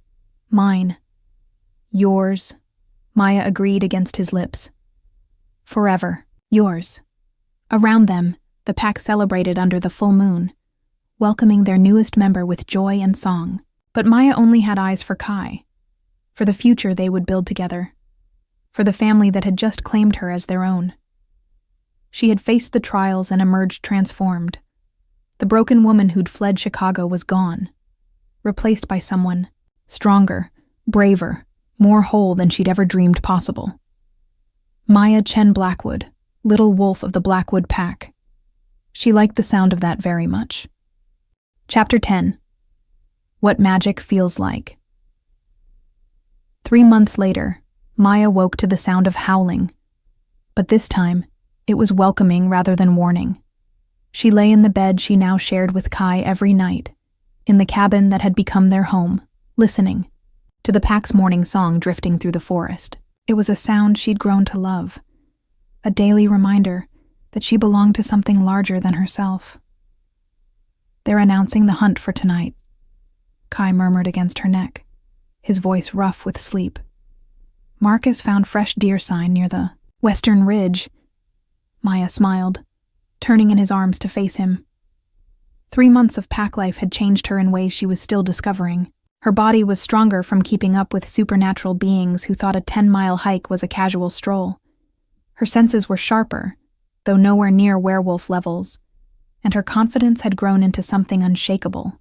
mine." "Yours," Maya agreed against his lips. "Forever, yours." Around them, the pack celebrated under the full moon, welcoming their newest member with joy and song. But Maya only had eyes for Kai, for the future they would build together, for the family that had just claimed her as their own. She had faced the trials and emerged transformed. The broken woman who'd fled Chicago was gone, replaced by someone stronger, braver, more whole than she'd ever dreamed possible. Maya Chen Blackwood, little wolf of the Blackwood pack. She liked the sound of that very much. Chapter 10. What Magic Feels Like. 3 months later, Maya woke to the sound of howling. But this time, it was welcoming rather than warning. She lay in the bed she now shared with Kai every night, in the cabin that had become their home, listening to the pack's morning song drifting through the forest. It was a sound she'd grown to love, a daily reminder that she belonged to something larger than herself. "They're announcing the hunt for tonight," Kai murmured against her neck, his voice rough with sleep. "Marcus found fresh deer sign near the western ridge." Maya smiled, turning in his arms to face him. 3 months of pack life had changed her in ways she was still discovering. Her body was stronger from keeping up with supernatural beings who thought a 10-mile hike was a casual stroll. Her senses were sharper, though nowhere near werewolf levels, and her confidence had grown into something unshakable.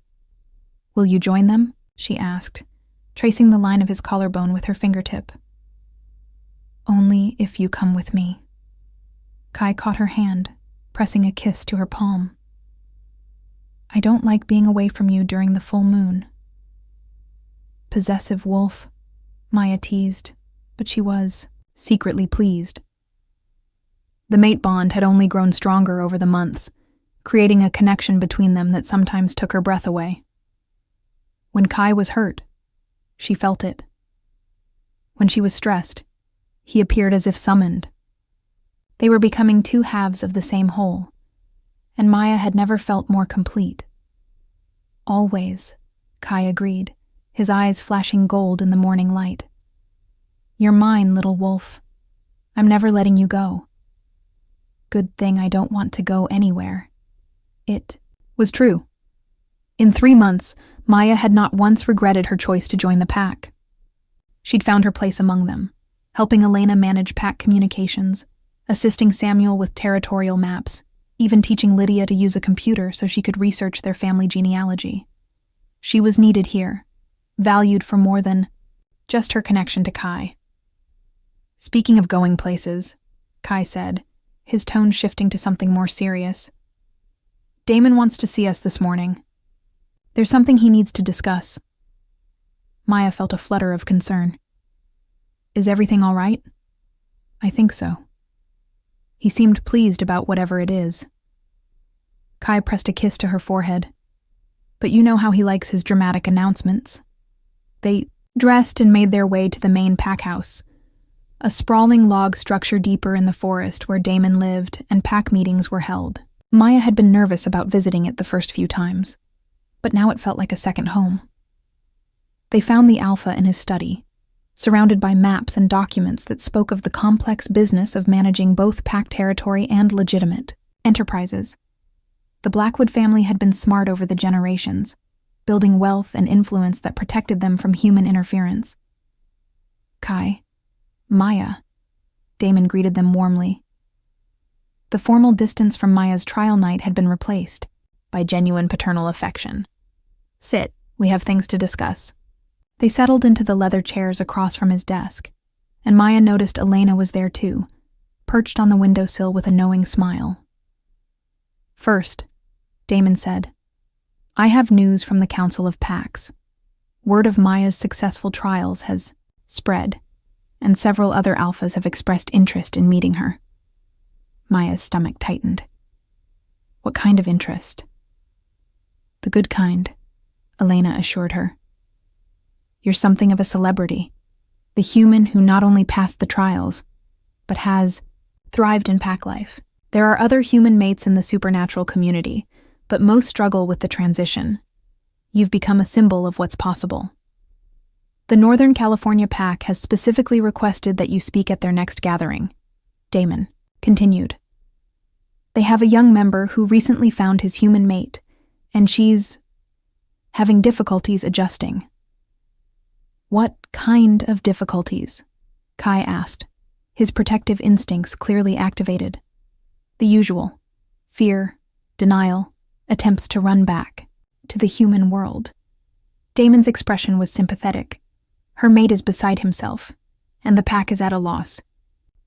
"Will you join them?" she asked, tracing the line of his collarbone with her fingertip. "Only if you come with me." Kai caught her hand, pressing a kiss to her palm. "I don't like being away from you during the full moon." "Possessive wolf," Maya teased, but she was secretly pleased. The mate bond had only grown stronger over the months, creating a connection between them that sometimes took her breath away. When Kai was hurt, she felt it. When she was stressed, he appeared as if summoned. They were becoming 2 halves of the same whole, and Maya had never felt more complete. "Always," Kai agreed, his eyes flashing gold in the morning light. "You're mine, little wolf. I'm never letting you go." "Good thing I don't want to go anywhere." It was true. In 3 months, Maya had not once regretted her choice to join the pack. She'd found her place among them, helping Elena manage pack communications, assisting Samuel with territorial maps, even teaching Lydia to use a computer so she could research their family genealogy. She was needed here, valued for more than just her connection to Kai. Speaking of going places, Kai said, his tone shifting to something more serious. Damon wants to see us this morning. There's something he needs to discuss. Maya felt a flutter of concern. Is everything all right? I think so. He seemed pleased about whatever it is. Kai pressed a kiss to her forehead. But you know how he likes his dramatic announcements. They dressed and made their way to the main pack house, a sprawling log structure deeper in the forest where Damon lived and pack meetings were held. Maya had been nervous about visiting it the first few times, but now it felt like a second home. They found the Alpha in his study, surrounded by maps and documents that spoke of the complex business of managing both pack territory and legitimate enterprises. The Blackwood family had been smart over the generations, building wealth and influence that protected them from human interference. Kai, Maya, Damon greeted them warmly. The formal distance from Maya's trial night had been replaced by genuine paternal affection. Sit, we have things to discuss. They settled into the leather chairs across from his desk, and Maya noticed Elena was there too, perched on the windowsill with a knowing smile. First, Damon said, I have news from the Council of Packs. Word of Maya's successful trials has spread, and several other alphas have expressed interest in meeting her. Maya's stomach tightened. What kind of interest? The good kind, Elena assured her. You're something of a celebrity, the human who not only passed the trials, but has thrived in pack life. There are other human mates in the supernatural community, but most struggle with the transition. You've become a symbol of what's possible. The Northern California Pack has specifically requested that you speak at their next gathering, Damon continued. They have a young member who recently found his human mate, and she's having difficulties adjusting. What kind of difficulties? Kai asked, his protective instincts clearly activated. The usual: fear, denial, attempts to run back to the human world. Damon's expression was sympathetic. Her mate is beside himself, and the pack is at a loss.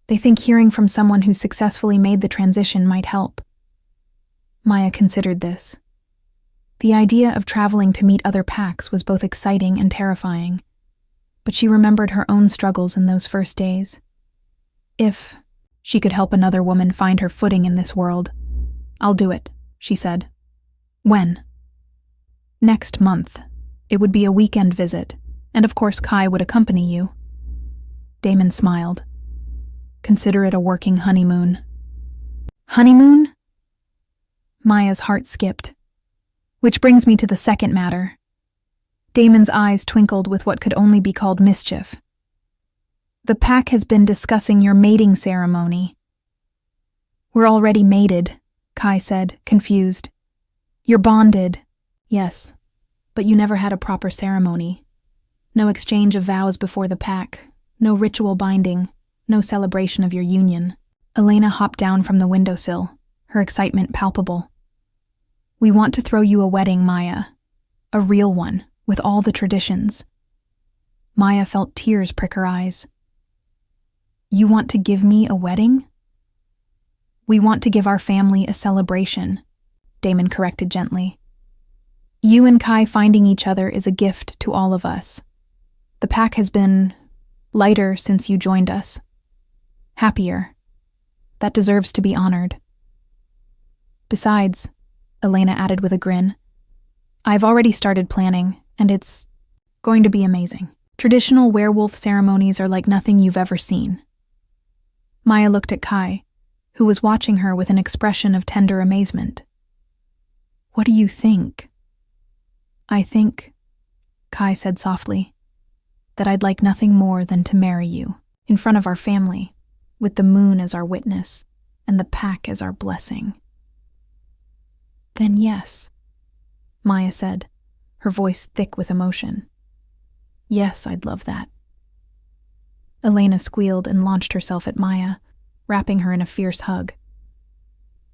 They think hearing from someone who successfully made the transition might help. Maya considered this. The idea of traveling to meet other packs was both exciting and terrifying, but she remembered her own struggles in those first days. If she could help another woman find her footing in this world, I'll do it, she said. When? Next month. It would be a weekend visit, and of course Kai would accompany you. Damon smiled. Consider it a working honeymoon. Honeymoon? Maya's heart skipped. Which brings me to the second matter. Damon's eyes twinkled with what could only be called mischief. The pack has been discussing your mating ceremony. We're already mated, Kai said, confused. You're bonded. Yes, but you never had a proper ceremony. No exchange of vows before the pack, no ritual binding, no celebration of your union. Elena hopped down from the windowsill, her excitement palpable. We want to throw you a wedding, Maya. A real one, with all the traditions. Maya felt tears prick her eyes. You want to give me a wedding? We want to give our family a celebration, Damon corrected gently. You and Kai finding each other is a gift to all of us. The pack has been lighter since you joined us. Happier. That deserves to be honored. Besides, Elena added with a grin, I've already started planning, and it's going to be amazing. Traditional werewolf ceremonies are like nothing you've ever seen. Maya looked at Kai, who was watching her with an expression of tender amazement. What do you think? I think, Kai said softly, that I'd like nothing more than to marry you, in front of our family, with the moon as our witness, and the pack as our blessing. Then yes, Maya said, her voice thick with emotion. Yes, I'd love that. Elena squealed and launched herself at Maya, wrapping her in a fierce hug.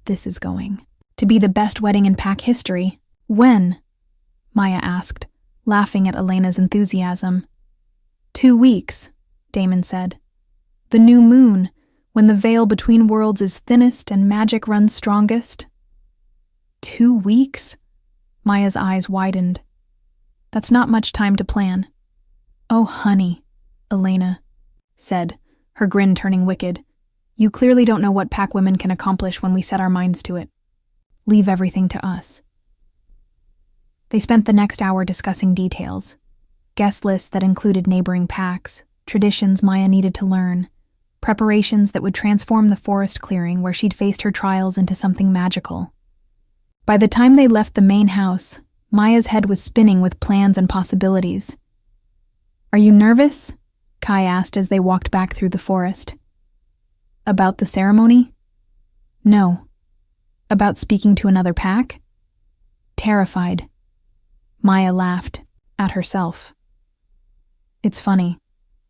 This is going to be the best wedding in pack history. When? Maya asked, laughing at Elena's enthusiasm. 2 weeks, Damon said. The new moon, when the veil between worlds is thinnest and magic runs strongest. 2 weeks? Maya's eyes widened. That's not much time to plan. Oh, honey, Elena said, her grin turning wicked. You clearly don't know what pack women can accomplish when we set our minds to it. Leave everything to us. They spent the next hour discussing details. Guest lists that included neighboring packs, traditions Maya needed to learn, preparations that would transform the forest clearing where she'd faced her trials into something magical. By the time they left the main house, Maya's head was spinning with plans and possibilities. Are you nervous? Kai asked as they walked back through the forest. About the ceremony? No. About speaking to another pack? Terrified. Maya laughed, at herself. It's funny.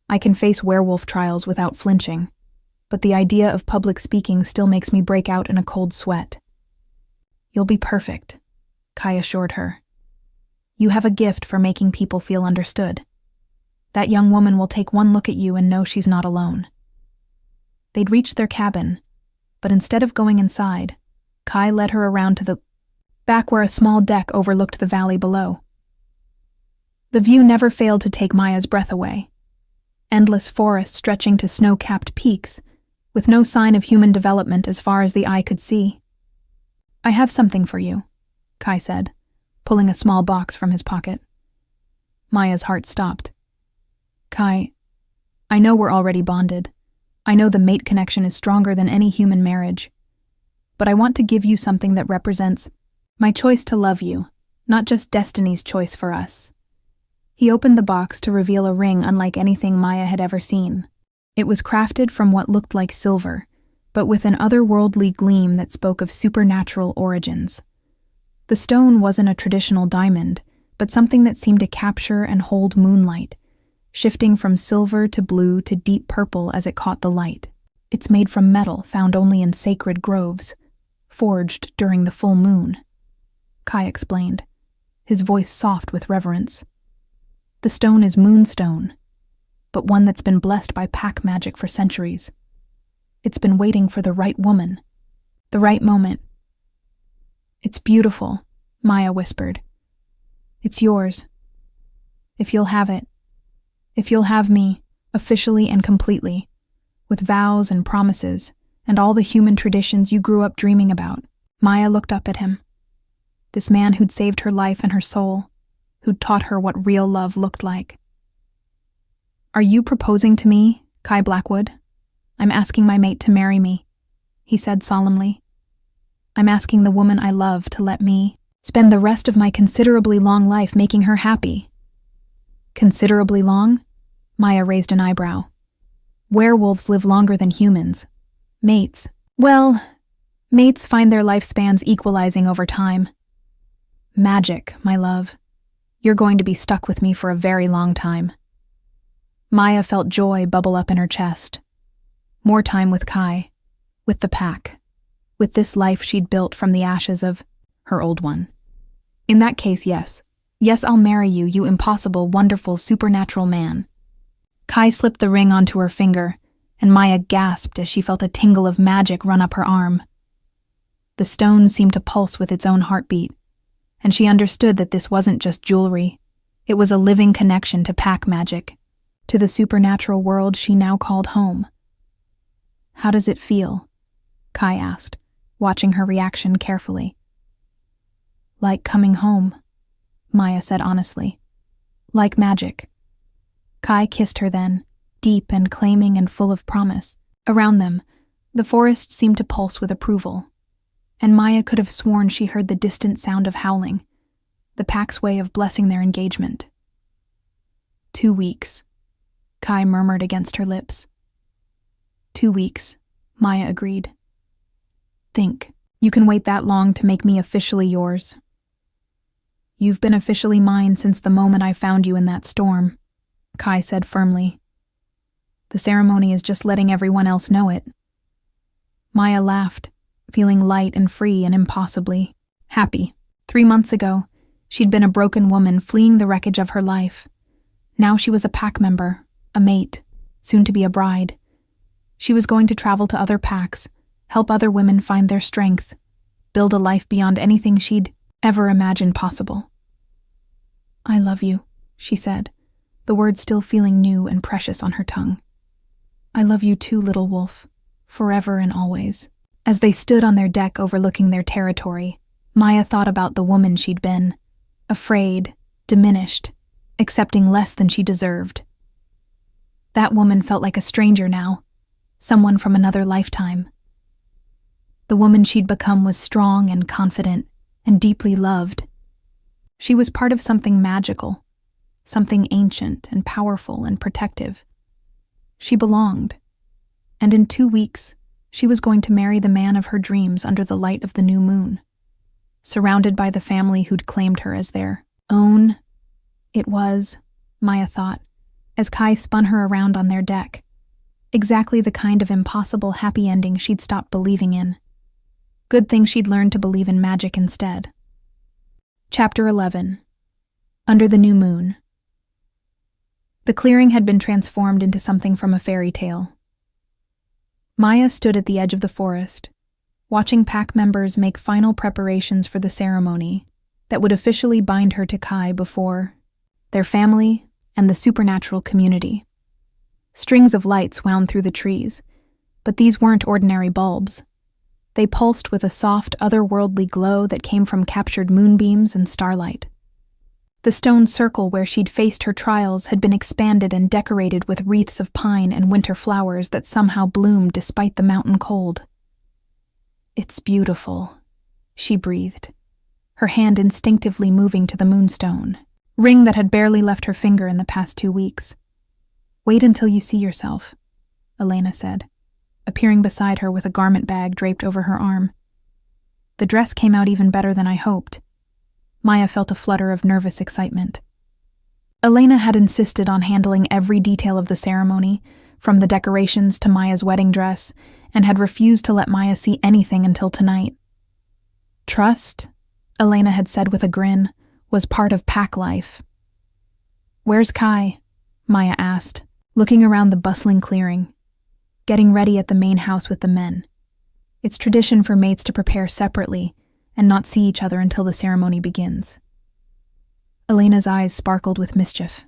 I can face werewolf trials without flinching, but the idea of public speaking still makes me break out in a cold sweat. You'll be perfect, Kai assured her. You have a gift for making people feel understood. That young woman will take one look at you and know she's not alone. They'd reached their cabin, but instead of going inside, Kai led her around to the back where a small deck overlooked the valley below. The view never failed to take Maya's breath away. Endless forest stretching to snow-capped peaks, with no sign of human development as far as the eye could see. I have something for you, Kai said, pulling a small box from his pocket. Maya's heart stopped. Kai, I know we're already bonded. I know the mate connection is stronger than any human marriage. But I want to give you something that represents my choice to love you, not just destiny's choice for us. He opened the box to reveal a ring unlike anything Maya had ever seen. It was crafted from what looked like silver, but with an otherworldly gleam that spoke of supernatural origins. The stone wasn't a traditional diamond, but something that seemed to capture and hold moonlight, shifting from silver to blue to deep purple as it caught the light. It's made from metal found only in sacred groves, forged during the full moon, Kai explained, his voice soft with reverence. The stone is moonstone, but one that's been blessed by pack magic for centuries. It's been waiting for the right woman, the right moment. It's beautiful, Maya whispered. It's yours. If you'll have it. If you'll have me, officially and completely, with vows and promises, and all the human traditions you grew up dreaming about. Maya looked up at him. This man who'd saved her life and her soul, who'd taught her what real love looked like. Are you proposing to me, Kai Blackwood? I'm asking my mate to marry me, he said solemnly. I'm asking the woman I love to let me spend the rest of my considerably long life making her happy. Considerably long? Maya raised an eyebrow. Werewolves live longer than humans. Mates. Well, mates find their lifespans equalizing over time. Magic, my love. You're going to be stuck with me for a very long time. Maya felt joy bubble up in her chest. More time with Kai, with the pack, with this life she'd built from the ashes of her old one. In that case, yes. Yes, I'll marry you, you impossible, wonderful, supernatural man. Kai slipped the ring onto her finger, and Maya gasped as she felt a tingle of magic run up her arm. The stone seemed to pulse with its own heartbeat, and she understood that this wasn't just jewelry. It was a living connection to pack magic, to the supernatural world she now called home. How does it feel? Kai asked, watching her reaction carefully. Like coming home, Maya said honestly. Like magic. Kai kissed her then, deep and claiming and full of promise. Around them, the forest seemed to pulse with approval, and Maya could have sworn she heard the distant sound of howling, the pack's way of blessing their engagement. 2 weeks, Kai murmured against her lips. 2 weeks, Maya agreed. Think, you can wait that long to make me officially yours. You've been officially mine since the moment I found you in that storm, Kai said firmly. The ceremony is just letting everyone else know it." Maya laughed, feeling light and free and impossibly happy. 3 months ago, she'd been a broken woman fleeing the wreckage of her life. Now she was a pack member, a mate, soon to be a bride. She was going to travel to other packs, help other women find their strength, build a life beyond anything she'd ever imagined possible. "I love you," she said, the words still feeling new and precious on her tongue. "I love you too, little wolf, forever and always." As they stood on their deck overlooking their territory, Maya thought about the woman she'd been, afraid, diminished, accepting less than she deserved. That woman felt like a stranger now, someone from another lifetime. The woman she'd become was strong and confident and deeply loved. She was part of something magical, something ancient and powerful and protective. She belonged, and in 2 weeks, she was going to marry the man of her dreams under the light of the new moon, surrounded by the family who'd claimed her as their own. It was, Maya thought, as Kai spun her around on their deck, exactly the kind of impossible happy ending she'd stopped believing in. Good thing she'd learned to believe in magic instead. Chapter 11. Under the New Moon. The clearing had been transformed into something from a fairy tale. Maya stood at the edge of the forest, watching pack members make final preparations for the ceremony that would officially bind her to Kai before their family and the supernatural community. Strings of lights wound through the trees, but these weren't ordinary bulbs. They pulsed with a soft, otherworldly glow that came from captured moonbeams and starlight. The stone circle where she'd faced her trials had been expanded and decorated with wreaths of pine and winter flowers that somehow bloomed despite the mountain cold. "It's beautiful," she breathed, her hand instinctively moving to the moonstone, ring that had barely left her finger in the past 2 weeks. "Wait until you see yourself," Elena said, appearing beside her with a garment bag draped over her arm. "The dress came out even better than I hoped." Maya felt a flutter of nervous excitement. Elena had insisted on handling every detail of the ceremony, from the decorations to Maya's wedding dress, and had refused to let Maya see anything until tonight. Trust, Elena had said with a grin, was part of pack life. "Where's Kai?" Maya asked, looking around the bustling clearing, getting ready at the main house with the men. It's tradition for mates to prepare separately and not see each other until the ceremony begins. Elena's eyes sparkled with mischief.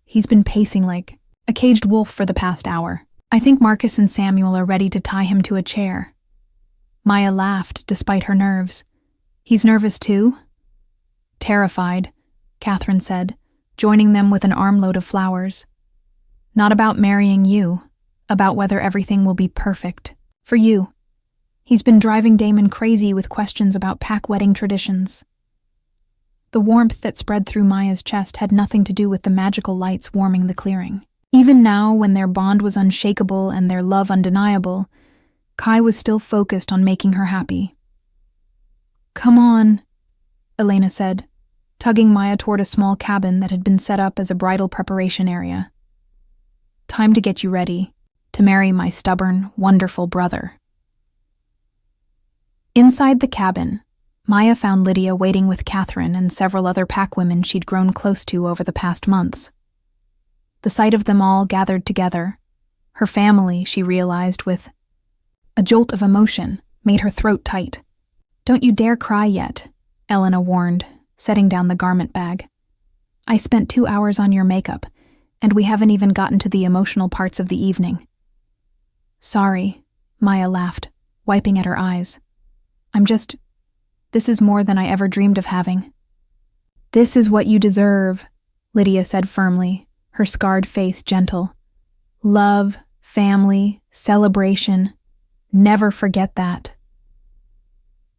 "He's been pacing like a caged wolf for the past hour. I think Marcus and Samuel are ready to tie him to a chair." Maya laughed, despite her nerves. "He's nervous too?" "Terrified," Catherine said, joining them with an armload of flowers. "Not about marrying you, about whether everything will be perfect. For you. He's been driving Damon crazy with questions about pack wedding traditions." The warmth that spread through Maya's chest had nothing to do with the magical lights warming the clearing. Even now, when their bond was unshakable and their love undeniable, Kai was still focused on making her happy. "Come on," Elena said, tugging Maya toward a small cabin that had been set up as a bridal preparation area. "Time to get you ready, to marry my stubborn, wonderful brother." Inside the cabin, Maya found Lydia waiting with Catherine and several other pack women she'd grown close to over the past months. The sight of them all gathered together, her family, she realized with a jolt of emotion, made her throat tight. "Don't you dare cry yet," Elena warned, setting down the garment bag. "I spent 2 hours on your makeup, and we haven't even gotten to the emotional parts of the evening." "Sorry," Maya laughed, wiping at her eyes. This is more than I ever dreamed of having." "This is what you deserve," Lydia said firmly, her scarred face gentle. "Love, family, celebration. Never forget that."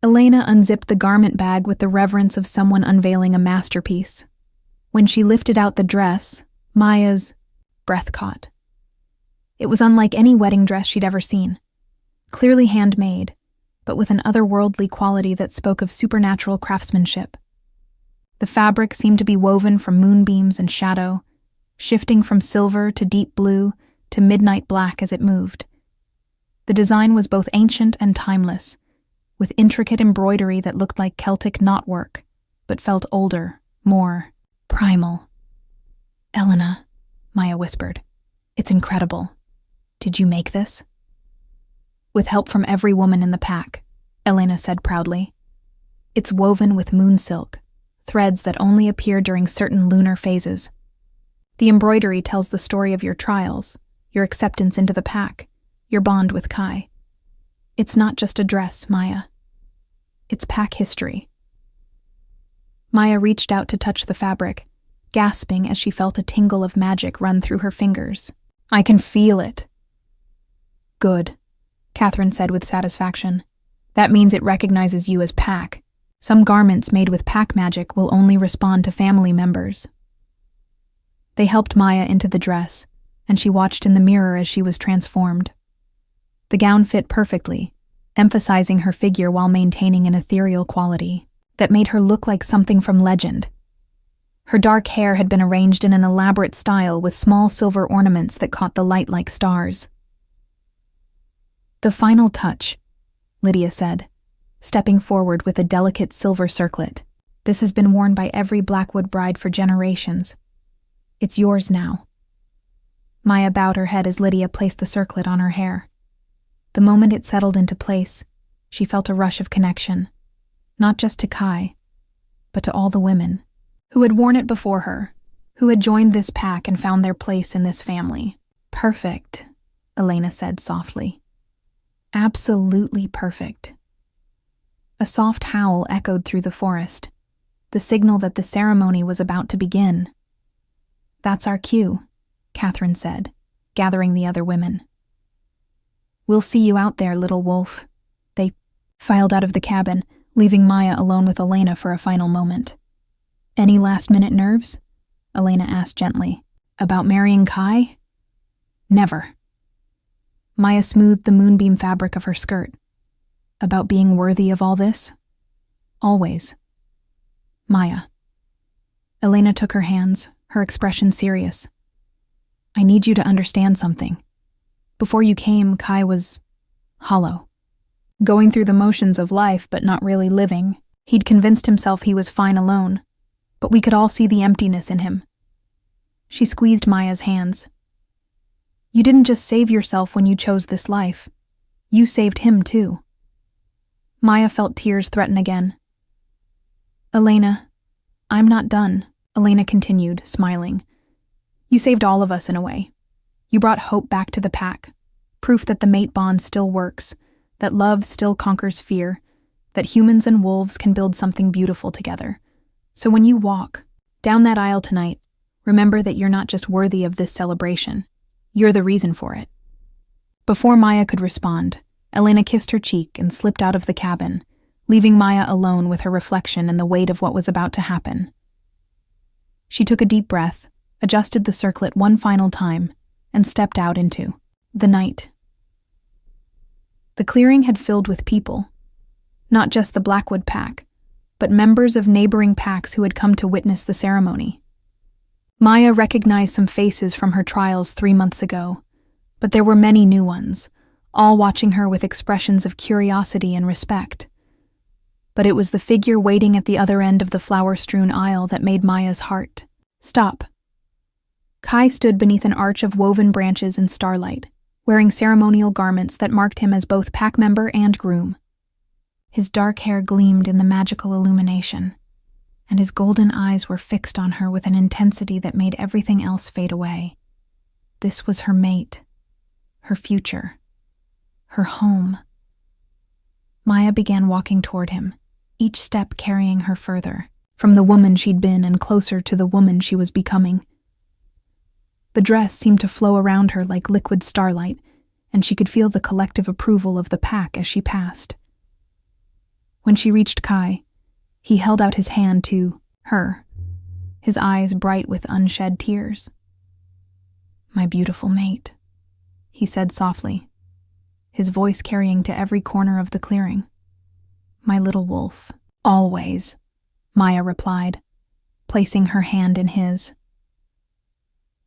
Elena unzipped the garment bag with the reverence of someone unveiling a masterpiece. When she lifted out the dress, Maya's breath caught. It was unlike any wedding dress she'd ever seen. Clearly handmade, but with an otherworldly quality that spoke of supernatural craftsmanship. The fabric seemed to be woven from moonbeams and shadow, shifting from silver to deep blue to midnight black as it moved. The design was both ancient and timeless, with intricate embroidery that looked like Celtic knotwork, but felt older, more primal. "Elena," Maya whispered, "it's incredible. Did you make this?" "With help from every woman in the pack," Elena said proudly. "It's woven with moon silk, threads that only appear during certain lunar phases. The embroidery tells the story of your trials, your acceptance into the pack, your bond with Kai. It's not just a dress, Maya. It's pack history." Maya reached out to touch the fabric, gasping as she felt a tingle of magic run through her fingers. "I can feel it." "Good," Catherine said with satisfaction. "That means it recognizes you as pack. Some garments made with pack magic will only respond to family members." They helped Maya into the dress, and she watched in the mirror as she was transformed. The gown fit perfectly, emphasizing her figure while maintaining an ethereal quality that made her look like something from legend. Her dark hair had been arranged in an elaborate style with small silver ornaments that caught the light like stars. "The final touch," Lydia said, stepping forward with a delicate silver circlet. "This has been worn by every Blackwood bride for generations. It's yours now." Maya bowed her head as Lydia placed the circlet on her hair. The moment it settled into place, she felt a rush of connection, not just to Kai, but to all the women who had worn it before her, who had joined this pack and found their place in this family. "Perfect," Elena said softly. "Absolutely perfect." A soft howl echoed through the forest, the signal that the ceremony was about to begin. "That's our cue," Catherine said, gathering the other women. "We'll see you out there, little wolf." They filed out of the cabin, leaving Maya alone with Elena for a final moment. "Any last-minute nerves?" Elena asked gently. "About marrying Kai?" "Never." Maya smoothed the moonbeam fabric of her skirt. "About being worthy of all this?" "Always." "Maya." Elena took her hands, her expression serious. "I need you to understand something. Before you came, Kai was hollow. Going through the motions of life, but not really living. He'd convinced himself he was fine alone, but we could all see the emptiness in him." She squeezed Maya's hands. "You didn't just save yourself when you chose this life. You saved him too." Maya felt tears threaten again. "Elena, I'm not done," Elena continued, smiling. "You saved all of us in a way. You brought hope back to the pack, proof that the mate bond still works, that love still conquers fear, that humans and wolves can build something beautiful together. So when you walk down that aisle tonight, remember that you're not just worthy of this celebration. You're the reason for it." Before Maya could respond, Elena kissed her cheek and slipped out of the cabin, leaving Maya alone with her reflection and the weight of what was about to happen. She took a deep breath, adjusted the circlet one final time, and stepped out into the night. The clearing had filled with people, not just the Blackwood pack, but members of neighboring packs who had come to witness the ceremony. Maya recognized some faces from her trials 3 months ago, but there were many new ones, all watching her with expressions of curiosity and respect. But it was the figure waiting at the other end of the flower-strewn aisle that made Maya's heart stop. Kai stood beneath an arch of woven branches and starlight, wearing ceremonial garments that marked him as both pack member and groom. His dark hair gleamed in the magical illumination, and his golden eyes were fixed on her with an intensity that made everything else fade away. This was her mate, her future, her home. Maya began walking toward him, each step carrying her further, from the woman she'd been and closer to the woman she was becoming. The dress seemed to flow around her like liquid starlight, and she could feel the collective approval of the pack as she passed. When she reached Kai, he held out his hand to her, his eyes bright with unshed tears. "My beautiful mate," he said softly, his voice carrying to every corner of the clearing. "My little wolf." "Always," Maya replied, placing her hand in his.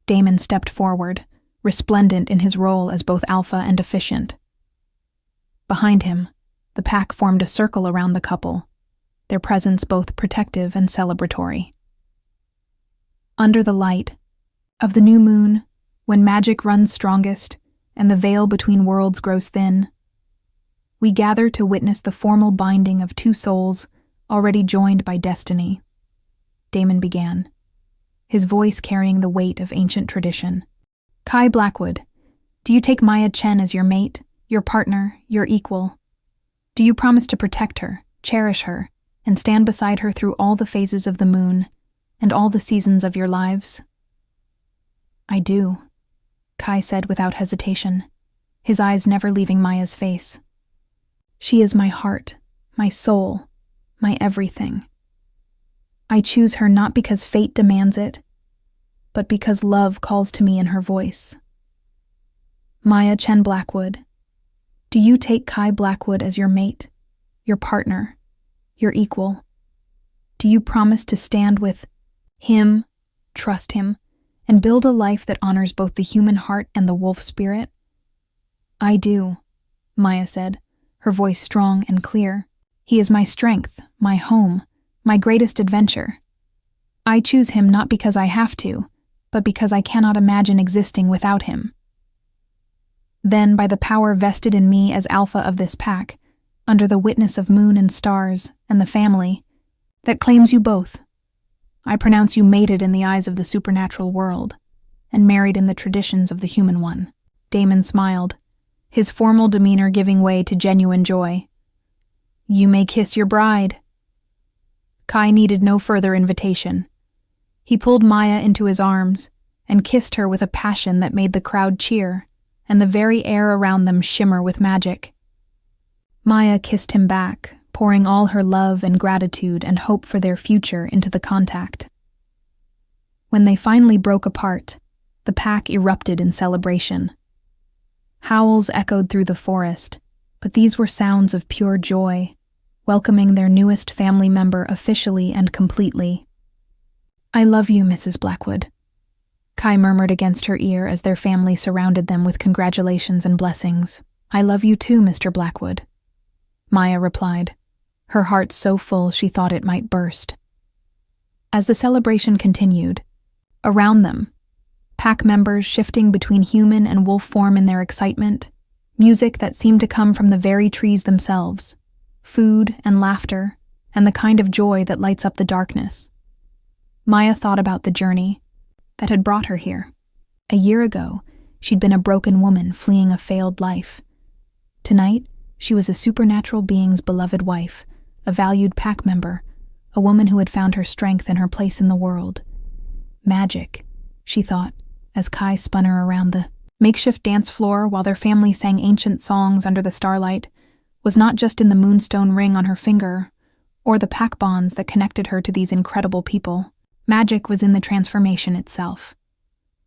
Damon stepped forward, resplendent in his role as both alpha and efficient. Behind him, the pack formed a circle around the couple, their presence both protective and celebratory. Under the light of the new moon, when magic runs strongest and the veil between worlds grows thin, we gather to witness the formal binding of two souls already joined by destiny. Damon began, his voice carrying the weight of ancient tradition. Kai Blackwood, do you take Maya Chen as your mate, your partner, your equal? Do you promise to protect her, cherish her, and stand beside her through all the phases of the moon and all the seasons of your lives? I do, Kai said without hesitation, his eyes never leaving Maya's face. She is my heart, my soul, my everything. I choose her not because fate demands it, but because love calls to me in her voice. Maya Chen Blackwood, do you take Kai Blackwood as your mate, your partner, your equal? Do you promise to stand with him, trust him, and build a life that honors both the human heart and the wolf spirit? I do, Maya said, her voice strong and clear. He is my strength, my home, my greatest adventure. I choose him not because I have to, but because I cannot imagine existing without him. Then, by the power vested in me as alpha of this pack, under the witness of moon and stars and the family that claims you both, I pronounce you mated in the eyes of the supernatural world and married in the traditions of the human one. Damon smiled, his formal demeanor giving way to genuine joy. You may kiss your bride. Kai needed no further invitation. He pulled Maya into his arms and kissed her with a passion that made the crowd cheer and the very air around them shimmer with magic. Maya kissed him back, pouring all her love and gratitude and hope for their future into the contact. When they finally broke apart, the pack erupted in celebration. Howls echoed through the forest, but these were sounds of pure joy, welcoming their newest family member officially and completely. I love you, Mrs. Blackwood, Kai murmured against her ear as their family surrounded them with congratulations and blessings. I love you too, Mr. Blackwood, Maya replied, her heart so full she thought it might burst. As the celebration continued, around them, pack members shifting between human and wolf form in their excitement, music that seemed to come from the very trees themselves, food and laughter, and the kind of joy that lights up the darkness. Maya thought about the journey that had brought her here. A year ago, she'd been a broken woman fleeing a failed life. Tonight, she was a supernatural being's beloved wife, a valued pack member, a woman who had found her strength and her place in the world. Magic, she thought, as Kai spun her around the makeshift dance floor while their family sang ancient songs under the starlight, was not just in the moonstone ring on her finger, or the pack bonds that connected her to these incredible people. Magic was in the transformation itself,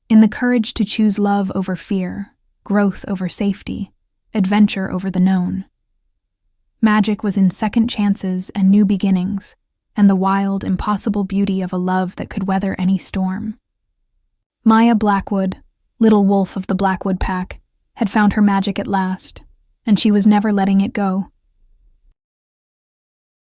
in the courage to choose love over fear, growth over safety, adventure over the known. Magic was in second chances and new beginnings, and the wild, impossible beauty of a love that could weather any storm. Maya Blackwood, little wolf of the Blackwood pack, had found her magic at last, and she was never letting it go.